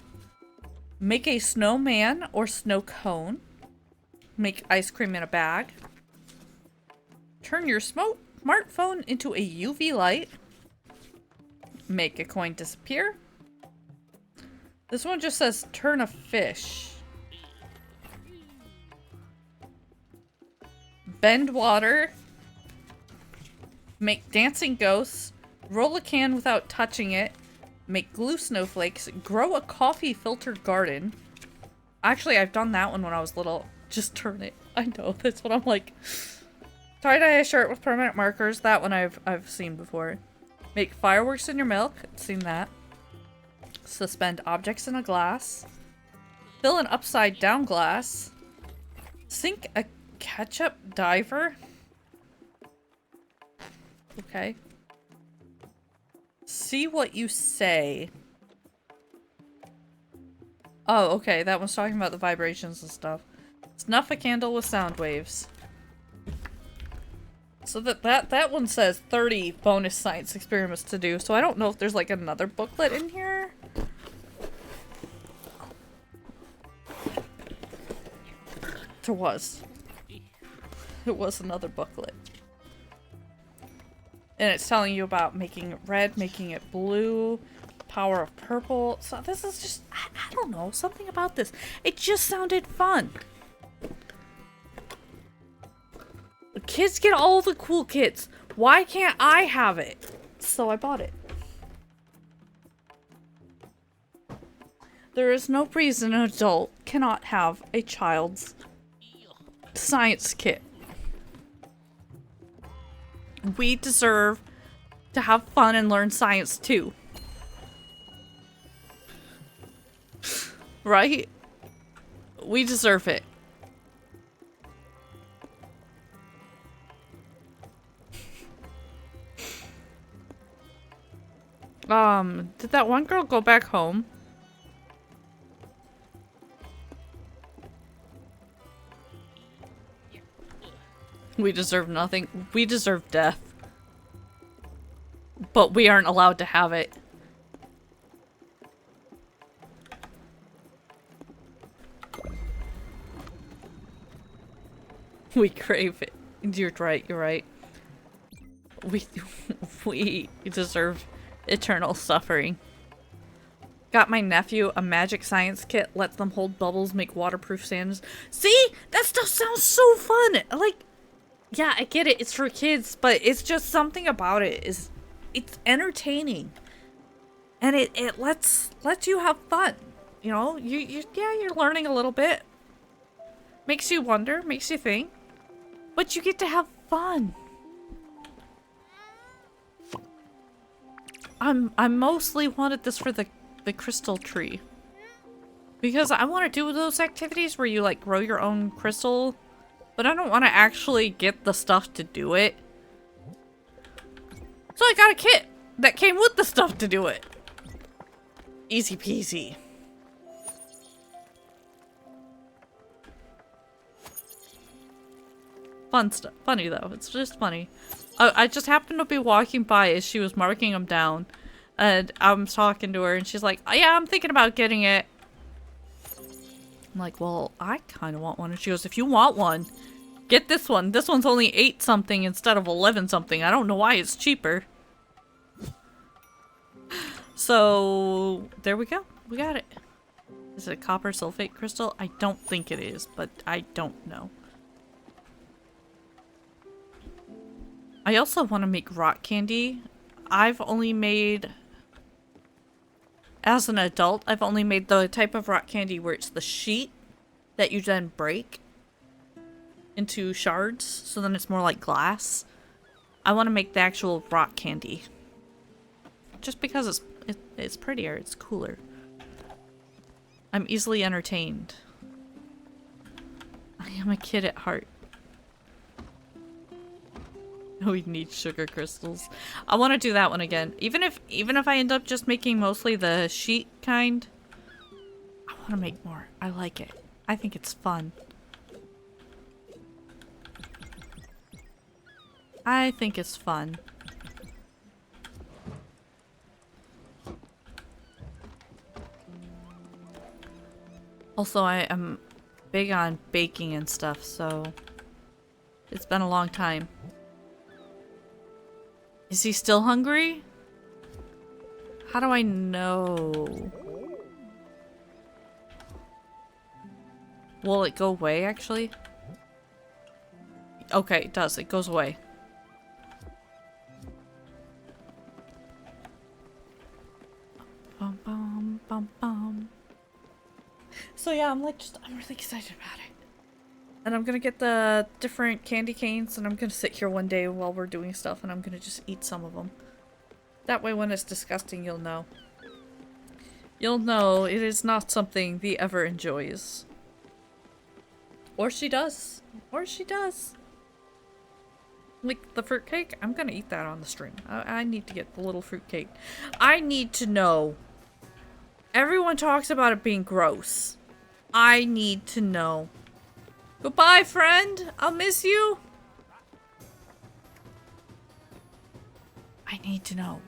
Make a snowman or snow cone. Make ice cream in a bag. Turn your smartphone into a UV light. Make a coin disappear. This one just says turn a fish. Bend water. Make dancing ghosts. Roll a can without touching it. Make glue snowflakes. Grow a coffee filtered garden. Actually, I've done that one when I was little. Just turn it. I know, that's what I'm like. Tie-dye a shirt with permanent markers. That one I've seen before. Make fireworks in your milk. Seen that. Suspend objects in a glass. Fill an upside down glass. Sink a ketchup diver. Okay. See what you say. Oh, okay. That one's talking about the vibrations and stuff. Snuff a candle with sound waves. So that one says 30 bonus science experiments to do. So I don't know if there's like another booklet in here. There was. It was another booklet. And it's telling you about making it red, making it blue, power of purple. So this is just, I don't know, something about this. It just sounded fun. The kids get all the cool kits. Why can't I have it? So I bought it. There is no reason an adult cannot have a child's science kit. We deserve to have fun and learn science too. Right? We deserve it. Did that one girl go back home? We deserve nothing. We deserve death. But we aren't allowed to have it. We crave it. You're right, you're right. We deserve eternal suffering. Got my nephew a magic science kit. Lets them hold bubbles, make waterproof sands. See? That stuff sounds so fun! Like, yeah, I get it. It's for kids, but it's just something about it is, it's entertaining. And it lets you have fun. You know, you're learning a little bit. Makes you wonder, makes you think. But you get to have fun. I mostly wanted this for the crystal tree. Because I want to do those activities where you like grow your own crystal, but I don't want to actually get the stuff to do it. So I got a kit that came with the stuff to do it. Easy peasy. Fun stuff. Funny though. It's just funny. I just happened to be walking by as she was marking them down. And I'm talking to her and she's like, oh, yeah, I'm thinking about getting it. I'm like, well, I kind of want one. And she goes, if you want one, get this one. This one's only 8 something instead of 11 something. I don't know why it's cheaper. So there we go. We got it. Is it a copper sulfate crystal? I don't think it is, but I don't know. I also want to make rock candy. I've only made, as an adult, I've only made the type of rock candy where it's the sheet that you then break into shards, so then it's more like glass. I want to make the actual rock candy. Just because it's prettier, it's cooler. I'm easily entertained. I am a kid at heart. We need sugar crystals. I want to do that one again. Even if I end up just making mostly the sheet kind, I want to make more. I like it. I think it's fun. I think it's fun. Also, I am big on baking and stuff, so it's been a long time. Is he still hungry? How do I know? Will it go away, actually? Okay, it does. It goes away. Bum, bum, bum, bum. So yeah, I'm really excited about it. And I'm gonna get the different candy canes and I'm gonna sit here one day while we're doing stuff and I'm gonna just eat some of them. That way when it's disgusting, you'll know. You'll know it is not something the ever enjoys. Or she does. Or she does. Like the fruitcake, I'm gonna eat that on the stream. I need to get the little fruitcake. I need to know. Everyone talks about it being gross. I need to know. Goodbye, friend. I'll miss you. I need to know.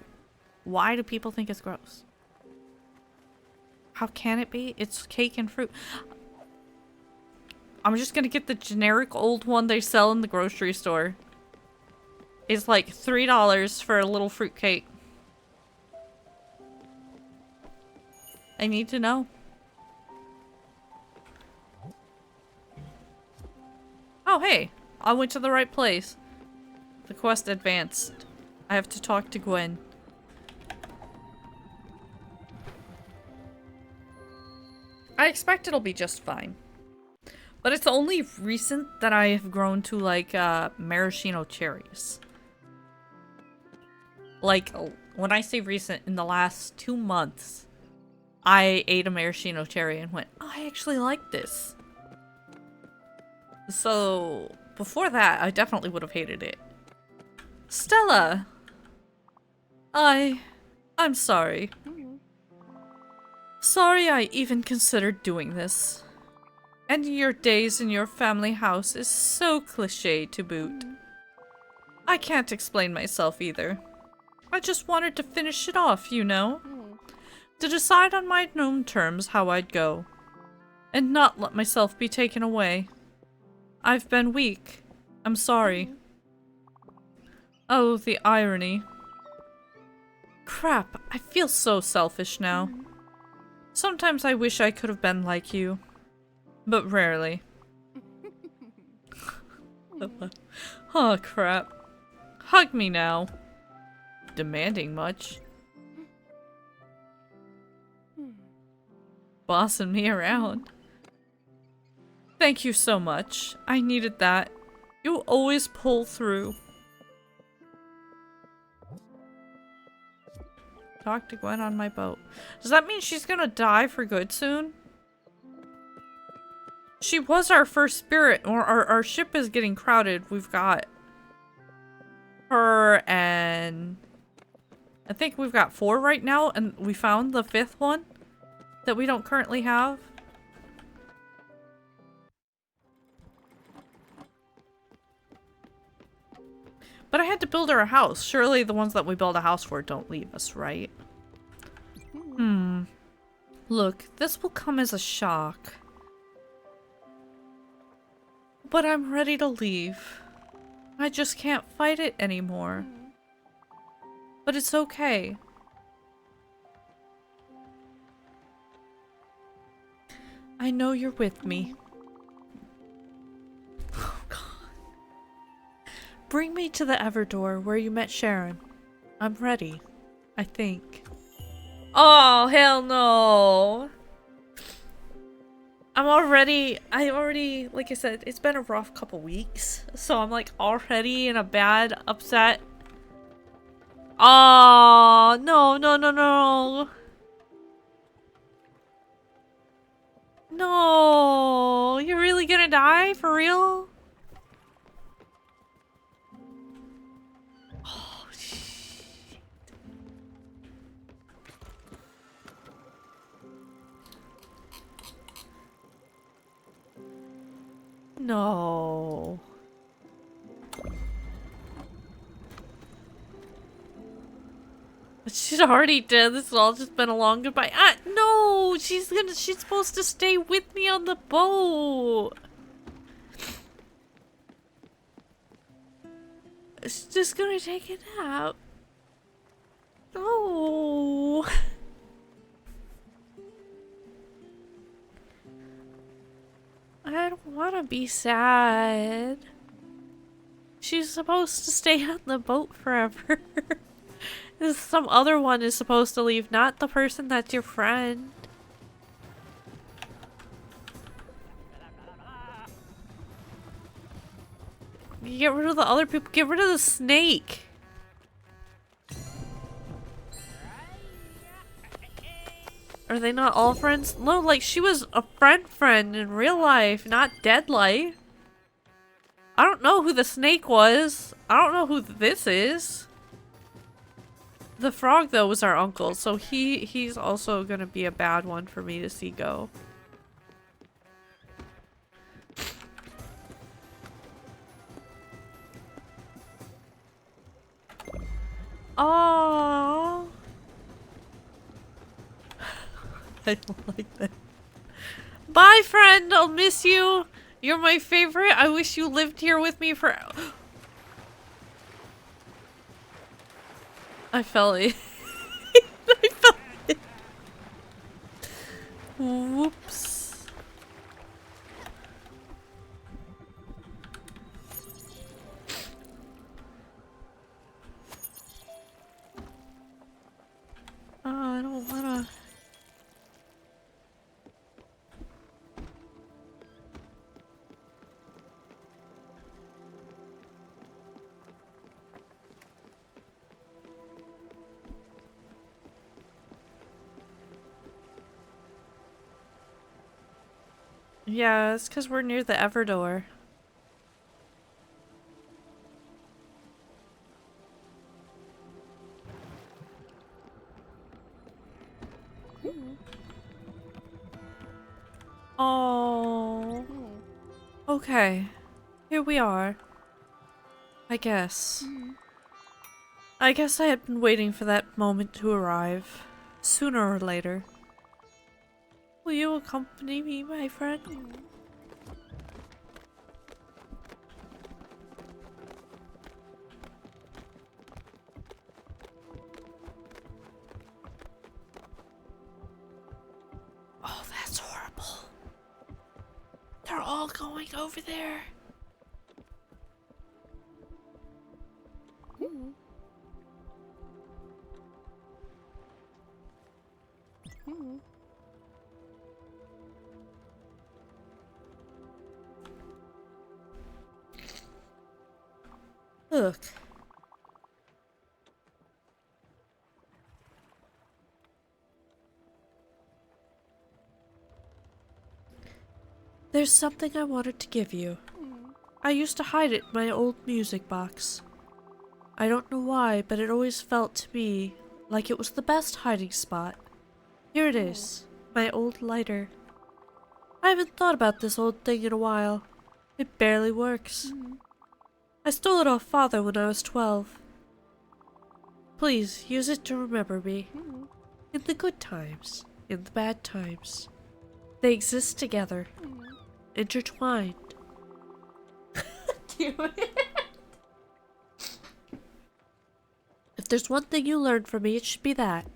Why do people think it's gross? How can it be? It's cake and fruit. I'm just gonna get the generic old one they sell in the grocery store. It's like $3 for a little fruit cake. I need to know. Oh, hey. I went to the right place. The quest advanced. I have to talk to Gwen. I expect it'll be just fine. But it's only recent that I have grown to like maraschino cherries. Like, when I say recent, in the last 2 months, I ate a maraschino cherry and went, oh, I actually like this. So, before that, I definitely would have hated it. Stella! I'm sorry. Sorry I even considered doing this. Ending your days in your family house is so cliché to boot. I can't explain myself either. I just wanted to finish it off, you know? To decide on my own terms how I'd go. And not let myself be taken away. I've been weak. I'm sorry. Oh, the irony. Crap, I feel so selfish now. Sometimes I wish I could have been like you. But rarely. Oh, crap. Hug me now. Demanding much. Bossing me around. Thank you so much. I needed that. You always pull through. Talk to Gwen on my boat. Does that mean she's gonna die for good soon? She was our first spirit, or our ship is getting crowded. We've got her and I think we've got 4 right now, and we found the 5th one that we don't currently have. But I had to build her a house. Surely the ones that we build a house for don't leave us, right? Look, this will come as a shock. But I'm ready to leave. I just can't fight it anymore. But it's okay. I know you're with me. Oh, God. Bring me to the Everdore where you met Sharon. I'm ready. I think. Oh, hell no. I already, like I said, it's been a rough couple weeks. So I'm like already in a bad, upset. Oh, no, no, no, no. No, you're really gonna die? For real? Oh, shit. No. She's already dead. This has all just been a long goodbye. Ah, no! She's supposed to stay with me on the boat. She's just gonna take a nap. No. I don't want to be sad. She's supposed to stay on the boat forever. Some other one is supposed to leave, not the person that's your friend. You get rid of the other people. Get rid of the snake. Are they not all friends? No, like she was a friend in real life, not dead life. I don't know who the snake was. I don't know who this is. The frog though was our uncle, so he's also gonna be a bad one for me to see go. Oh, I don't like that. Bye, friend. I'll miss you. You're my favorite. I wish you lived here with me for. I fell it. I fell it. Whoops. Oh, I don't wanna. Yeah, it's because we're near the Everdoor. Oh. Okay. Here we are. I guess. I guess I had been waiting for that moment to arrive. Sooner or later. Will you accompany me, my friend? Oh, that's horrible. They're all going over there. Look. There's something I wanted to give you. I used to hide it in my old music box. I don't know why, but it always felt to me like it was the best hiding spot. Here it is, my old lighter. I haven't thought about this old thing in a while. It barely works. I stole it off Father when I was 12. Please, use it to remember me. In the good times, in the bad times. They exist together. Intertwined. If there's one thing you learned from me, it should be that.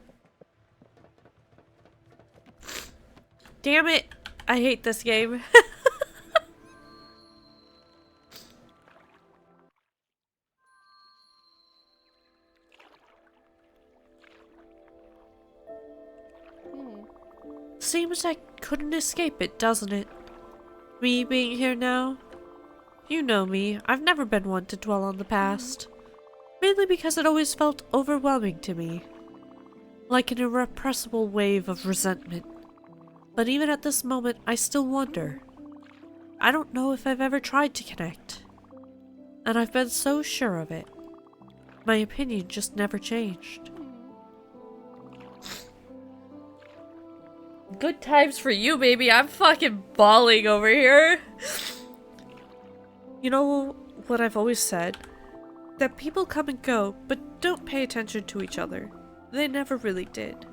Damn it! I hate this game. Seems I couldn't escape it, doesn't it? Me being here now? You know me, I've never been one to dwell on the past. Mainly because it always felt overwhelming to me. Like an irrepressible wave of resentment. But even at this moment, I still wonder. I don't know if I've ever tried to connect. And I've been so sure of it. My opinion just never changed. Good times for you, baby. I'm fucking bawling over here. You know what I've always said? That people come and go, but don't pay attention to each other. They never really did.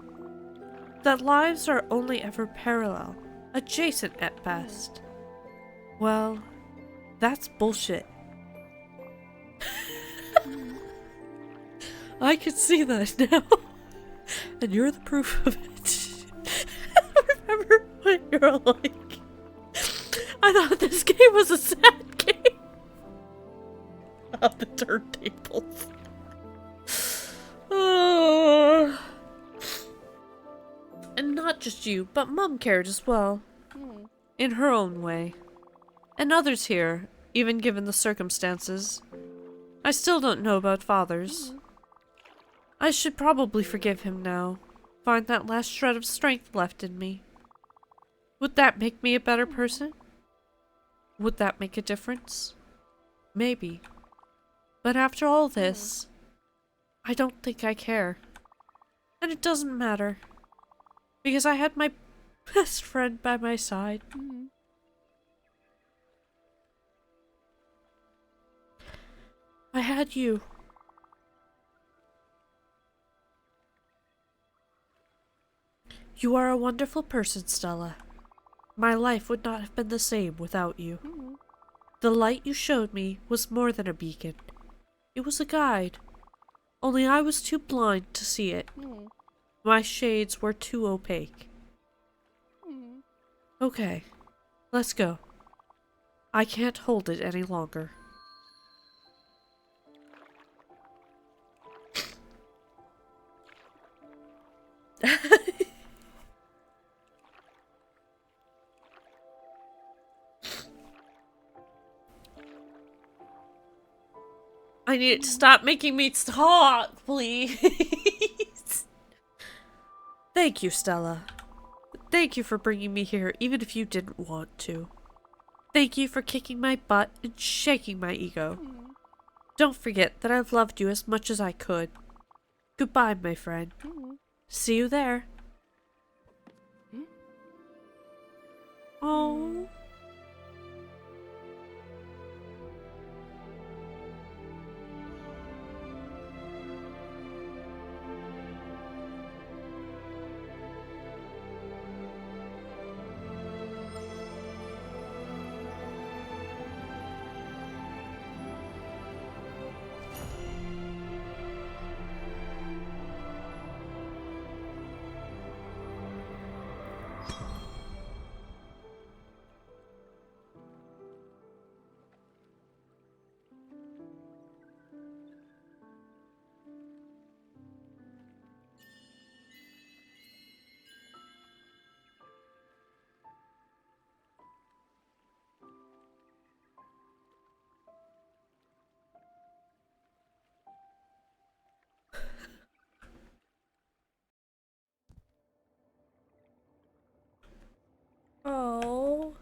That lives are only ever parallel, adjacent at best. Well, that's bullshit. I can see that now. And you're the proof of it. I remember when you were like, I thought this game was a sad game. Of the turntables. Oh. And not just you, but Mum cared as well. In her own way. And others here, even given the circumstances. I still don't know about Father's. I should probably forgive him now. Find that last shred of strength left in me. Would that make me a better person? Would that make a difference? Maybe. But after all this, I don't think I care. And it doesn't matter. Because I had my best friend by my side. I had you. You are a wonderful person, Stella. My life would not have been the same without you. The light you showed me was more than a beacon. It was a guide. Only I was too blind to see it. My shades were too opaque. Okay, let's go. I can't hold it any longer. I need it to stop making me talk, please. Thank you, Stella. Thank you for bringing me here, even if you didn't want to. Thank you for kicking my butt and shaking my ego. Don't forget that I've loved you as much as I could. Goodbye, my friend. See you there. Oh. Oh.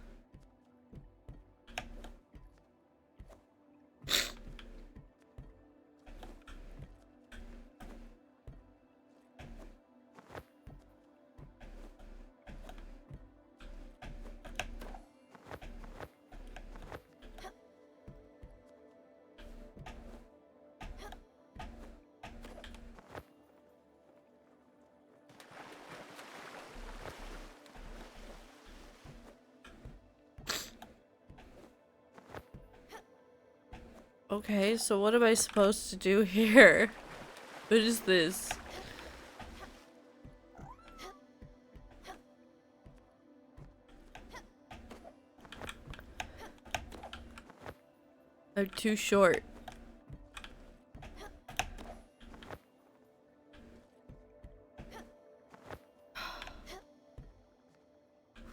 Okay, so what am I supposed to do here? What is this? I'm too short.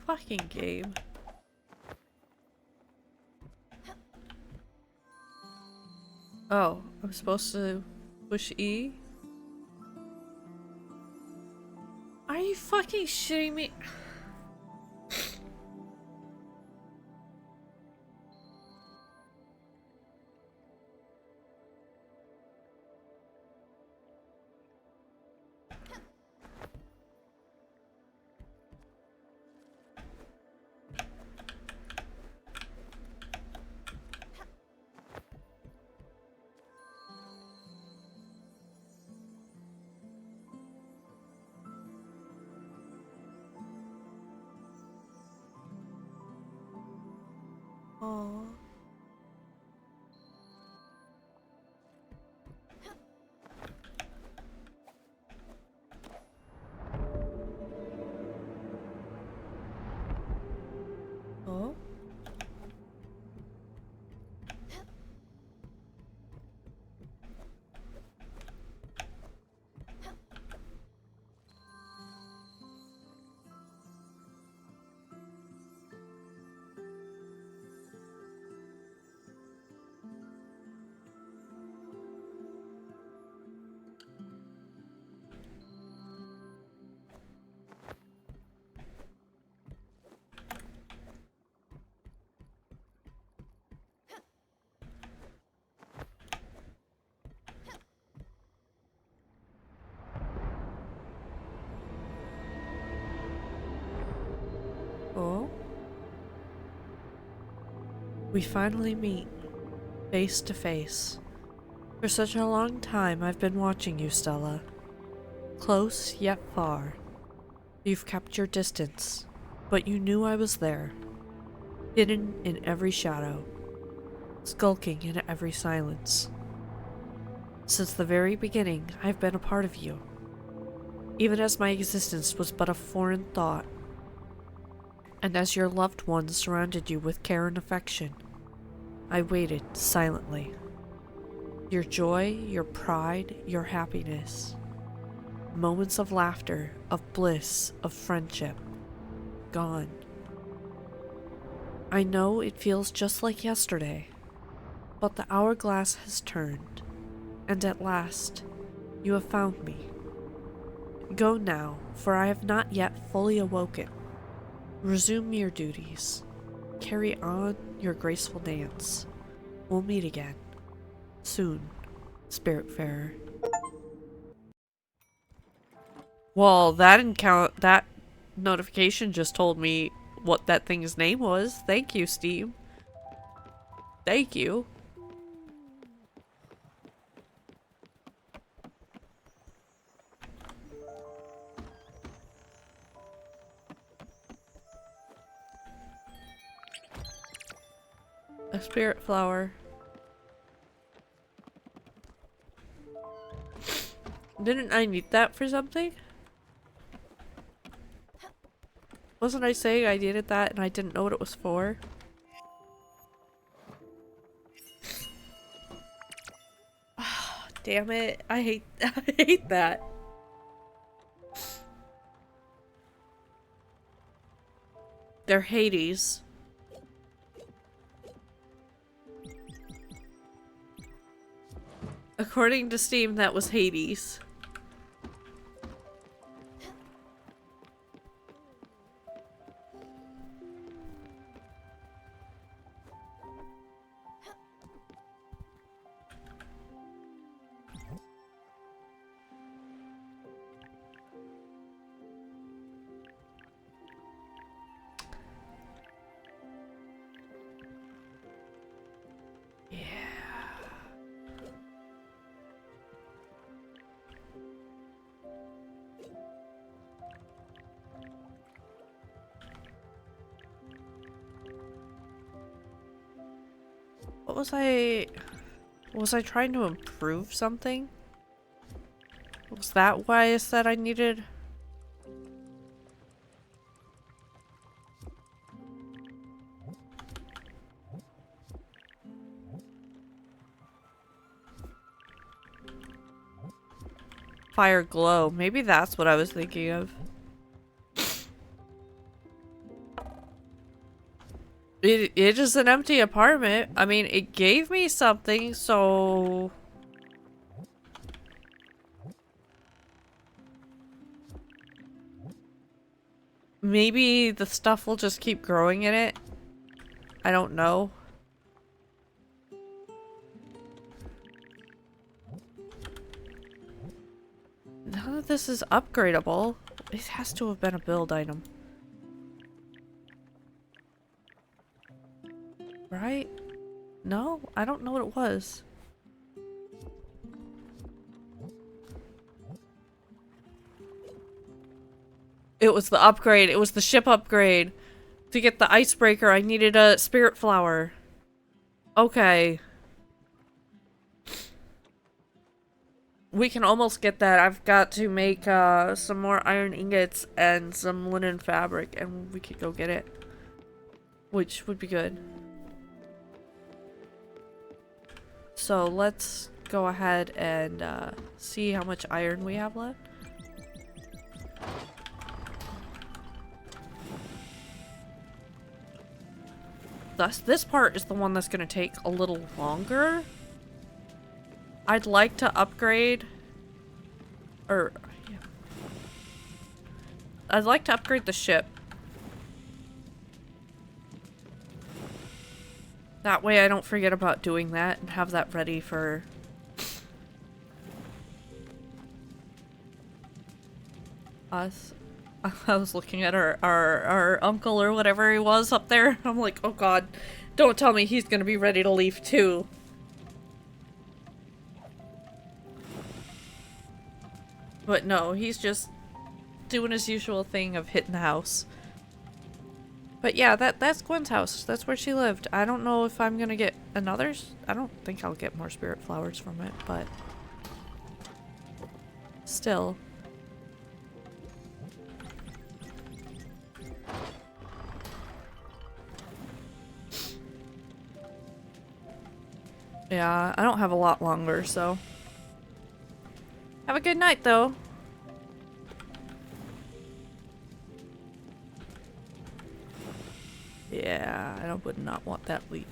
Why? fucking game. Oh, I'm supposed to push E? Are you fucking shitting me? Oh. Oh. Oh. We finally meet, face to face. For such a long time I've been watching you, Stella. Close yet far. You've kept your distance, but you knew I was there. Hidden in every shadow. Skulking in every silence. Since the very beginning, I've been a part of you. Even as my existence was but a foreign thought. And as your loved ones surrounded you with care and affection, I waited silently. Your joy, your pride, your happiness. Moments of laughter, of bliss, of friendship. Gone. I know it feels just like yesterday, but the hourglass has turned, and at last, you have found me. Go now, for I have not yet fully awoken. Resume your duties. Carry on your graceful dance. We'll meet again. Soon, Spiritfarer. Well, that notification just told me what that thing's name was. Thank you, Steam. Thank you. A spirit flower. Didn't I need that for something? Wasn't I saying I needed that and I didn't know what it was for? Damn it. I hate that. They're Hades. According to Steam, that was Hades. What was I... Was I trying to improve something? Was that why I said I needed... Fire glow. Maybe that's what I was thinking of. It is an empty apartment. I mean, it gave me something, so... Maybe the stuff will just keep growing in it. I don't know. None of this is upgradable. It has to have been a build item. Right? No? I don't know what it was. It was the upgrade. It was the ship upgrade. To get the icebreaker, I needed a Spiritfarer. Okay. We can almost get that. I've got to make some more iron ingots and some linen fabric, and we could go get it. Which would be good. So let's go ahead and see how much iron we have left. Thus, this part is the one that's going to take a little longer. I'd like to upgrade, or yeah. I'd like to upgrade the ship. That way I don't forget about doing that and have that ready for us. I was looking at our uncle or whatever he was up there. I'm like, oh god, don't tell me he's gonna be ready to leave too. But no, he's just doing his usual thing of hitting the house. But yeah, that's Gwen's house. That's where she lived. I don't know if I'm gonna get another. I don't think I'll get more spirit flowers from it, but still. Yeah, I don't have a lot longer, so. Have a good night, though. Yeah, I would not want that leak.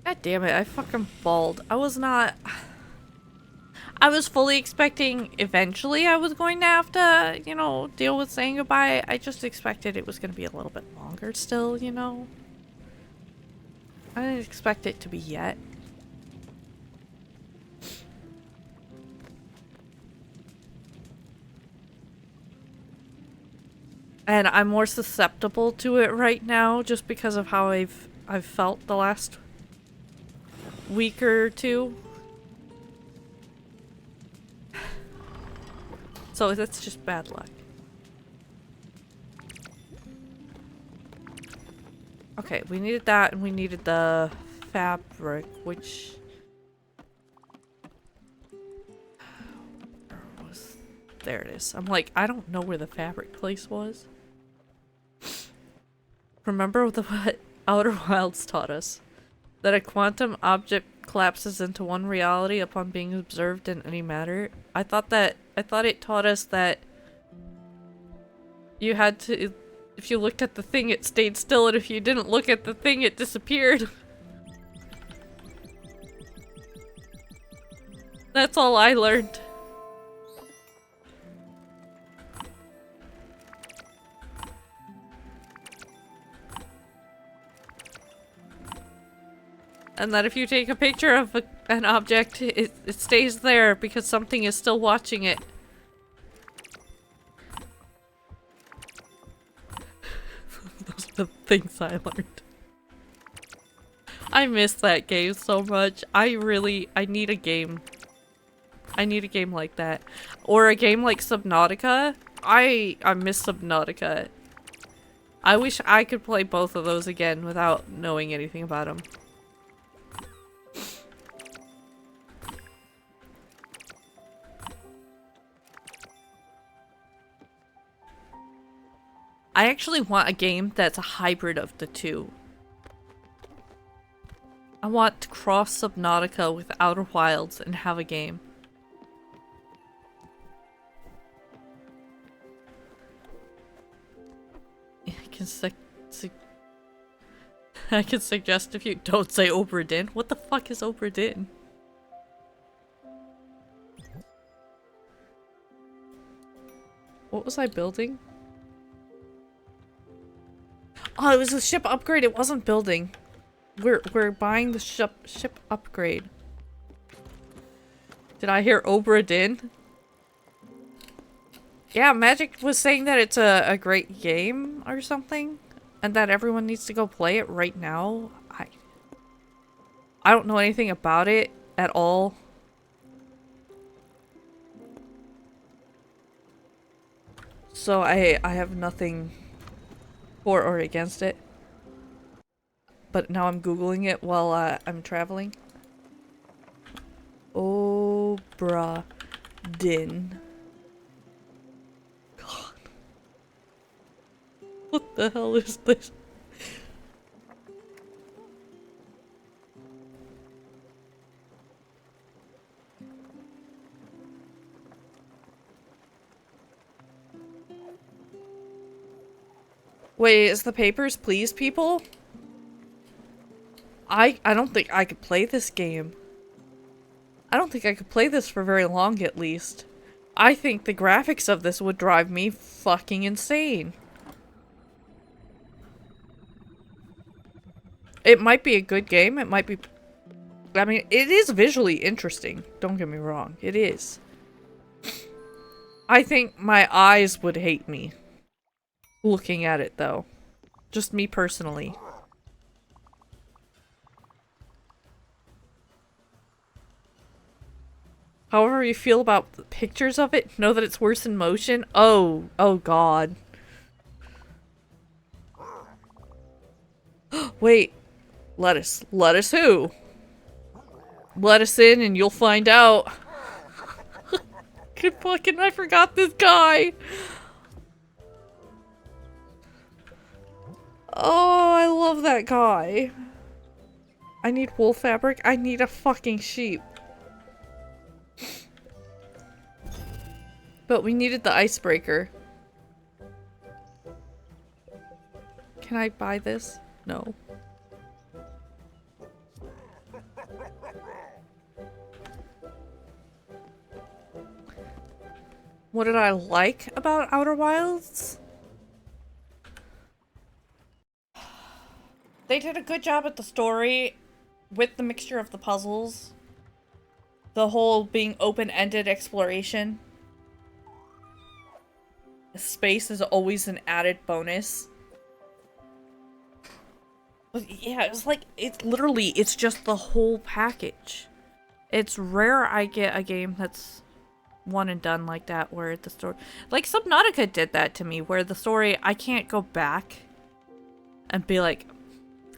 God damn it, I fucking bawled. I was not... I was fully expecting eventually I was going to have to, you know, deal with saying goodbye. I just expected it was going to be a little bit longer still, you know? I didn't expect it to be yet. And I'm more susceptible to it right now just because of how I've felt the last week or two. So that's just bad luck. Okay, we needed that and we needed the fabric, which... There it is. I'm like, I don't know where the fabric place was. Remember what Outer Wilds taught us? That a quantum object collapses into one reality upon being observed in any matter? I thought it taught us that you had to, if you looked at the thing it stayed still, and if you didn't look at the thing it disappeared. That's all I learned. And that if you take a picture of an object, it stays there because something is still watching it. Those are the things I learned. I miss that game so much. I need a game. I need a game like that. Or a game like Subnautica. I miss Subnautica. I wish I could play both of those again without knowing anything about them. I actually want a game that's a hybrid of the two. I want to cross Subnautica with Outer Wilds and have a game. I can suggest if you don't say Obra Dinn. What the fuck is Obra Dinn? What was I building? Oh, it was a ship upgrade. It wasn't building. We're buying the ship upgrade. Did I hear Obra Dinn? Yeah, Magic was saying that it's a great game or something, and that everyone needs to go play it right now. I don't know anything about it at all. So I have nothing for or against it. But now I'm Googling it while I'm traveling. Obra Dinn. God. What the hell is this? Wait, is the Papers, Please, people? I don't think I could play this game. I don't think I could play this for very long, at least. I think the graphics of this would drive me fucking insane. It might be a good game, it might be... I mean, it is visually interesting, don't get me wrong, it is. I think my eyes would hate me looking at it, though. Just me personally. However you feel about the pictures of it, know that it's worse in motion. Oh god. Wait. Lettuce. Lettuce who? Let us in and you'll find out. Good fucking, I forgot this guy. Oh, I love that guy. I need wool fabric. I need a fucking sheep. But we needed the icebreaker. Can I buy this? No. What did I like about Outer Wilds? They did a good job at the story with the mixture of the puzzles. The whole being open-ended exploration. Space is always an added bonus. But yeah, it's like, it's just the whole package. It's rare I get a game that's one and done like that, where the story... Like, Subnautica did that to me, where the story, I can't go back and be like,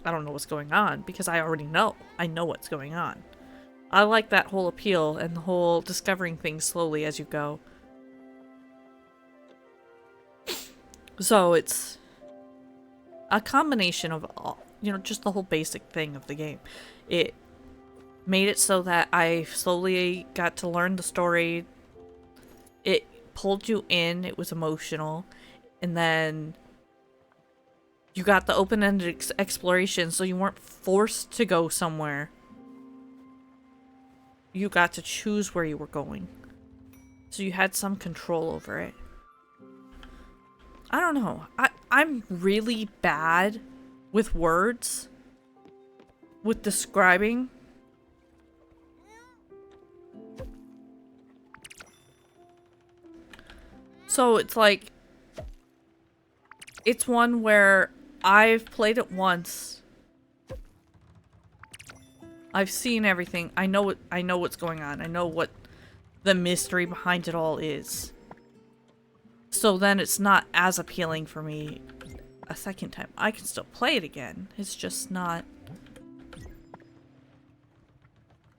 I don't know what's going on, because I already know. I know what's going on. I like that whole appeal and the whole discovering things slowly as you go. So it's a combination of all, you know, just the whole basic thing of the game. It made it so that I slowly got to learn the story. It pulled you in, it was emotional, and then you got the open-ended exploration, so you weren't forced to go somewhere. You got to choose where you were going. So you had some control over it. I don't know. I'm really bad with words. With describing. So it's like... It's one where I've played it once. I've seen everything. I know what's going on. I know what the mystery behind it all is. So then it's not as appealing for me a second time. I can still play it again. It's just not...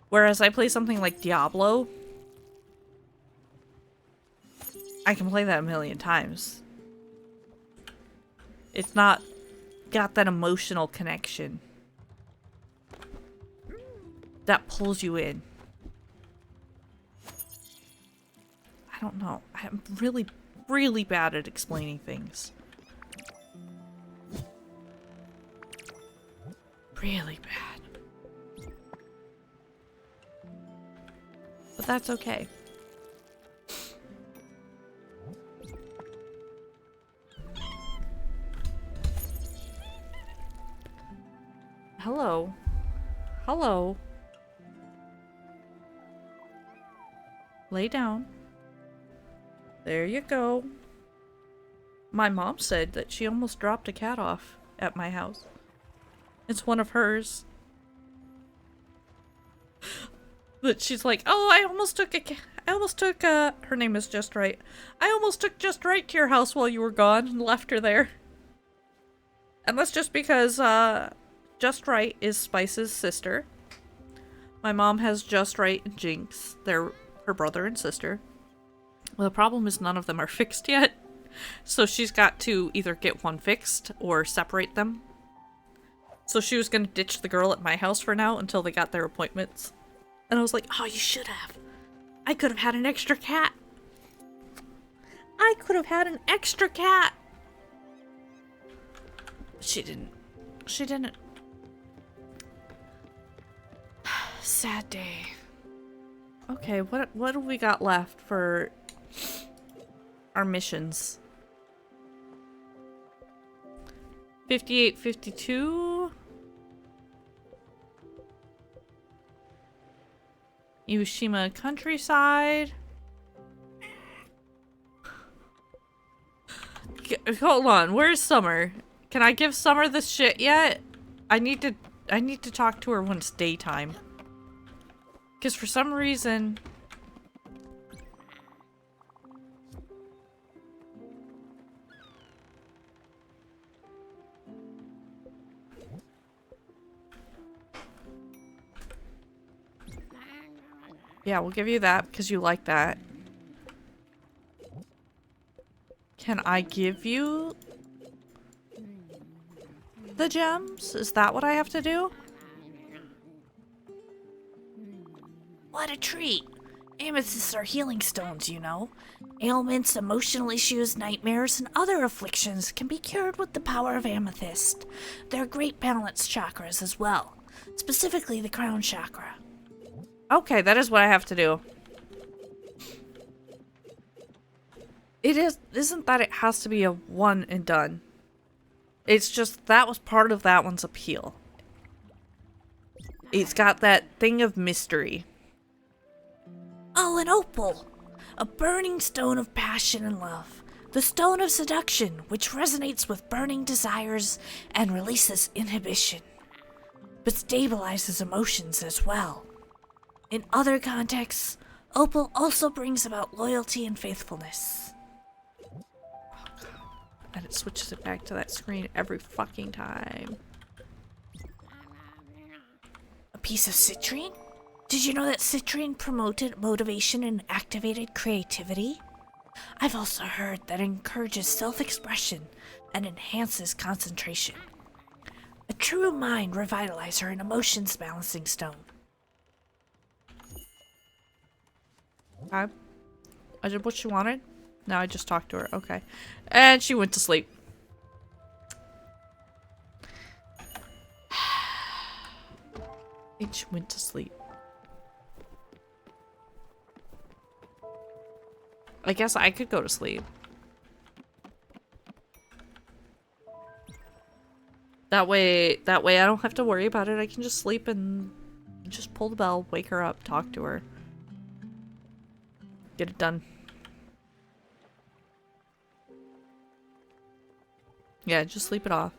Whereas I play something like Diablo, I can play that a million times. It's not got that emotional connection that pulls you in. I don't know. I'm really bad at explaining things. really bad. But that's okay. Hello. Hello. Lay down. There you go. My mom said that she almost dropped a cat off at my house. It's one of hers. But she's like, oh, I almost took her name is Just Right. I almost took Just Right to your house while you were gone and left her there. And that's just because, Just Right is Spice's sister. My mom has Just Right and Jinx. They're her brother and sister. Well, the problem is none of them are fixed yet. So she's got to either get one fixed or separate them. So she was gonna ditch the girl at my house for now until they got their appointments. And I was like, oh, you should have. I could have had an extra cat. I could have had an extra cat. But she didn't. She didn't. Sad day. Okay, what do we got left for our missions? 58, 52. Iwashima countryside. Hold on, where's Summer? Can I give Summer this shit yet? I need to talk to her when it's daytime. Because for some reason... Yeah, we'll give you that because you like that. Can I give you the gems? Is that what I have to do? What a treat. Amethysts are healing stones, you know. Ailments, emotional issues, nightmares, and other afflictions can be cured with the power of amethyst. They're great balance chakras as well, specifically the crown chakra. Okay, that is what I have to do. Isn't that it has to be a one and done. It's just that was part of that one's appeal. It's got that thing of mystery. Oh, an opal! A burning stone of passion and love. The stone of seduction, which resonates with burning desires and releases inhibition, but stabilizes emotions as well. In other contexts, opal also brings about loyalty and faithfulness. And it switches it back to that screen every fucking time. A piece of citrine? Did you know that citrine promoted motivation and activated creativity? I've also heard that it encourages self-expression and enhances concentration. A true mind revitalizer and emotions balancing stone. Okay. I did what she wanted. Now I just talked to her. Okay. And she went to sleep. And she went to sleep. I guess I could go to sleep. That way I don't have to worry about it. I can just sleep and just pull the bell, wake her up, talk to her. Get it done. Yeah, just sleep it off.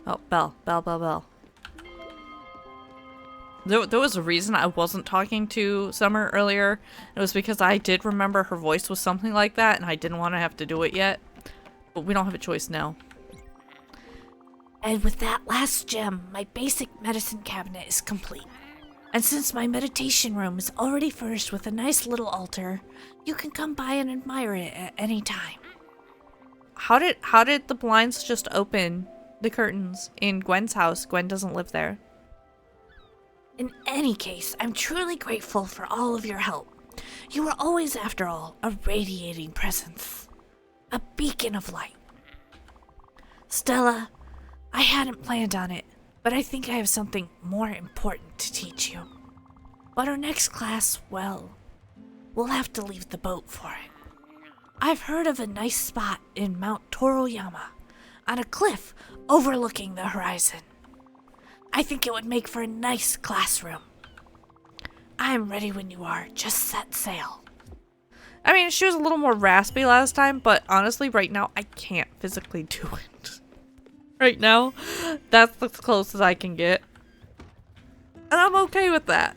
Oh, bell, bell, bell, bell. There was a reason I wasn't talking to Summer earlier. It was because I did remember her voice was something like that, and I didn't want to have to do it yet. But we don't have a choice now. And with that last gem, my basic medicine cabinet is complete. And since my meditation room is already furnished with a nice little altar, you can come by and admire it at any time. How did the blinds just open the curtains in Gwen's house? Gwen doesn't live there. In any case, I'm truly grateful for all of your help. You were always, after all, a radiating presence. A beacon of light. Stella, I hadn't planned on it, but I think I have something more important to teach you. But our next class, well, we'll have to leave the boat for it. I've heard of a nice spot in Mount Toroyama, on a cliff overlooking the horizon. I think it would make for a nice classroom. I am ready when you are. Just set sail. I mean, she was a little more raspy last time, but honestly, right now, I can't physically do it. Right now, that's the closest I can get. And I'm okay with that.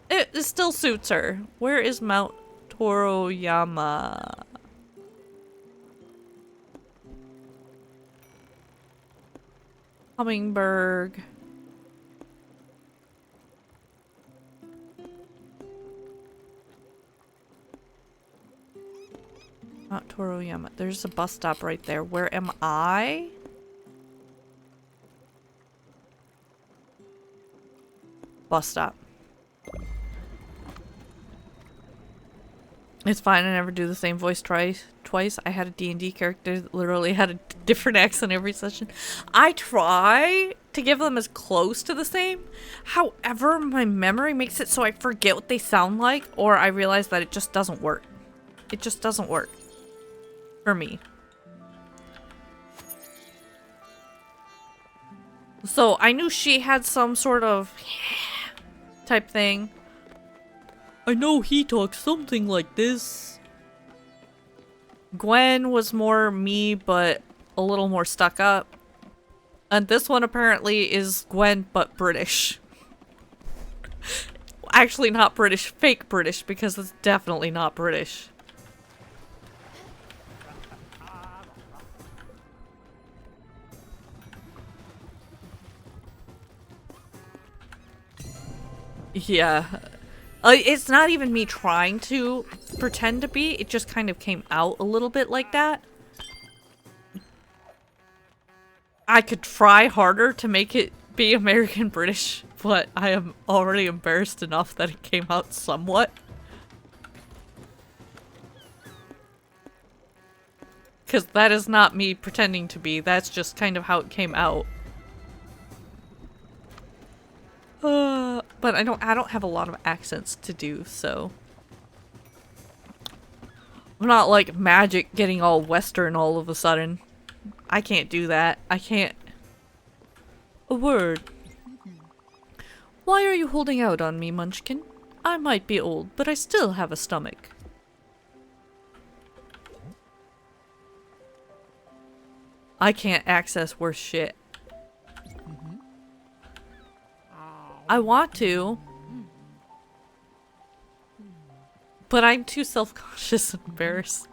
It still suits her. Where is Mount Toroyama? Hummingbird. Mount Toroyama. There's a bus stop right there. Where am I? Bus stop. It's fine. I never do the same voice twice. I had a D&D character that literally had a different accent every session. I try to give them as close to the same. However, my memory makes it so I forget what they sound like, or I realize that it just doesn't work. It just doesn't work. For me. So I knew she had some sort of type thing. I know he talks something like this. Gwen was more me, but a little more stuck up. And this one apparently is Gwen, but British. Actually not British, fake British, because it's definitely not British. Yeah. It's not even me trying to pretend to be, it just kind of came out a little bit like that. I could try harder to make it be American British, but I am already embarrassed enough that it came out somewhat. Because that is not me pretending to be, that's just kind of how it came out. But I don't have a lot of accents to do, so I'm not like Magic getting all Western all of a sudden. I can't do that. I can't. A word. Why are you holding out on me, Munchkin? I might be old, but I still have a stomach. I can't access worse shit. I want to, but I'm too self-conscious and embarrassed.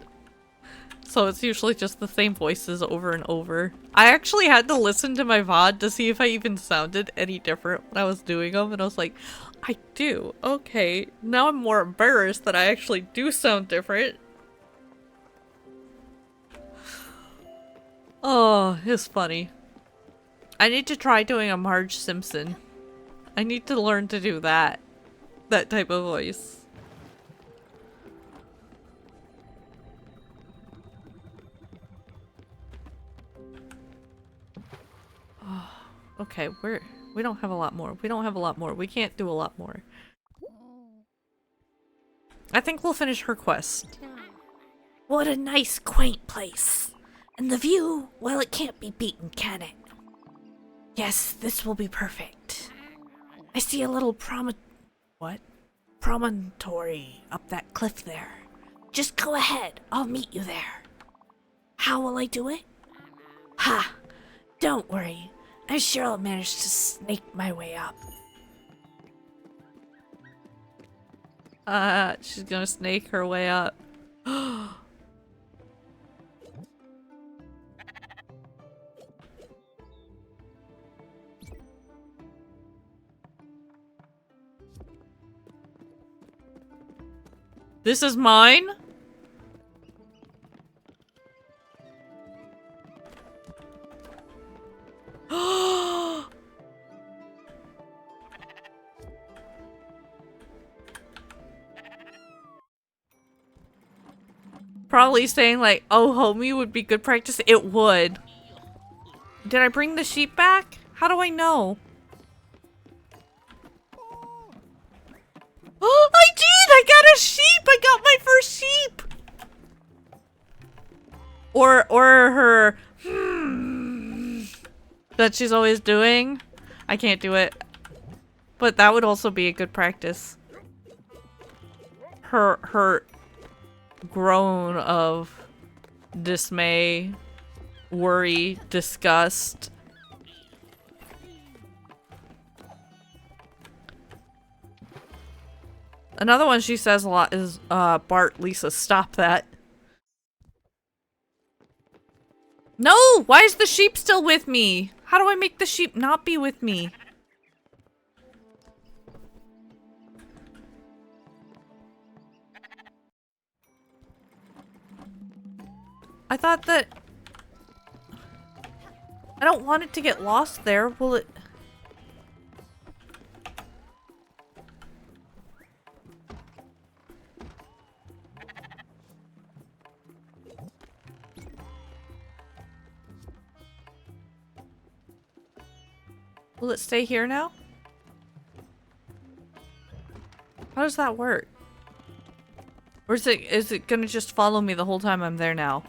So it's usually just the same voices over and over. I actually had to listen to my VOD to see if I even sounded any different when I was doing them, and I was like, I do. Okay, now I'm more embarrassed that I actually do sound different. Oh, it's funny. I need to try doing a Marge Simpson. I need to learn to do that. That type of voice. Oh, okay, we don't have a lot more. We don't have a lot more. We can't do a lot more. I think we'll finish her quest. What a nice, quaint place. And the view, well, it can't be beaten, can it? Yes, this will be perfect. I see a little promontory up that cliff there. Just go ahead, I'll meet you there. How will I do it? Ha! Don't worry, I'm sure I'll manage to snake my way up. She's gonna snake her way up. This is mine? Probably saying like, oh, homie would be good practice. It would. Did I bring the sheep back? How do I know? Oh, I did! I got a sheep! I got my first sheep! Or her that she's always doing. I can't do it. But that would also be a good practice. Her groan of dismay, worry, disgust. Another one she says a lot is, Bart, Lisa, stop that. No! Why is the sheep still with me? How do I make the sheep not be with me? I thought that... I don't want it to get lost there. Will it... Will it stay here now? How does that work? Or is it gonna just follow me the whole time I'm there now?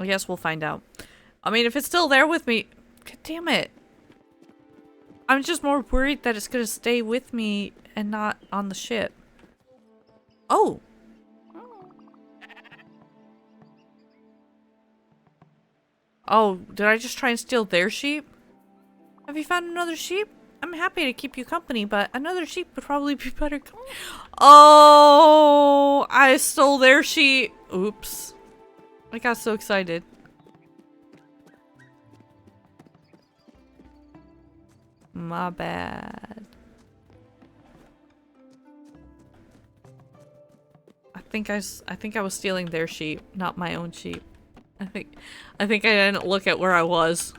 I guess we'll find out. I mean, if it's still there with me... God damn it. I'm just more worried that it's gonna stay with me and not on the ship. Oh! Oh, did I just try and steal their sheep? Have you found another sheep? I'm happy to keep you company, but another sheep would probably be better. Oh, I stole their sheep. Oops. I got so excited. My bad. I think I was stealing their sheep, not my own sheep. I think I didn't look at where I was.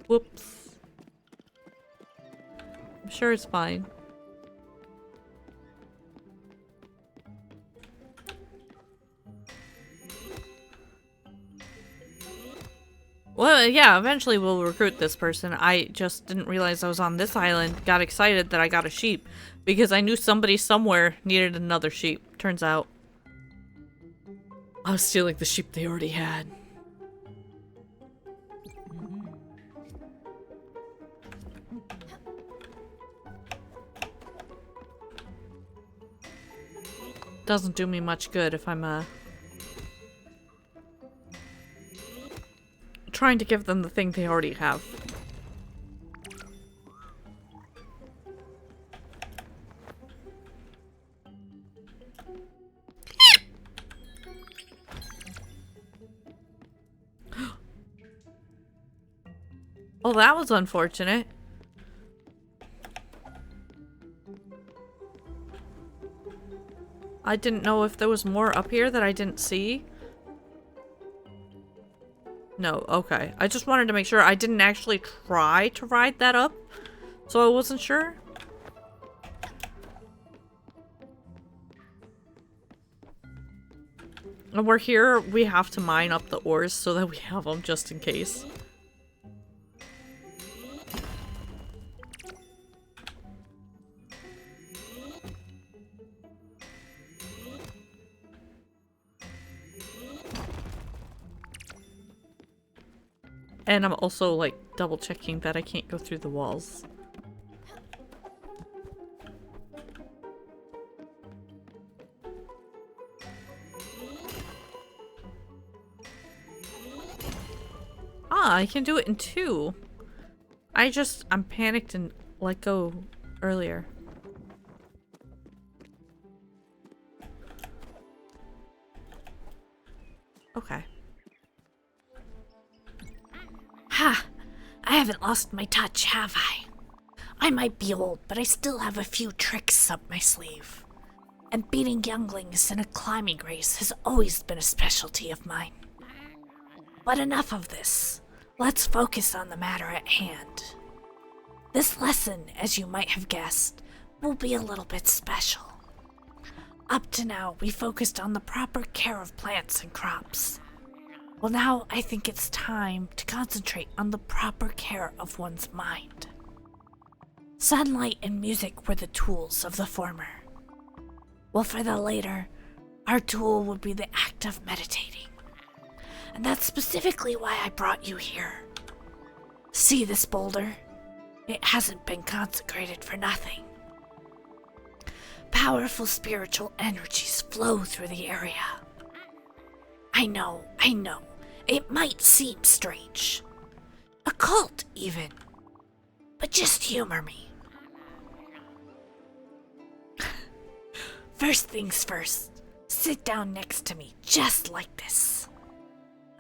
Whoops. I'm sure it's fine. Well, yeah, eventually we'll recruit this person. I just didn't realize I was on this island. Got excited that I got a sheep because I knew somebody somewhere needed another sheep. Turns out I was stealing the sheep they already had. Doesn't do me much good if I'm trying to give them the thing they already have. Oh, that was unfortunate. I didn't know if there was more up here that I didn't see. No, okay. I just wanted to make sure I didn't actually try to ride that up, so I wasn't sure. And we're here, we have to mine up the ores so that we have them just in case. And I'm also, like, double checking that I can't go through the walls. Ah, I can do it in two. I'm panicked and let go earlier. Okay. Ha! I haven't lost my touch, have I? I might be old, but I still have a few tricks up my sleeve. And beating younglings in a climbing race has always been a specialty of mine. But enough of this. let's focus on the matter at hand. This lesson, as you might have guessed, will be a little bit special. Up to now, we focused on the proper care of plants and crops. Well, now I think it's time to concentrate on the proper care of one's mind. Sunlight and music were the tools of the former. Well, for the later, our tool would be the act of meditating. And that's specifically why I brought you here. See this boulder? It hasn't been consecrated for nothing. Powerful spiritual energies flow through the area. I know. It might seem strange. Occult, even. But just humor me. First things first, sit down next to me, just like this.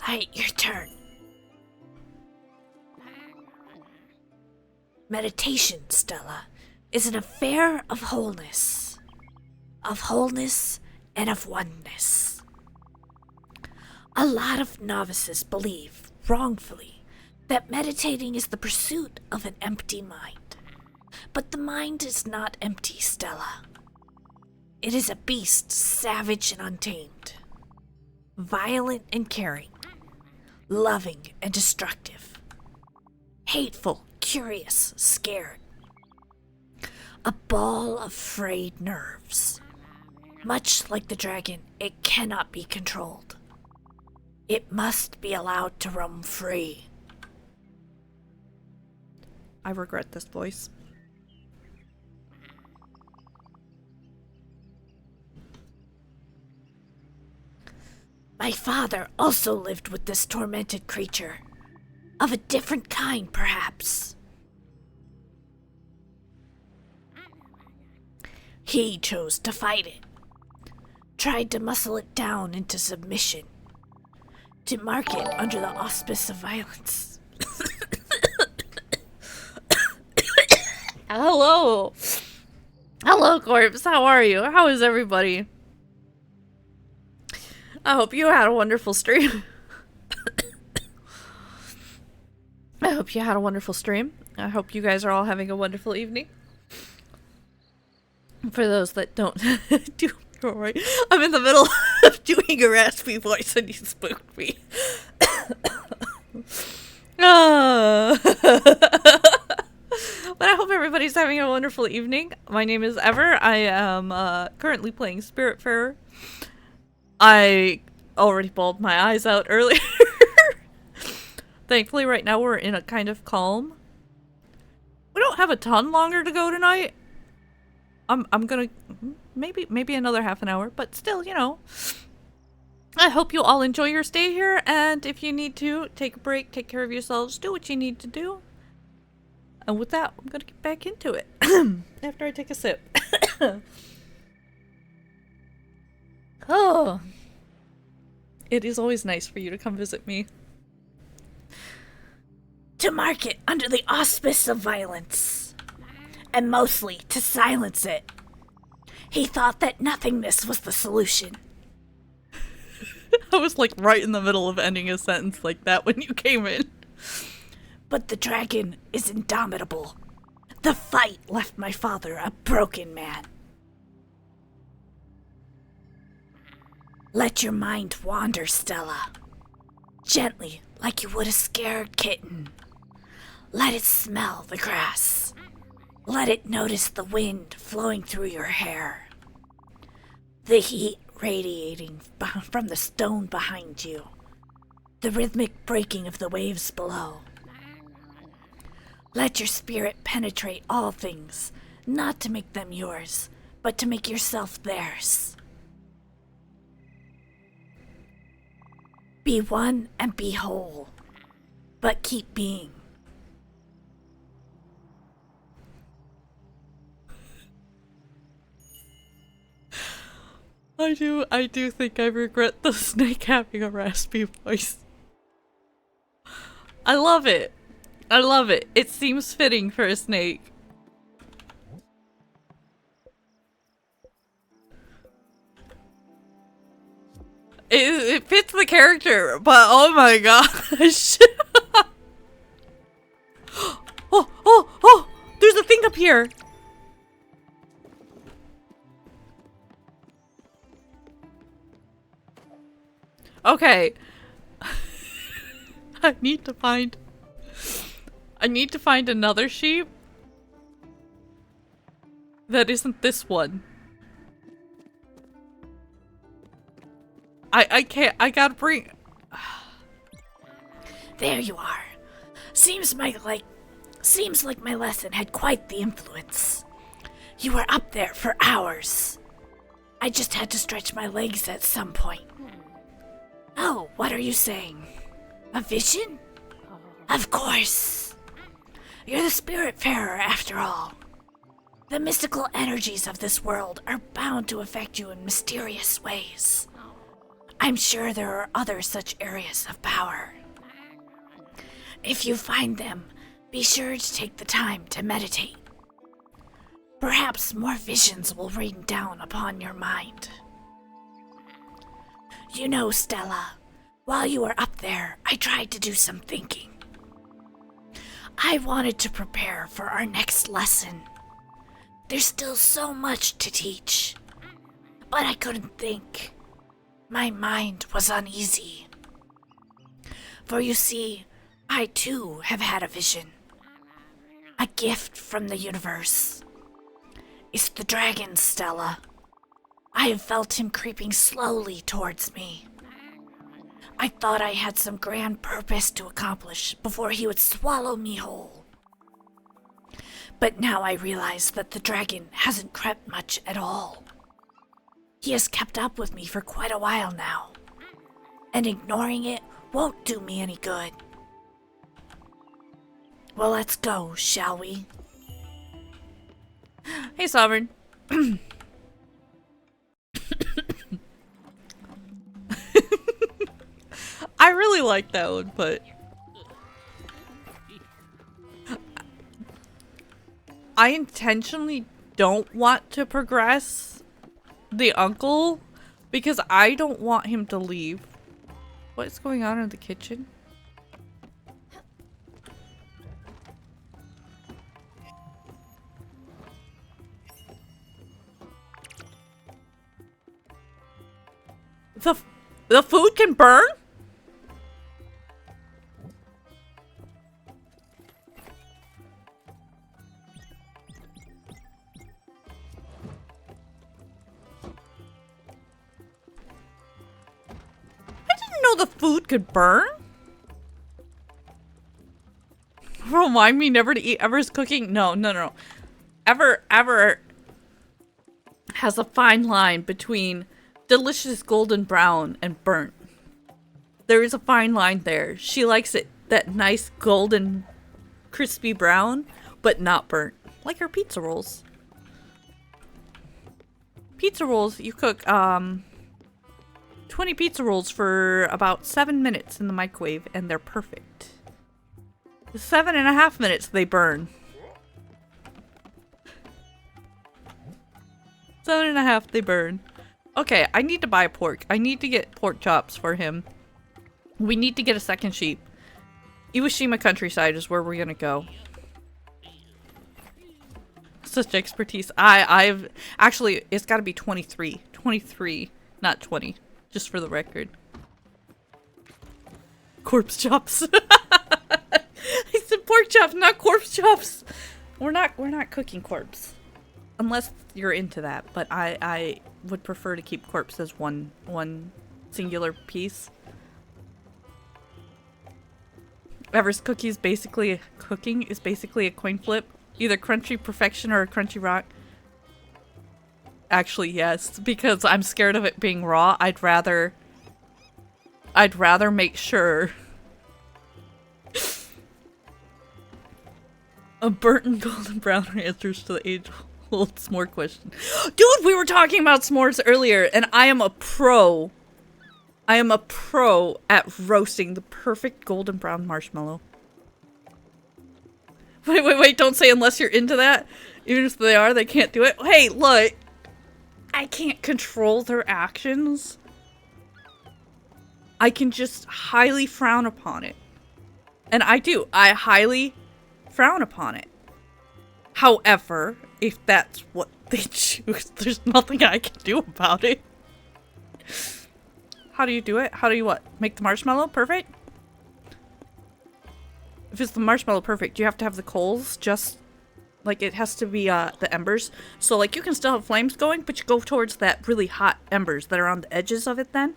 Alright, your turn. Meditation, Stella, is an affair of wholeness and of oneness. A lot of novices believe, wrongfully, that meditating is the pursuit of an empty mind. But the mind is not empty, Stella. It is a beast, savage and untamed, violent and caring, loving and destructive, hateful, curious, scared. A ball of frayed nerves. Much like the dragon, it cannot be controlled. It must be allowed to roam free. I regret this voice. My father also lived with this tormented creature. Of a different kind, perhaps. He chose to fight it. Tried to muscle it down into submission. To mark it under the auspice of violence. Hello! Hello, Corpse. How are you? How is everybody? I hope you had a wonderful stream. I hope you had a wonderful stream. I hope you guys are all having a wonderful evening. For those that don't do right, I'm in the middle of doing a raspy voice and you spooked me. But I hope everybody's having a wonderful evening. My name is Ever. I am currently playing Spiritfarer. I already bawled my eyes out earlier. Thankfully, right now we're in a kind of calm. We don't have a ton longer to go tonight. I'm gonna maybe another half an hour, but still, you know. I hope you all enjoy your stay here, and if you need to, take a break, take care of yourselves, do what you need to do. And with that, I'm gonna get back into it after I take a sip. Oh, it is always nice for you to come visit me. To mark it under the auspice of violence. And mostly to silence it. He thought that nothingness was the solution. I was like right in the middle of ending a sentence like that when you came in. But the dragon is indomitable. The fight left my father a broken man. Let your mind wander, Stella. Gently, like you would a scared kitten. Let it smell the grass. Let it notice the wind flowing through your hair. The heat radiating from the stone behind you. The rhythmic breaking of the waves below. Let your spirit penetrate all things, not to make them yours, but to make yourself theirs. Be one and be whole, but keep being. I do think I regret the snake having a raspy voice. I love it. I love it. It seems fitting for a snake. It fits the character, but oh my gosh. up here. Okay. I need to find another sheep that isn't this one. I can't, I gotta bring... There you are. Seems like my lesson had quite the influence. You were up there for hours. I just had to stretch my legs at some point. Oh, what are you saying? A vision? Of course. You're the Spiritfarer after all. The mystical energies of this world are bound to affect you in mysterious ways. I'm sure there are other such areas of power. If you find them, be sure to take the time to meditate. Perhaps more visions will rain down upon your mind. You know, Stella, while you were up there, I tried to do some thinking. I wanted to prepare for our next lesson. There's still so much to teach, but I couldn't think. My mind was uneasy. For you see, I too have had a vision. A gift from the universe. It's the dragon, Stella. I have felt him creeping slowly towards me. I thought I had some grand purpose to accomplish before he would swallow me whole. But now I realize that the dragon hasn't crept much at all. He has kept up with me for quite a while now, and ignoring it won't do me any good. Well, let's go, shall we? Hey, Sovereign. I really like that one, but I intentionally don't want to progress the uncle because I don't want him to leave. What is going on in the kitchen? The food can burn? I didn't know the food could burn. Remind me never to eat Ever's cooking. No. Ever has a fine line between delicious golden brown and burnt. There is a fine line there. She likes it that nice golden crispy brown, but not burnt. Like her pizza rolls. Pizza rolls, you cook 20 pizza rolls for about 7 minutes in the microwave and they're perfect. 7.5 minutes they burn. 7.5 they burn. Okay, I need to buy pork. I need to get pork chops for him. We need to get a second sheep. Iwashima countryside is where we're gonna go. Such expertise. I've actually, it's gotta be 23. 23, not 20. Just for the record. Corpse chops. I said pork chops, not corpse chops. We're not cooking corpse. Unless you're into that, but I would prefer to keep corpse as one singular piece. Ever's cookies basically cooking is basically a coin flip. Either crunchy perfection or a crunchy rock. Actually, yes, because I'm scared of it being raw. I'd rather make sure a burnt and golden brown answers to the age-old s'more question. Dude, we were talking about s'mores earlier, and I am a pro. I am a pro at roasting the perfect golden brown marshmallow. Wait, don't say unless you're into that. Even if they are, they can't do it. Hey, look. I can't control their actions. I can just highly frown upon it. And I do. I highly frown upon it. However, if that's what they choose, there's nothing I can do about it. How do you do it? How do you what? Make the marshmallow perfect? If it's the marshmallow perfect, you have to have the coals just... Like, it has to be, the embers. So, like, you can still have flames going, but you go towards that really hot embers that are on the edges of it then.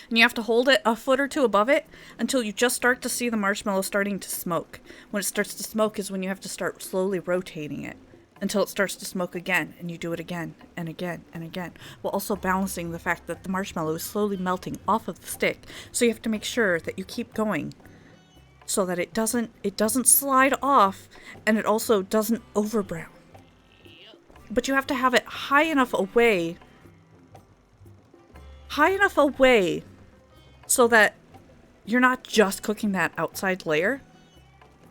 And you have to hold it a foot or two above it until you just start to see the marshmallow starting to smoke. When it starts to smoke is when you have to start slowly rotating it until it starts to smoke again, and you do it again and again and again, while also balancing the fact that the marshmallow is slowly melting off of the stick. So you have to make sure that you keep going so that it doesn't slide off, and it also doesn't overbrown. But you have to have it high enough away so that you're not just cooking that outside layer,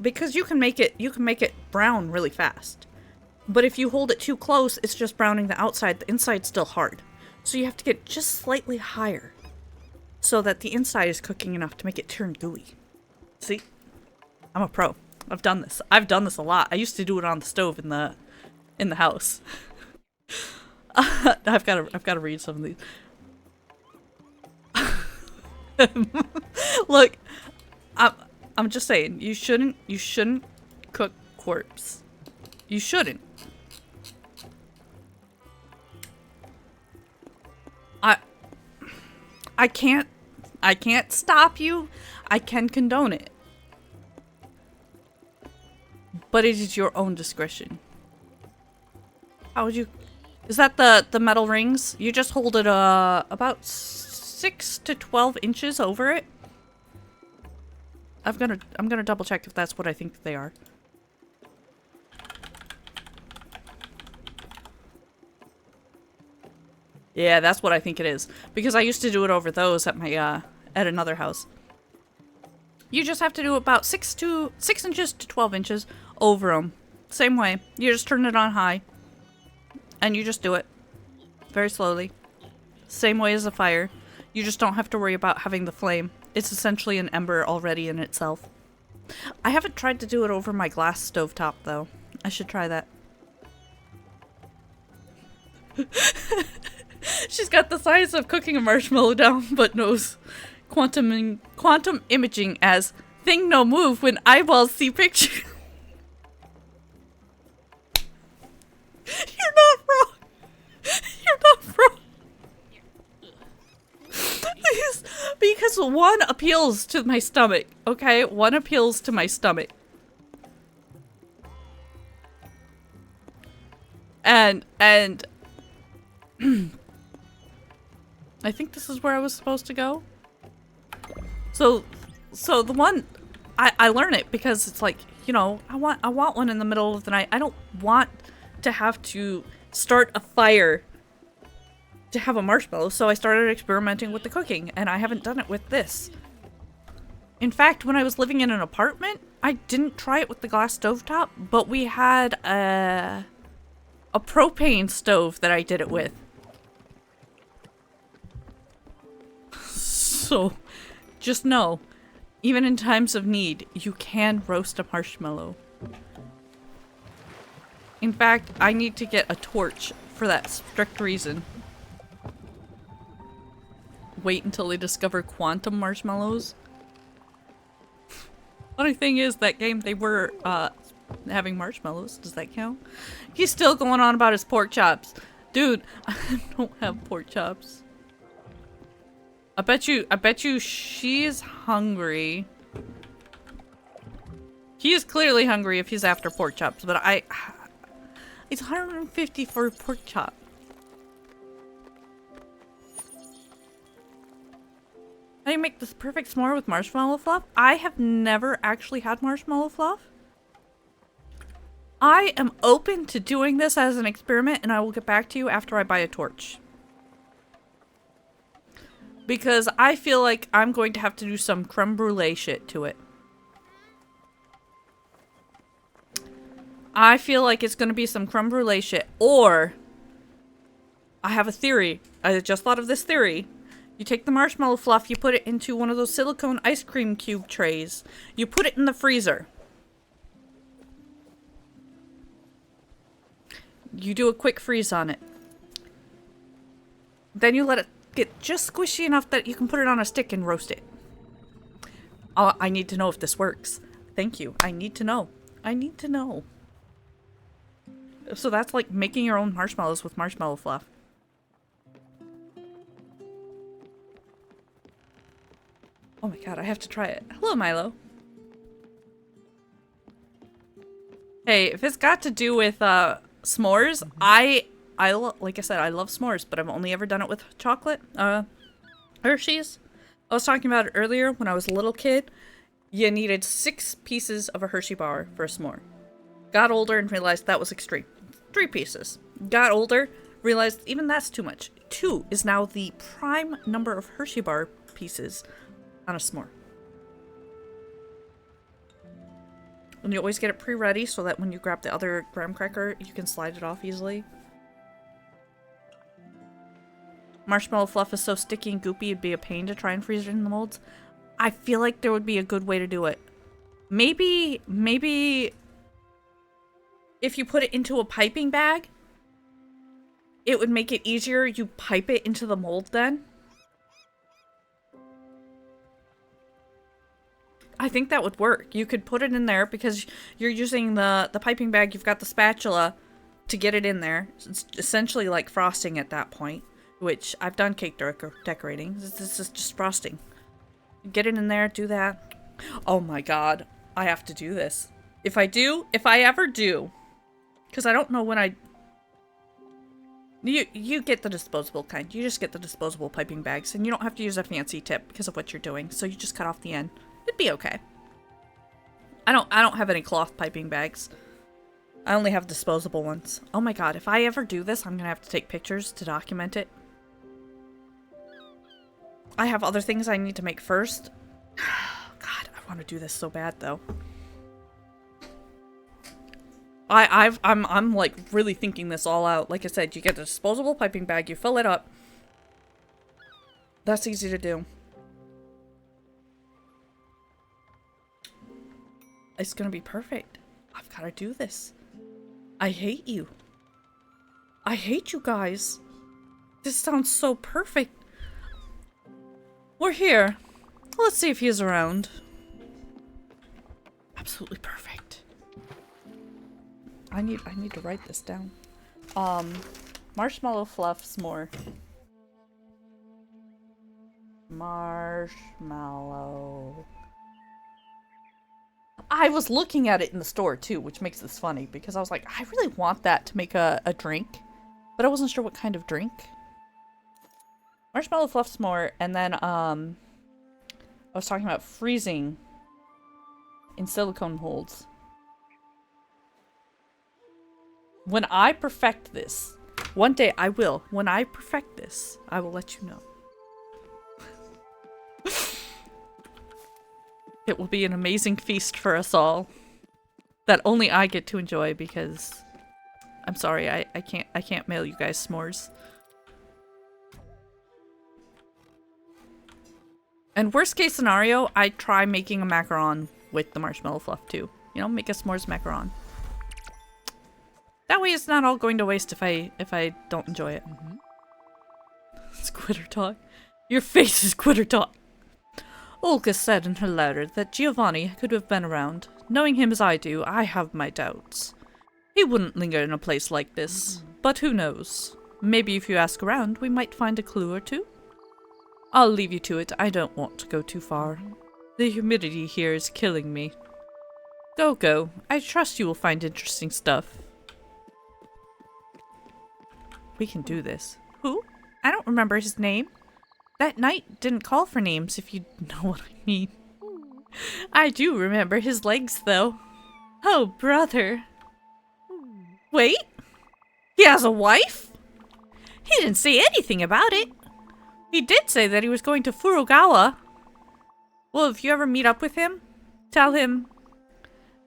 because you can make it brown really fast. But if you hold it too close, it's just browning the outside. The inside's still hard. So you have to get just slightly higher so that the inside is cooking enough to make it turn gooey. See? I'm a pro. I've done this. I've done this a lot. I used to do it on the stove in the house. I've got to read some of these. Look, I'm just saying, you shouldn't cook corpse. You shouldn't. I can't stop you. I can condone it. But it is your own discretion. How would you... Is that the metal rings? You just hold it about 6 to 12 inches over it. I'm gonna double check if that's what I think they are. Yeah, that's what I think it is. Because I used to do it over those at my at another house. You just have to do about 6 inches to 12 inches over them. Same way. You just turn it on high. And you just do it. Very slowly. Same way as a fire. You just don't have to worry about having the flame. It's essentially an ember already in itself. I haven't tried to do it over my glass stovetop though. I should try that. She's got the science of cooking a marshmallow down, but knows quantum imaging as thing no move when eyeballs see picture. You're not wrong. You're not wrong. Because one appeals to my stomach, okay? One appeals to my stomach. And I think this is where I was supposed to go. So the one I learn it because it's like, you know, I want one in the middle of the night. I don't want to have to start a fire to have a marshmallow, so I started experimenting with the cooking, and I haven't done it with this. In fact, when I was living in an apartment, I didn't try it with the glass stovetop, but we had a propane stove that I did it with. So, just know, even in times of need, you can roast a marshmallow. In fact, I need to get a torch for that strict reason. Wait until they discover quantum marshmallows. Funny thing is, that game, they were, having marshmallows. Does that count? He's still going on about his pork chops. Dude, I don't have pork chops. I bet you she's hungry. He is clearly hungry if he's after pork chops, but it's 150 for a pork chop. How do you make this perfect s'more with marshmallow fluff? I have never actually had marshmallow fluff. I am open to doing this as an experiment, and I will get back to you after I buy a torch. Because I feel like I'm going to have to do some creme brulee shit to it. I feel like it's going to be some creme brulee shit. Or, I have a theory. I just thought of this theory. You take the marshmallow fluff, you put it into one of those silicone ice cream cube trays. You put it in the freezer. You do a quick freeze on it. Then you let it get just squishy enough that you can put it on a stick and roast it. Oh, I need to know if this works. Thank you. I need to know. I need to know. So that's like making your own marshmallows with marshmallow fluff. Oh my god, I have to try it. Hello, Milo. Hey, if it's got to do with s'mores, like I said, I love s'mores, but I've only ever done it with chocolate. Hershey's. I was talking about it earlier when I was a little kid. You needed 6 pieces of a Hershey bar for a s'more. Got older and realized that was extreme. 3 pieces. Got older, realized even that's too much. 2 is now the prime number of Hershey bar pieces on a s'more. And you always get it pre-ready so that when you grab the other graham cracker, you can slide it off easily. Marshmallow fluff is so sticky and goopy, it'd be a pain to try and freeze it in the molds. I feel like there would be a good way to do it. Maybe if you put it into a piping bag, it would make it easier. You pipe it into the mold then. I think that would work. You could put it in there because you're using the piping bag. You've got the spatula to get it in there. It's essentially like frosting at that point, which I've done cake decorating. This is just frosting. Get it in there, do that. Oh my god, I have to do this. If I ever do, because I don't know when you get the disposable kind. You just get the disposable piping bags, and you don't have to use a fancy tip because of what you're doing. So you just cut off the end. It'd be okay. I don't have any cloth piping bags. I only have disposable ones. Oh my god, if I ever do this, I'm gonna have to take pictures to document it. I have other things I need to make first. God, I want to do this so bad though. I'm like really thinking this all out. Like I said, you get a disposable piping bag, you fill it up. That's easy to do. It's gonna be perfect. I've gotta do this. I hate you. I hate you guys. This sounds so perfect. We're here. Let's see if he's around. Absolutely perfect. I need to write this down. Marshmallow fluff s'more. Marshmallow. I was looking at it in the store too, which makes this funny because I was like, I really want that to make a drink, but I wasn't sure what kind of drink. Marshmallow fluff s'more, and then I was talking about freezing in silicone molds. When I perfect this, one day I will. When I perfect this, I will let you know. It will be an amazing feast for us all that only I get to enjoy because I'm sorry, I can't mail you guys s'mores. And worst case scenario, I try making a macaron with the marshmallow fluff too. You know, make a s'mores macaron. That way it's not all going to waste if I don't enjoy it. It's quitter talk. Your face is quitter talk. Olga said in her letter that Giovanni could have been around. Knowing him as I do, I have my doubts. He wouldn't linger in a place like this, but who knows? Maybe if you ask around, we might find a clue or two. I'll leave you to it. I don't want to go too far. The humidity here is killing me. Go. I trust you will find interesting stuff. We can do this. Who? I don't remember his name. That knight didn't call for names, if you know what I mean. I do remember his legs, though. Oh, brother. Wait? He has a wife? He didn't say anything about it. He did say that he was going to Furugawa. Well, if you ever meet up with him, tell him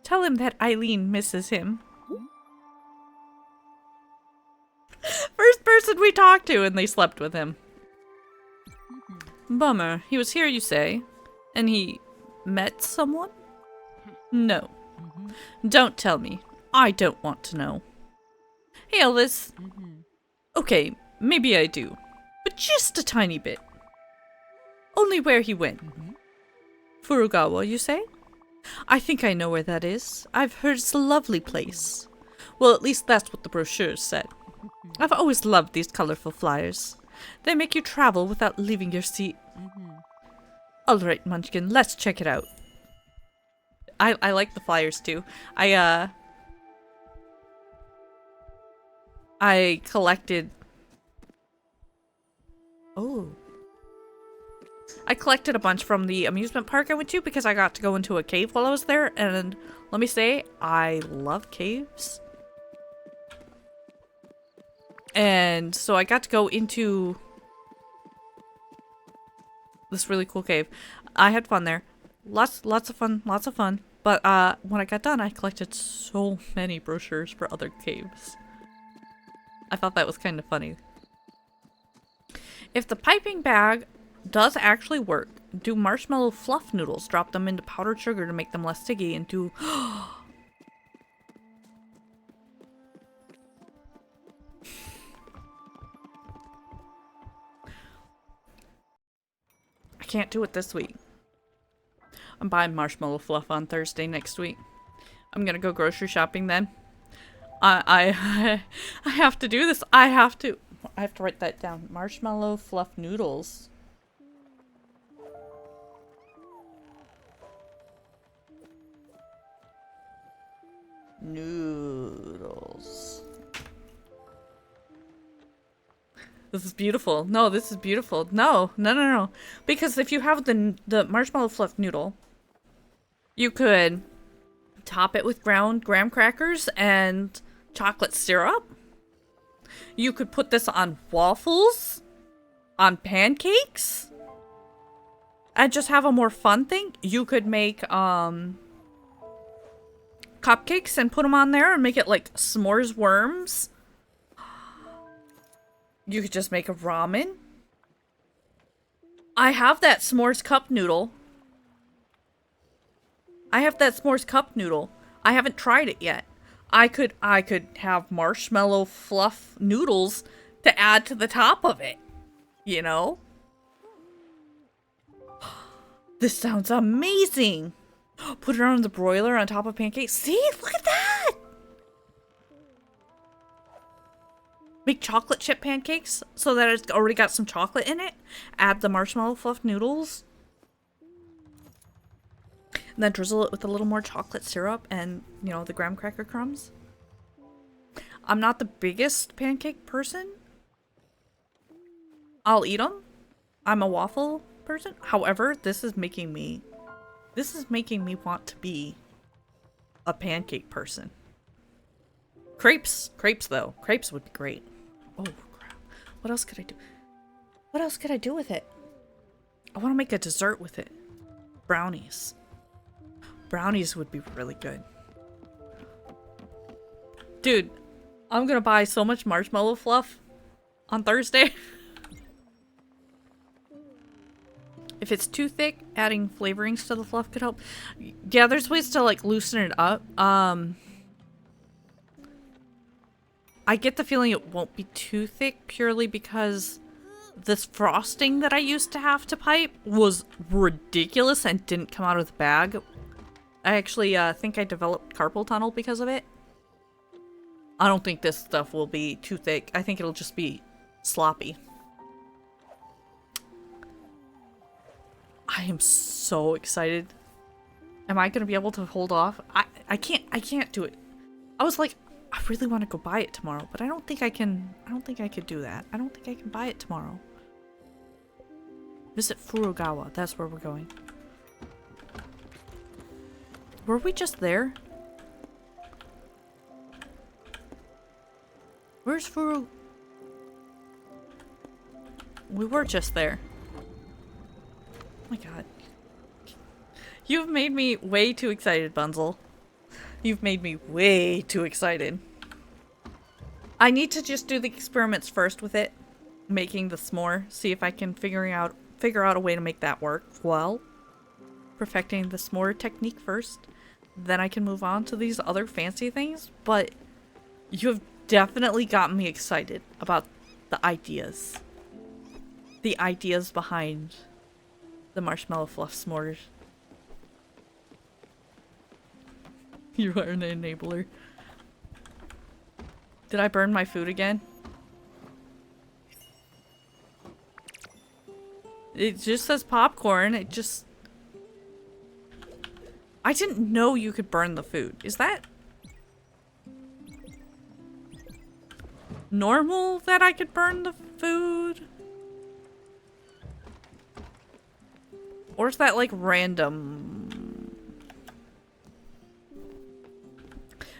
that Eileen misses him. First person we talked to, and they slept with him. Bummer. He was here, you say? And he met someone? No. Don't tell me. I don't want to know. Hey, Elvis. Okay, maybe I do. But just a tiny bit. Only where he went. Furugawa, you say? I think I know where that is. I've heard it's a lovely place. Well, at least that's what the brochures said. I've always loved these colorful flyers. They make you travel without leaving your seat. Alright, Munchkin, let's check it out. I like the flyers too. I collected... Oh. I collected a bunch from the amusement park I went to because I got to go into a cave while I was there, and let me say, I love caves. And so I got to go into this really cool cave. I had fun there. Lots of fun. But when I got done, I collected so many brochures for other caves. I thought that was kind of funny. If the piping bag does actually work, do marshmallow fluff noodles, drop them into powdered sugar to make them less sticky, and do... I can't do it this week. I'm buying marshmallow fluff on Thursday next week. I'm gonna go grocery shopping then. I have to do this. I have to write that down. Marshmallow fluff noodles. Noodles. This is beautiful. No, this is beautiful. No. Because if you have the marshmallow fluff noodle, you could top it with ground graham crackers and chocolate syrup. You could put this on waffles, on pancakes, and just have a more fun thing. You could make cupcakes and put them on there and make it like s'mores worms. You could just make a ramen. I have that s'mores cup noodle. I haven't tried it yet. I could have marshmallow fluff noodles to add to the top of it. You know? This sounds amazing. Put it on the broiler on top of pancakes. See? Look at that! Make chocolate chip pancakes so that it's already got some chocolate in it. Add the marshmallow fluff noodles. And then drizzle it with a little more chocolate syrup and, you know, the graham cracker crumbs. I'm not the biggest pancake person. I'll eat them. I'm a waffle person. However, this is making me want to be a pancake person. Crepes though. Crepes would be great. Oh, crap. What else could I do? What else could I do with it? I want to make a dessert with it. Brownies. Brownies would be really good. Dude, I'm gonna buy so much marshmallow fluff on Thursday. If it's too thick, adding flavorings to the fluff could help. Yeah, there's ways to like loosen it up. I get the feeling it won't be too thick purely because this frosting that I used to have to pipe was ridiculous and didn't come out of the bag. I actually think I developed carpal tunnel because of it. I don't think this stuff will be too thick. I think it'll just be sloppy. I am so excited. Am I gonna be able to hold off? I can't do it. I was like, I really want to go buy it tomorrow, but I don't think I can. I don't think I could do that. I don't think I can buy it tomorrow. Visit Furugawa. That's where we're going. Were we just there? Where's Furu? We were just there. Oh my god. You've made me way too excited, Bunzel. You've made me way too excited. I need to just do the experiments first with it. Making the s'more. See if I can figure out a way to make that work well. Perfecting the s'more technique first. Then I can move on to these other fancy things. But you have definitely got me excited about the ideas. The ideas behind the marshmallow fluff s'mores. You are an enabler. Did I burn my food again? It just says popcorn. It just... I didn't know you could burn the food. Is that normal that I could burn the food? Or is that like random?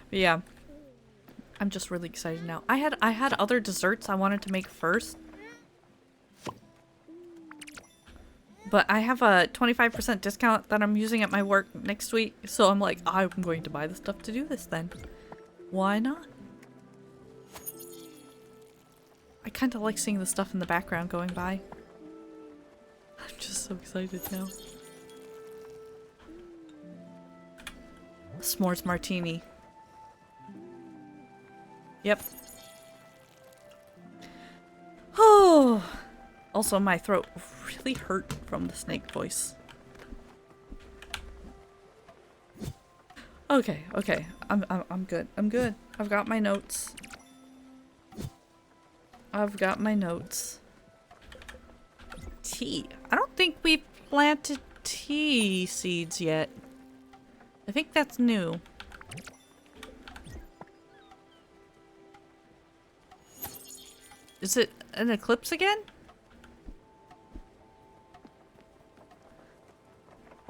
But yeah. I'm just really excited now. I had other desserts I wanted to make first. But I have a 25% discount that I'm using at my work next week. So I'm like, I'm going to buy the stuff to do this then. Why not? I kind of like seeing the stuff in the background going by. I'm just so excited now. S'mores martini. Yep. Oh. Also, my throat really hurt from the snake voice. Okay, okay. I'm good. I'm good. I've got my notes. I've got my notes. Tea. I don't think we've planted tea seeds yet. I think that's new. Is it an eclipse again?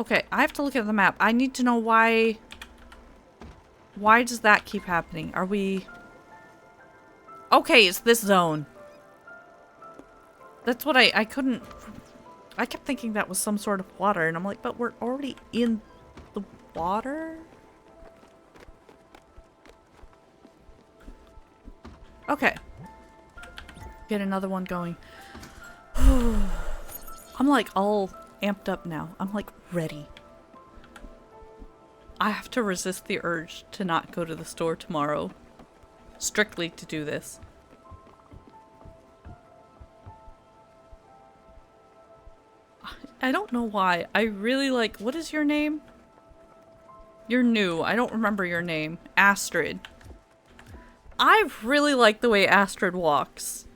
Okay, I have to look at the map. I need to know why... Why does that keep happening? Are we... Okay, it's this zone. That's what I couldn't... I kept thinking that was some sort of water, and I'm like, but we're already in the water? Okay. Get another one going. I'm like all amped up now. I'm like ready. I have to resist the urge to not go to the store tomorrow. Strictly to do this. I don't know why. I really like... What is your name? You're new. I don't remember your name. Astrid. I really like the way Astrid walks.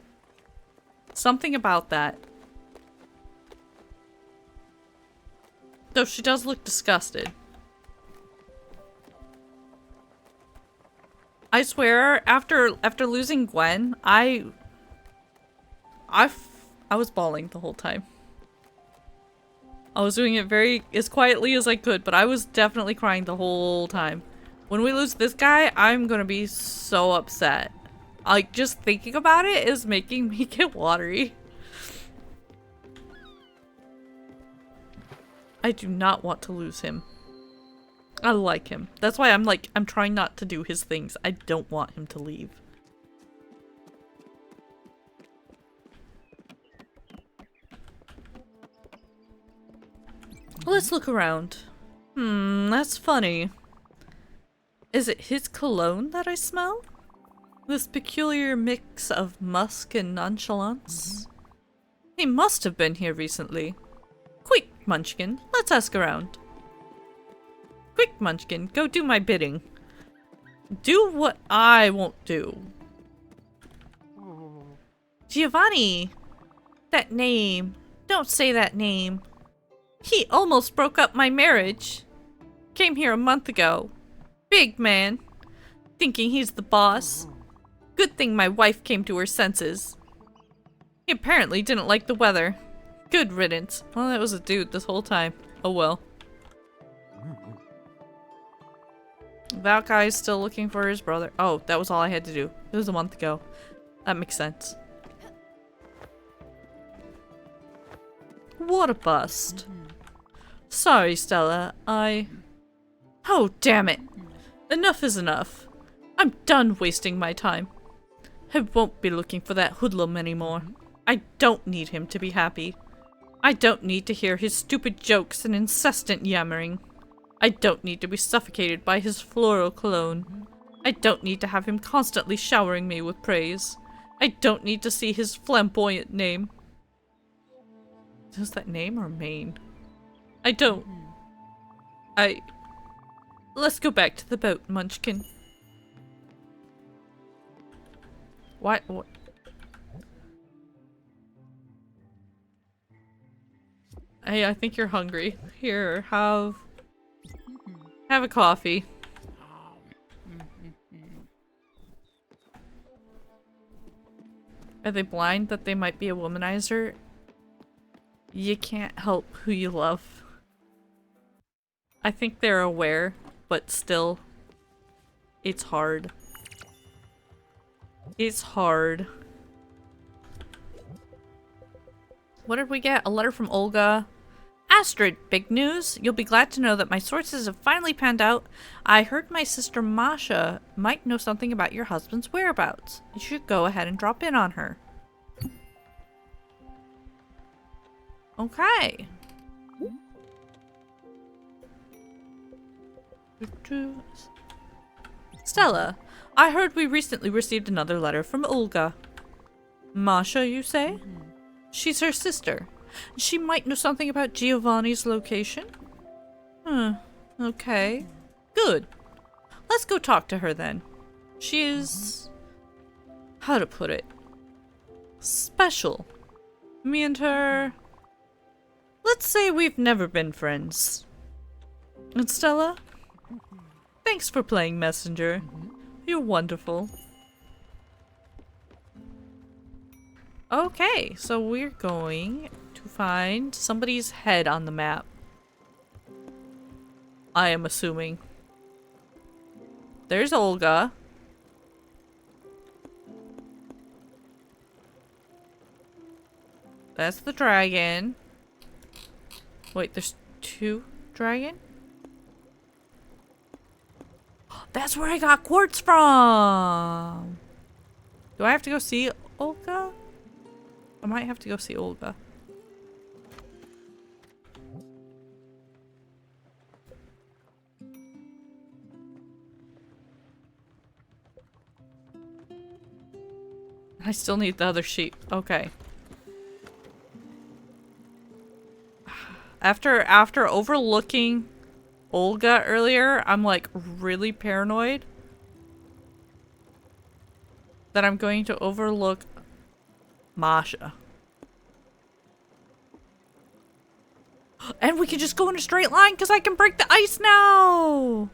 Something about that. Though she does look disgusted. I swear, after losing Gwen, I was bawling the whole time. I was doing it as quietly as I could, but I was definitely crying the whole time. When we lose this guy, I'm gonna be so upset. Like, just thinking about it is making me get watery. I do not want to lose him. I like him. That's why I'm trying not to do his things. I don't want him to leave. Let's look around. That's funny. Is it his cologne that I smell? This peculiar mix of musk and nonchalance? He must have been here recently. Quick, Munchkin, let's ask around. Quick, Munchkin, go do my bidding. Do what I won't do. Giovanni! That name. Don't say that name. He almost broke up my marriage. Came here a month ago. Big man. Thinking he's the boss. Good thing my wife came to her senses. He apparently didn't like the weather. Good riddance. Well, that was a dude this whole time. Oh well. That guy's still looking for his brother. Oh, that was all I had to do. It was a month ago. That makes sense. What a bust. Sorry, Stella. Oh, damn it. Enough is enough. I'm done wasting my time. I won't be looking for that hoodlum anymore. I don't need him to be happy. I don't need to hear his stupid jokes and incessant yammering. I don't need to be suffocated by his floral cologne. I don't need to have him constantly showering me with praise. I don't need to see his flamboyant name. Is that name or mane? I don't. Let's go back to the boat, Munchkin. What? Hey, I think you're hungry. Here, have a coffee. Are they blind that they might be a womanizer? You can't help who you love. I think they're aware, but still, it's hard. It's hard. What did we get? A letter from Olga. Astrid, big news. You'll be glad to know that my sources have finally panned out. I heard my sister Masha might know something about your husband's whereabouts. You should go ahead and drop in on her. Okay. Stella, I heard we recently received another letter from Olga. Masha, you say? She's her sister. She might know something about Giovanni's location? Okay. Good. Let's go talk to her then. She is... how to put it? Special. Me and her... let's say we've never been friends. And Stella? Thanks for playing messenger. You're wonderful. Okay, so we're going to find somebody's head on the map. I am assuming. There's Olga. That's the dragon. Wait, there's two dragon? That's where I got quartz from! Do I have to go see Olga? I might have to go see Olga. I still need the other sheep. Okay. After overlooking Olga earlier, I'm like really paranoid that I'm going to overlook Masha. And we can just go in a straight line because I can break the ice now!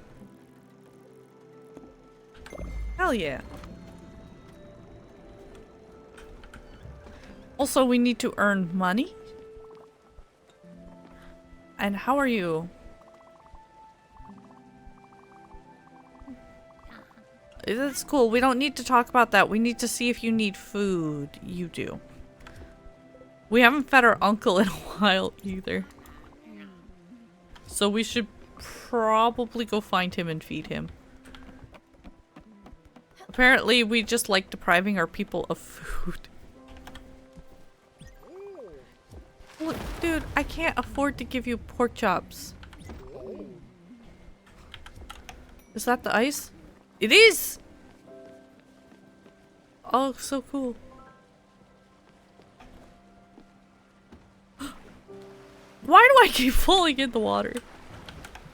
Hell yeah. Also, we need to earn money. And how are you? That's cool. We don't need to talk about that. We need to see if you need food. You do. We haven't fed our uncle in a while either. So we should probably go find him and feed him. Apparently, we just like depriving our people of food. Look, dude, I can't afford to give you pork chops. Is that the ice? It is! Oh, so cool. Why do I keep falling in the water?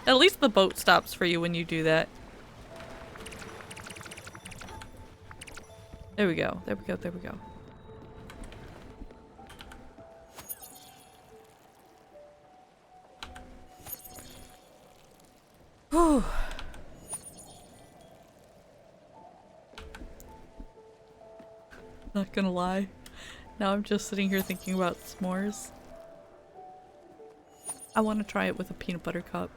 At least the boat stops for you when you do that. There we go. There we go. There we go. Whew. Not gonna lie. Now I'm just sitting here thinking about s'mores. I want to try it with a peanut butter cup.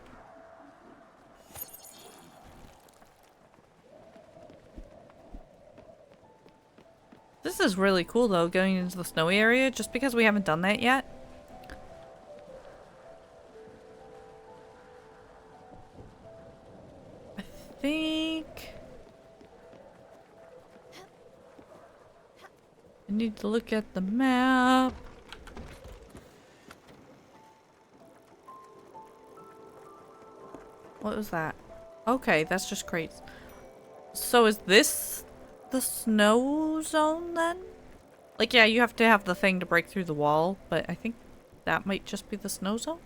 This is really cool though, going into the snowy area, just because we haven't done that yet. I think... I need to look at the map. What was that? Okay, that's just crates. So is this the snow zone then? Like, yeah, you have to have the thing to break through the wall, but I think that might just be the snow zone?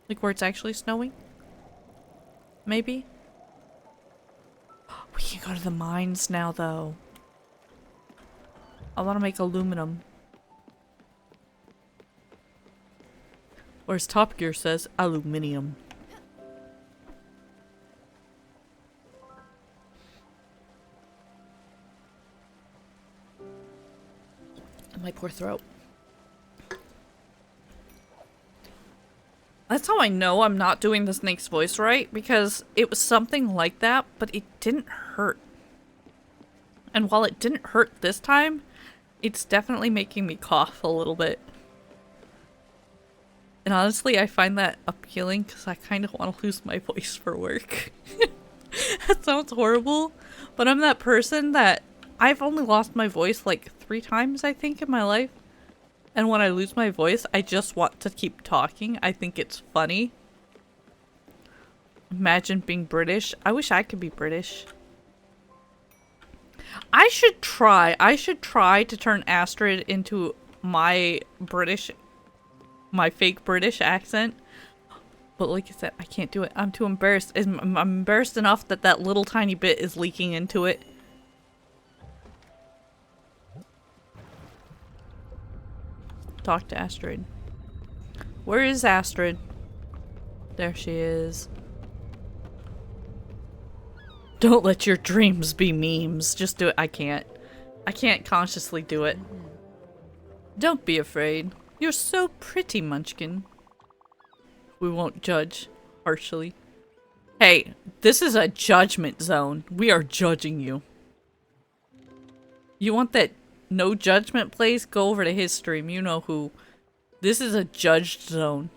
Like where it's actually snowing? Maybe? We can go to the mines now, though. I want to make aluminum. Or as Top Gear says, aluminium. My poor throat. That's how I know I'm not doing the snake's voice right, because it was something like that, but it didn't hurt. And while it didn't hurt this time, it's definitely making me cough a little bit. And honestly, I find that appealing because I kind of want to lose my voice for work. That sounds horrible, but I'm that person that I've only lost my voice like 3 times, I think, in my life. And when I lose my voice, I just want to keep talking. I think it's funny. Imagine being British. I wish I could be British. I should try to turn Astrid into my fake British accent. But like I said, I can't do it. I'm too embarrassed. I'm embarrassed enough that that little tiny bit is leaking into it. Talk to Astrid. Where is Astrid? There she is. Don't let your dreams be memes. Just do it. I can't consciously do it. Don't be afraid. You're so pretty, Munchkin. We won't judge harshly. Hey, this is a judgment zone. We are judging you. You want that no judgment place? Go over to his stream. You know who. This is a judged zone.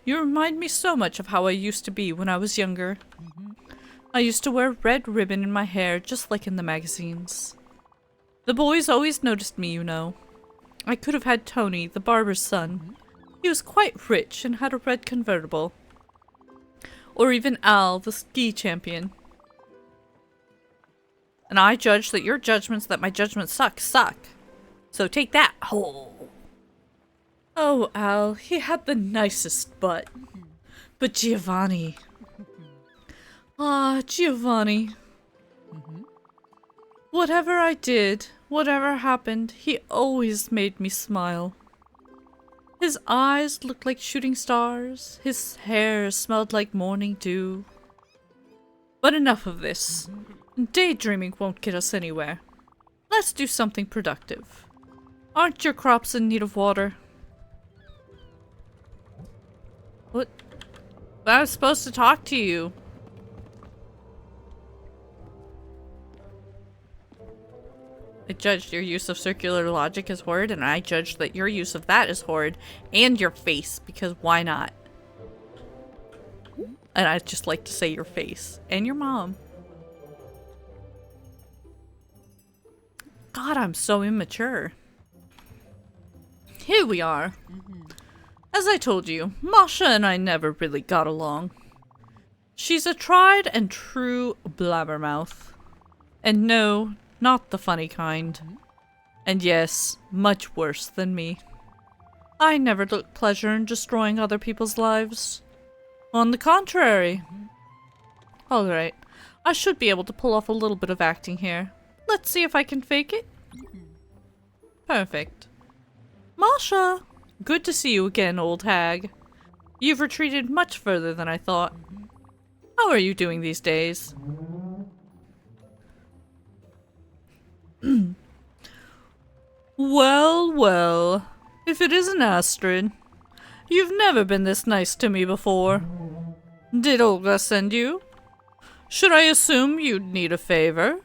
You remind me so much of how I used to be when I was younger. I used to wear a red ribbon in my hair just like in the magazines. The boys always noticed me, you know. I could have had Tony, the barber's son. He was quite rich and had a red convertible. Or even Al, the ski champion. And I judge that your judgments that my judgments suck. So take that. Oh, Al, he had the nicest butt. But Giovanni. Ah, Giovanni. Whatever I did, whatever happened, he always made me smile. His eyes looked like shooting stars. His hair smelled like morning dew. But enough of this. Daydreaming won't get us anywhere. Let's do something productive. Aren't your crops in need of water? What? I was supposed to talk to you. I judged your use of circular logic as horrid, and I judged that your use of that is horrid. And your face, because why not? And I'd just like to say your face. And your mom. God, I'm so immature. Here we are. As I told you, Masha and I never really got along. She's a tried and true blabbermouth. And no, not the funny kind. And yes, much worse than me. I never took pleasure in destroying other people's lives. On the contrary. Alright, I should be able to pull off a little bit of acting here. Let's see if I can fake it. Perfect. Masha! Good to see you again, old hag. You've retreated much further than I thought. How are you doing these days? Well, if it isn't Astrid. You've never been this nice to me before. Did Olga send you? Should I assume you'd need a favor?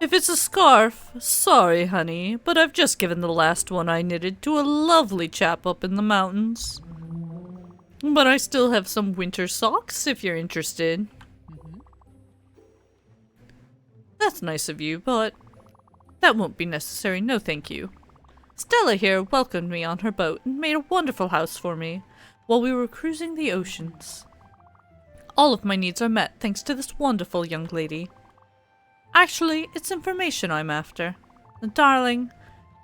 If it's a scarf, sorry honey, but I've just given the last one I knitted to a lovely chap up in the mountains. But I still have some winter socks if you're interested. That's nice of you, but that won't be necessary, no thank you. Stella here welcomed me on her boat and made a wonderful house for me while we were cruising the oceans. All of my needs are met thanks to this wonderful young lady. Actually, it's information I'm after. Darling,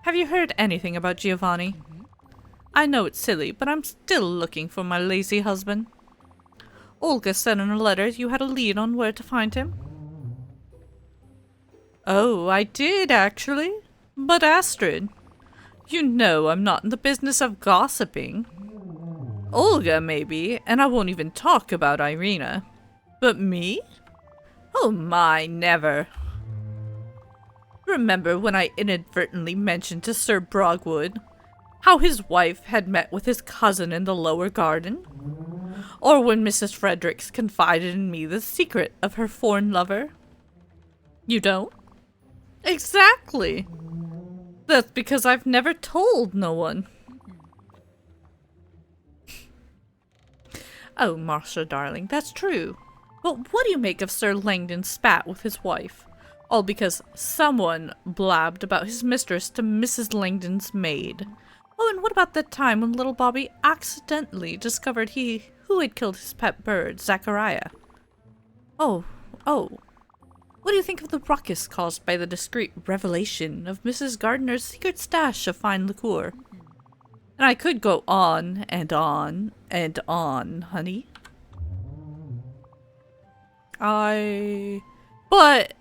have you heard anything about Giovanni? I know it's silly, but I'm still looking for my lazy husband. Olga said in a letter you had a lead on where to find him. Oh, I did, actually. But Astrid, you know I'm not in the business of gossiping. Olga, maybe, and I won't even talk about Irina. But me? Oh my, never. Remember when I inadvertently mentioned to Sir Brogwood how his wife had met with his cousin in the lower garden? Or when Mrs. Fredericks confided in me the secret of her foreign lover? You don't? Exactly. That's because I've never told no one. Oh, Marcia, darling, that's true. But what do you make of Sir Langdon's spat with his wife? All because someone blabbed about his mistress to Mrs. Langdon's maid. Oh, and what about that time when little Bobby accidentally discovered who had killed his pet bird, Zachariah? Oh. What do you think of the ruckus caused by the discreet revelation of Mrs. Gardner's secret stash of fine liqueur? And I could go on and on and on, honey. But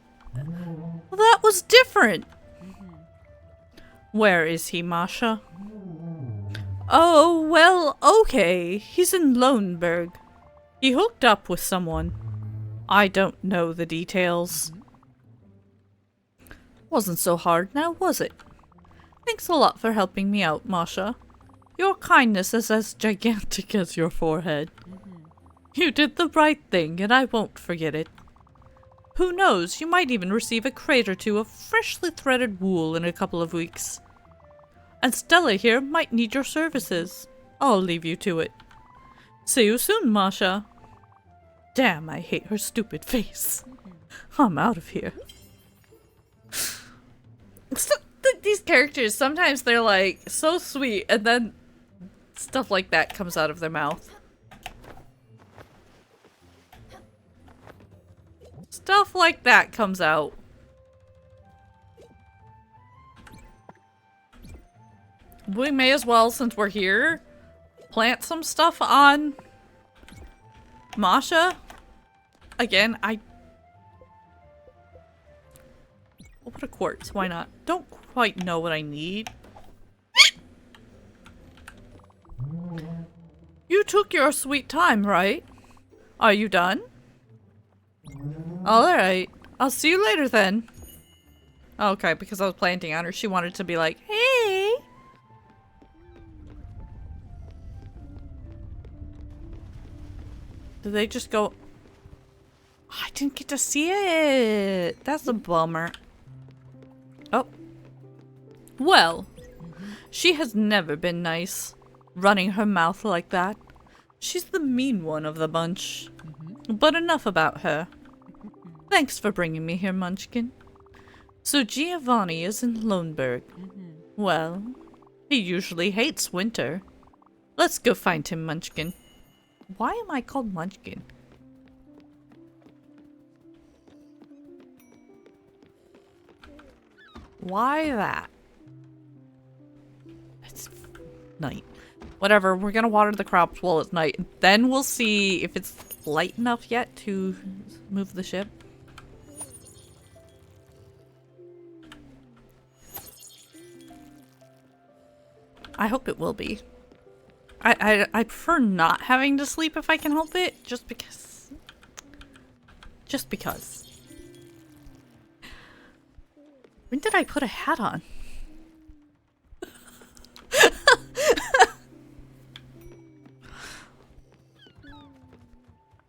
that was different. Where is he, Masha? Oh, well, okay. He's in Loneberg. He hooked up with someone. I don't know the details. Wasn't so hard now, was it? Thanks a lot for helping me out, Masha. Your kindness is as gigantic as your forehead. You did the right thing, and I won't forget it. Who knows, you might even receive a crate or two of freshly threaded wool in a couple of weeks. And Stella here might need your services. I'll leave you to it. See you soon, Masha. Damn, I hate her stupid face. I'm out of here. These characters, sometimes they're like so sweet, and then stuff like that comes out of their mouth. Stuff like that comes out. We may as well, since we're here, plant some stuff on Masha. Again, we'll put a quartz, why not? Don't quite know what I need. You took your sweet time, right? Are you done? Alright. I'll see you later then. Okay, because I was planting on her, she wanted to be like, hey! Did they just go... I didn't get to see it! That's a bummer. Oh. Well, she has never been nice, running her mouth like that. She's the mean one of the bunch. But enough about her. Thanks for bringing me here, Munchkin. So Giovanni is in Loneberg. Well, he usually hates winter. Let's go find him, Munchkin. Why am I called Munchkin? Why that? It's night. Whatever, we're gonna water the crops while it's night. Then we'll see if it's light enough yet to move the ship. I hope it will be. I prefer not having to sleep if I can help it, just because. Just because. When did I put a hat on?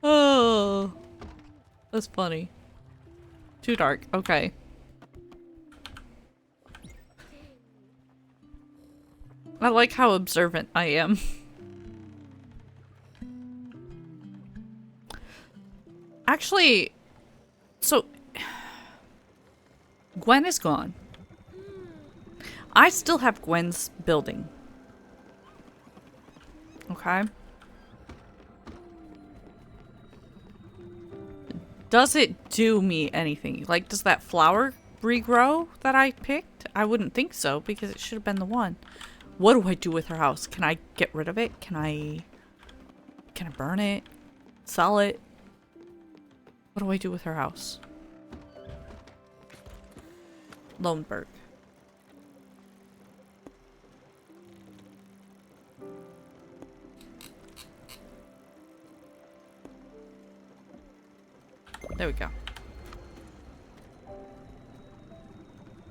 Oh, that's funny. Too dark. Okay. I like how observant I am. Actually, so Gwen is gone. I still have Gwen's building. Okay. Does it do me anything? Like, does that flower regrow that I picked? I wouldn't think so, because it should have been the one. What do I do with her house? Can I get rid of it? Can I burn it? Sell it? What do I do with her house? Loneberg. There we go.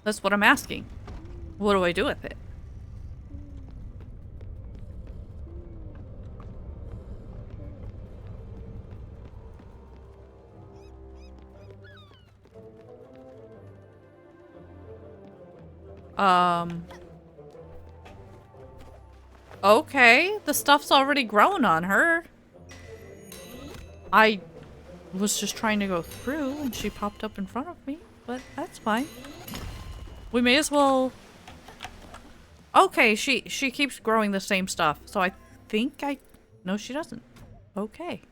That's what I'm asking. What do I do with it? Okay, the stuff's already grown on her. I was just trying to go through and she popped up in front of me, but that's fine. We may as well... Okay, she keeps growing the same stuff, so I think I... No, she doesn't. Okay.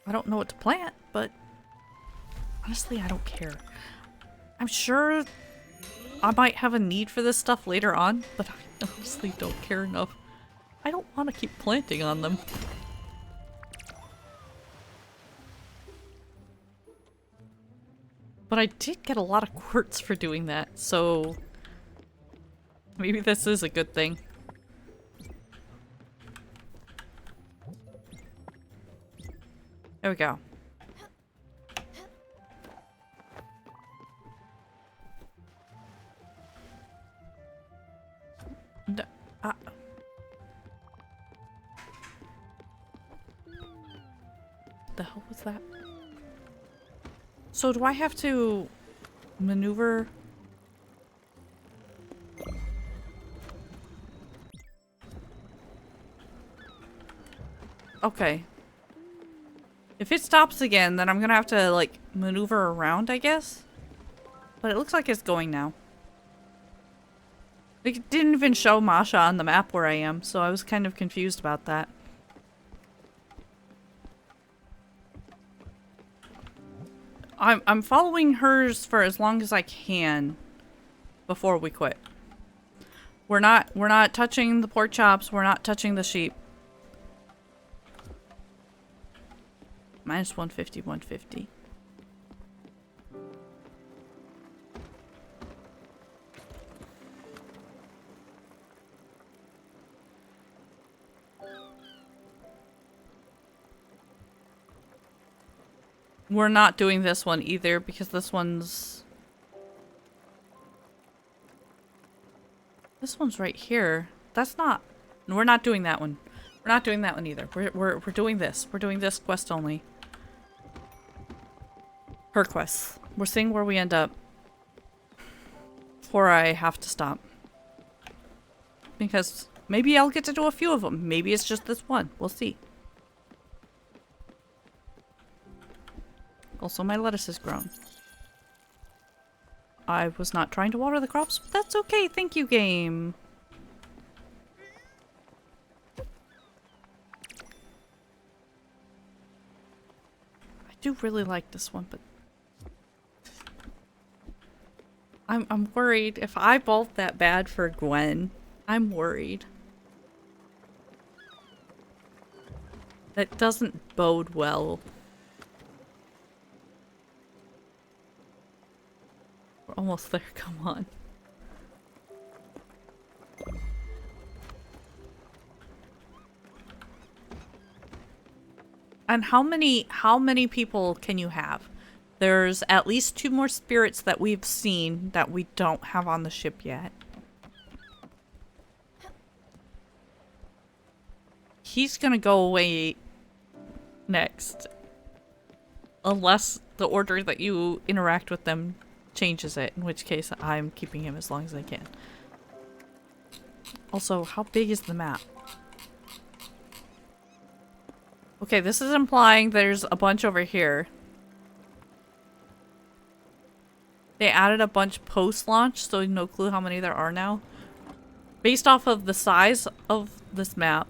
I don't know what to plant, but honestly, I don't care. I'm sure I might have a need for this stuff later on, but I honestly don't care enough. I don't want to keep planting on them. But I did get a lot of quartz for doing that, so maybe this is a good thing. There we go. The hell was that? So do I have to maneuver? Okay. If it stops again, then I'm gonna have to, like, maneuver around, I guess? But it looks like it's going now. It didn't even show Masha on the map where I am, so I was kind of confused about that. I'm following hers for as long as I can before we quit. We're not touching the pork chops, we're not touching the sheep. Minus 150, 150. We're not doing this one either because this one's right here. That's not. We're not doing that one. We're not doing that one either. We're doing this. We're doing this quest only. Her quests. We're seeing where we end up before I have to stop. Because maybe I'll get to do a few of them. Maybe it's just this one. We'll see. Also, my lettuce has grown. I was not trying to water the crops, but that's okay. Thank you, game. I do really like this one, but I'm worried. If I bolt that bad for Gwen, I'm worried. That doesn't bode well. We're almost there, come on. And how many people can you have? There's at least 2 more spirits that we've seen that we don't have on the ship yet. He's gonna go away next. Unless the order that you interact with them changes it, in which case I'm keeping him as long as I can. Also, how big is the map? Okay, this is implying there's a bunch over here. They added a bunch post-launch, so no clue how many there are now. Based off of the size of this map,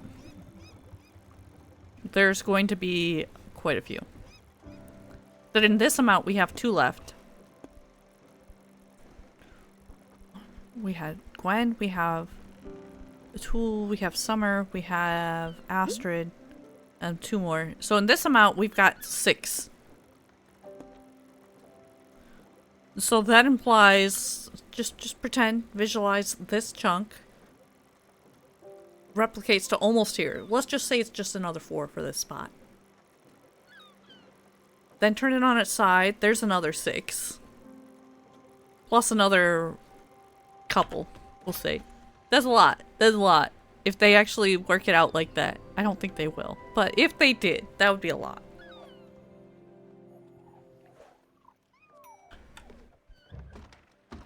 there's going to be quite a few. But in this amount, we have 2 left. We had Gwen, we have Tool, we have Summer, we have Astrid, and 2 more. So in this amount, we've got 6. So that implies, just pretend, visualize this chunk replicates to almost here. Let's just say it's just another 4 for this spot. Then turn it on its side, there's another 6. Plus another couple, we'll say. That's a lot. That's a lot. If they actually work it out like that. I don't think they will. But if they did, that would be a lot.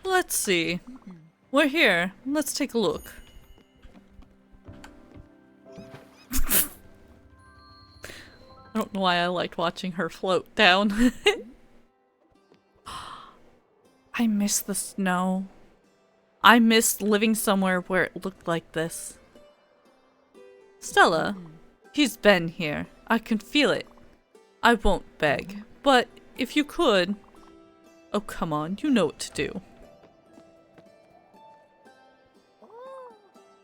Let's see. We're here. Let's take a look. I don't know why I liked watching her float down. I miss the snow. I missed living somewhere where it looked like this. Stella, he's been here. I can feel it. I won't beg, but if you could... Oh, come on, you know what to do.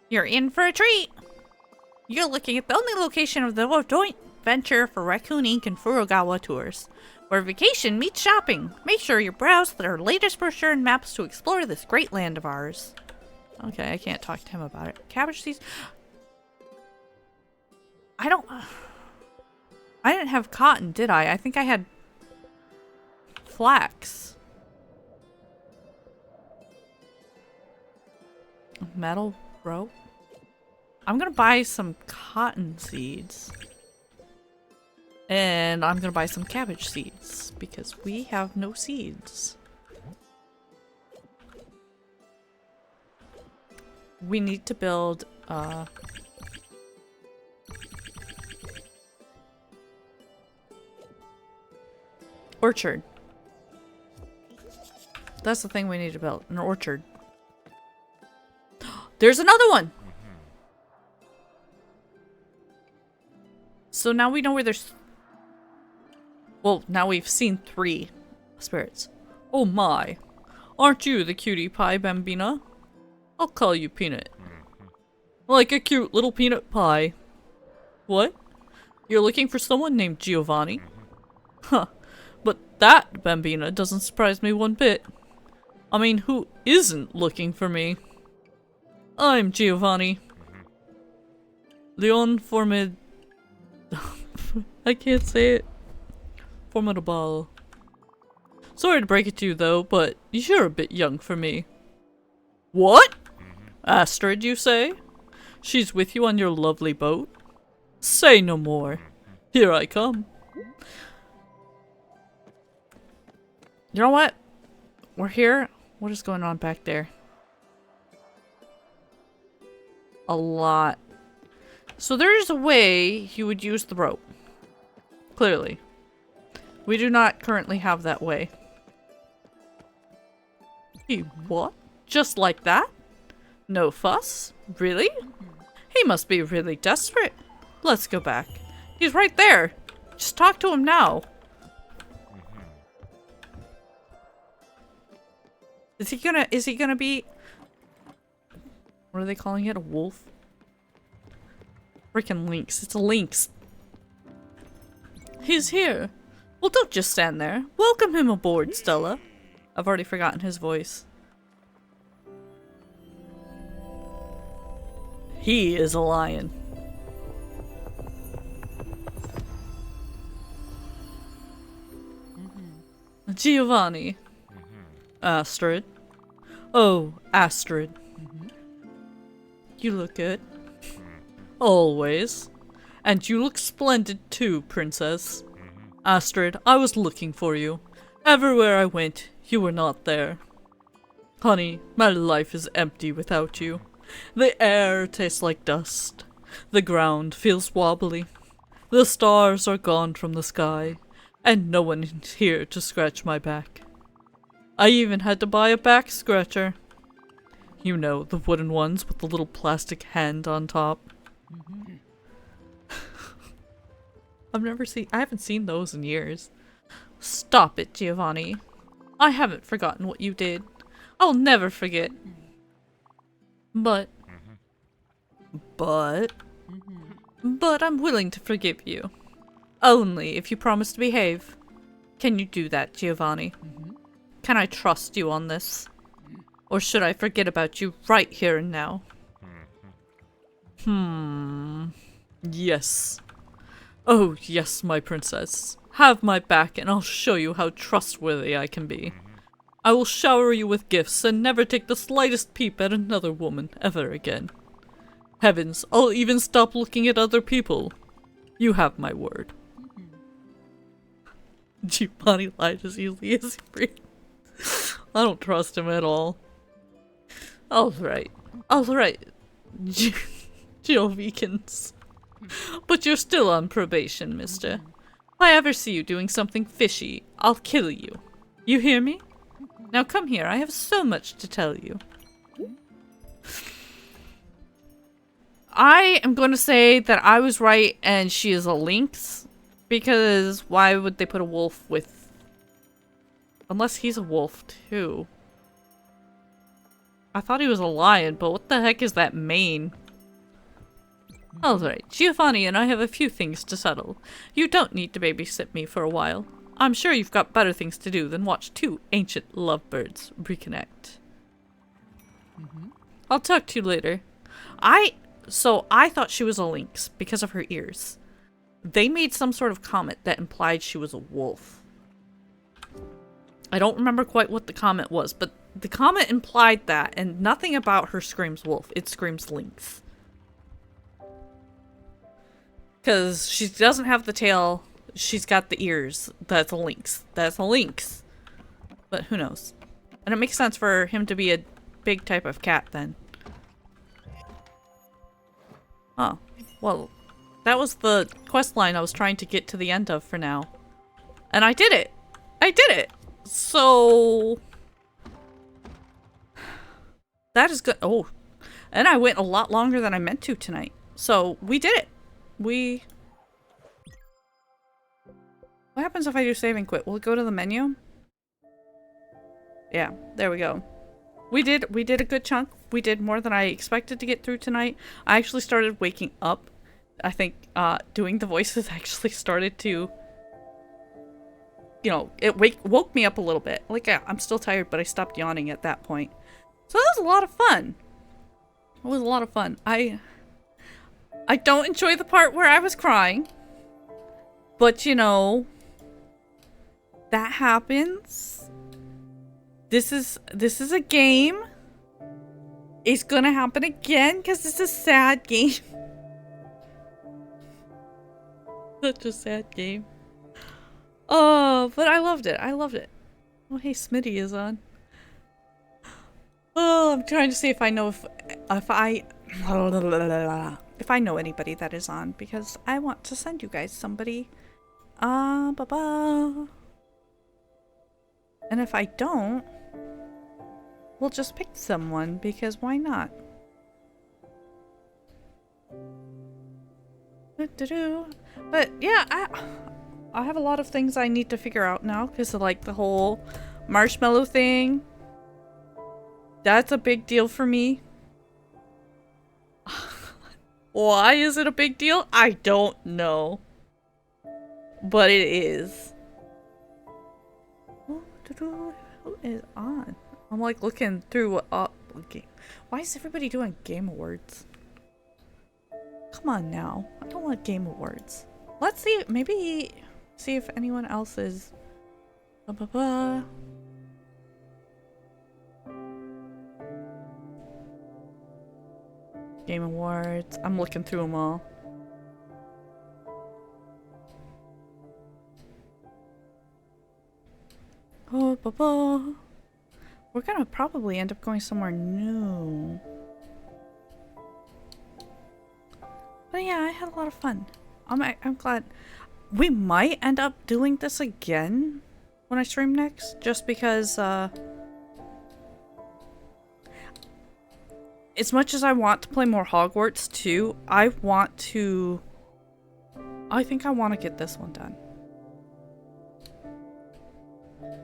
You're in for a treat! You're looking at the only location of the joint venture for Raccoon Inc. and Furugawa Tours, where vacation meets shopping. Make sure you browse our latest brochure and maps to explore this great land of ours. Okay, I can't talk to him about it. Cabbage seeds. I didn't have cotton, did I? I think I had flax. Metal rope. I'm gonna buy some cotton seeds. And I'm gonna buy some cabbage seeds because we have no seeds. We need to build orchard. That's the thing we need to build, an orchard. There's another one! So now we know where there's... Well, now we've seen 3 spirits. Oh my. Aren't you the cutie pie, Bambina? I'll call you Peanut. Like a cute little peanut pie. What? You're looking for someone named Giovanni? Huh. But that, Bambina, doesn't surprise me one bit. I mean, who isn't looking for me? I'm Giovanni. Leon Formid... I can't say it. Formidable. Sorry to break it to you though, but you're a bit young for me. What? Astrid, you say? She's with you on your lovely boat? Say no more. Here I come. You know what? We're here. What is going on back there? A lot. So there's a way you would use the rope. Clearly. We do not currently have that way. What? Just like that? No fuss? Really? He must be really desperate. Let's go back. He's right there. Just talk to him now. Is he gonna be... What are they calling it? A wolf? Freaking lynx. It's a lynx. He's here. Well, don't just stand there. Welcome him aboard, Stella. I've already forgotten his voice. He is a lion. Giovanni. Astrid. Oh, Astrid. You look good. Always. And you look splendid too, princess. Astrid, I was looking for you. Everywhere I went, you were not there. Honey, my life is empty without you. The air tastes like dust. The ground feels wobbly. The stars are gone from the sky. And no one is here to scratch my back. I even had to buy a back scratcher. You know, the wooden ones with the little plastic hand on top. I haven't seen those in years. Stop it, Giovanni. I haven't forgotten what you did. I'll never forget. But I'm willing to forgive you. Only if you promise to behave. Can you do that, Giovanni? Can I trust you on this? Or should I forget about you right here and now? Yes. Oh, yes, my princess. Have my back and I'll show you how trustworthy I can be. I will shower you with gifts and never take the slightest peep at another woman ever again. Heavens, I'll even stop looking at other people. You have my word. Giovanni lied as easily as he breathed. I don't trust him at all. Alright. Giovicans. But you're still on probation, mister. If I ever see you doing something fishy, I'll kill you. You hear me? Now come here, I have so much to tell you. I am going to say that I was right and she is a lynx. Because why would they put a wolf with... Unless he's a wolf too. I thought he was a lion, but what the heck is that mane? Alright, Giovanni and I have a few things to settle. You don't need to babysit me for a while. I'm sure you've got better things to do than watch two ancient lovebirds reconnect. I'll talk to you later. So I thought she was a lynx because of her ears. They made some sort of comment that implied she was a wolf. I don't remember quite what the comment was, but the comment implied that, and nothing about her screams wolf. It screams lynx. Because she doesn't have the tail, she's got the ears. That's a lynx. That's a lynx. But who knows? And it makes sense for him to be a big type of cat then. Oh, well, that was the quest line I was trying to get to the end of for now. And I did it! I did it! So... that is good. Oh, and I went a lot longer than I meant to tonight. So, we did it! What happens if I do save and quit? Will it go to the menu? Yeah, there we go. We did a good chunk. We did more than I expected to get through tonight. I actually started waking up. I think doing the voices actually started to, you know, it woke me up a little bit. Like, I'm still tired, but I stopped yawning at that point. So that was a lot of fun. It was a lot of fun. I don't enjoy the part where I was crying. But, you know, that happens. This is a game. It's gonna happen again because it's a sad game. Such a sad game. Oh, but I loved it. I loved it. Oh, hey, Smitty is on. Oh, I'm trying to see if I know if I know anybody that is on because I want to send you guys somebody. And if I don't, we'll just pick someone because why not? But yeah, I have a lot of things I need to figure out now because of like the whole marshmallow thing. That's a big deal for me. Why is it a big deal? I don't know. But it is. Who is on? I'm like looking through why is everybody doing Game Awards? Come on now. I don't want Game Awards. Let's see, maybe see if anyone else is. Game Awards. I'm looking through them all. We're gonna probably end up going somewhere new. But yeah, I had a lot of fun. I'm glad. We might end up doing this again when I stream next, just because as much as I want to play more Hogwarts too, I want to I think I want to get this one done.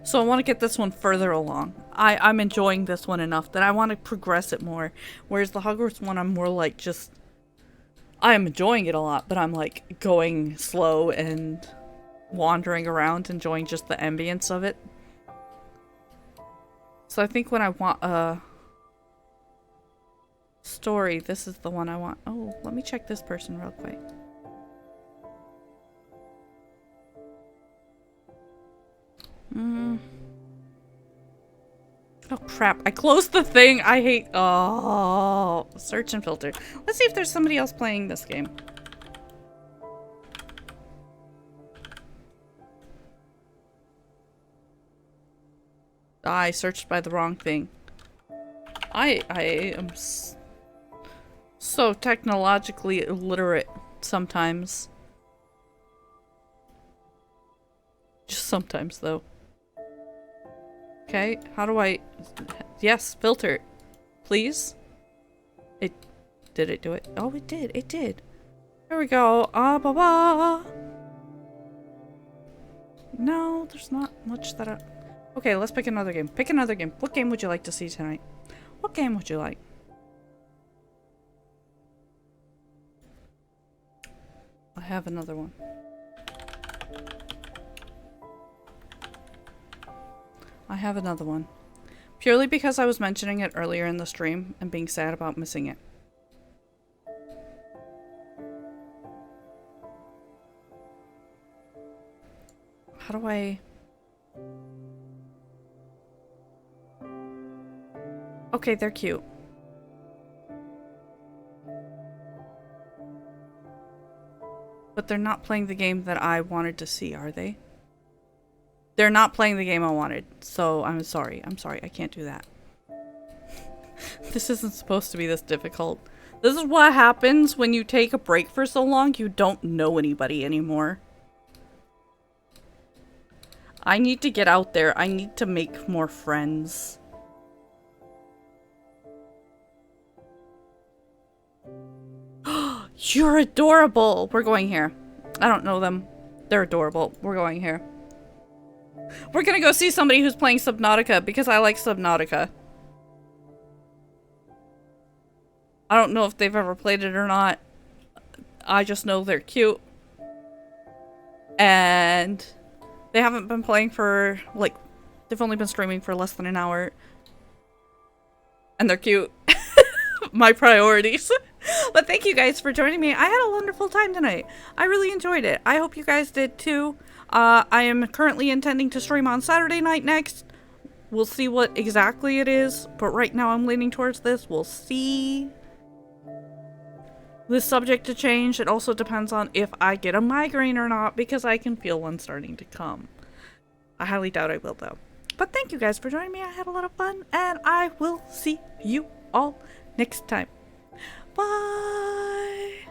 So I want to get this one further along. I'm enjoying this one enough that I want to progress it more. Whereas the Hogwarts one, I'm more like just... I am enjoying it a lot, but I'm like going slow and wandering around, enjoying just the ambience of it. So I think when I want a story, this is the one I want. Oh, let me check this person real quick. Oh crap, I closed the thing. I hate... Oh, search and filter. Let's see if there's somebody else playing this game. I searched by the wrong thing. I am so technologically illiterate sometimes. Just sometimes, though. Okay, how do I... Yes, filter. Please? Did it do it? Oh, it did. It did. There we go. Ah, ba ba. No, there's not much that I... Okay, let's pick another game. Pick another game. What game would you like to see tonight? What game would you like? I have another one. I have another one. Purely because I was mentioning it earlier in the stream and being sad about missing it. How do I... Okay, they're cute. But they're not playing the game that I wanted to see, are they? They're not playing the game I wanted, so I'm sorry. I'm sorry, I can't do that. This isn't supposed to be this difficult. This is what happens when you take a break for so long, you don't know anybody anymore. I need to get out there. I need to make more friends. You're adorable! We're going here. I don't know them. They're adorable. We're going here. We're gonna go see somebody who's playing Subnautica because I like Subnautica. I don't know if they've ever played it or not. I just know they're cute. And they haven't been playing for, like, they've only been streaming for less than an hour. And they're cute. My priorities. But thank you guys for joining me. I had a wonderful time tonight. I really enjoyed it. I hope you guys did too. I am currently intending to stream on Saturday night next. We'll see what exactly it is, but right now I'm leaning towards this. We'll see. This subject to change. It also depends on if I get a migraine or not, because I can feel one starting to come. I highly doubt I will though. But thank you guys for joining me. I had a lot of fun, and I will see you all next time. Bye!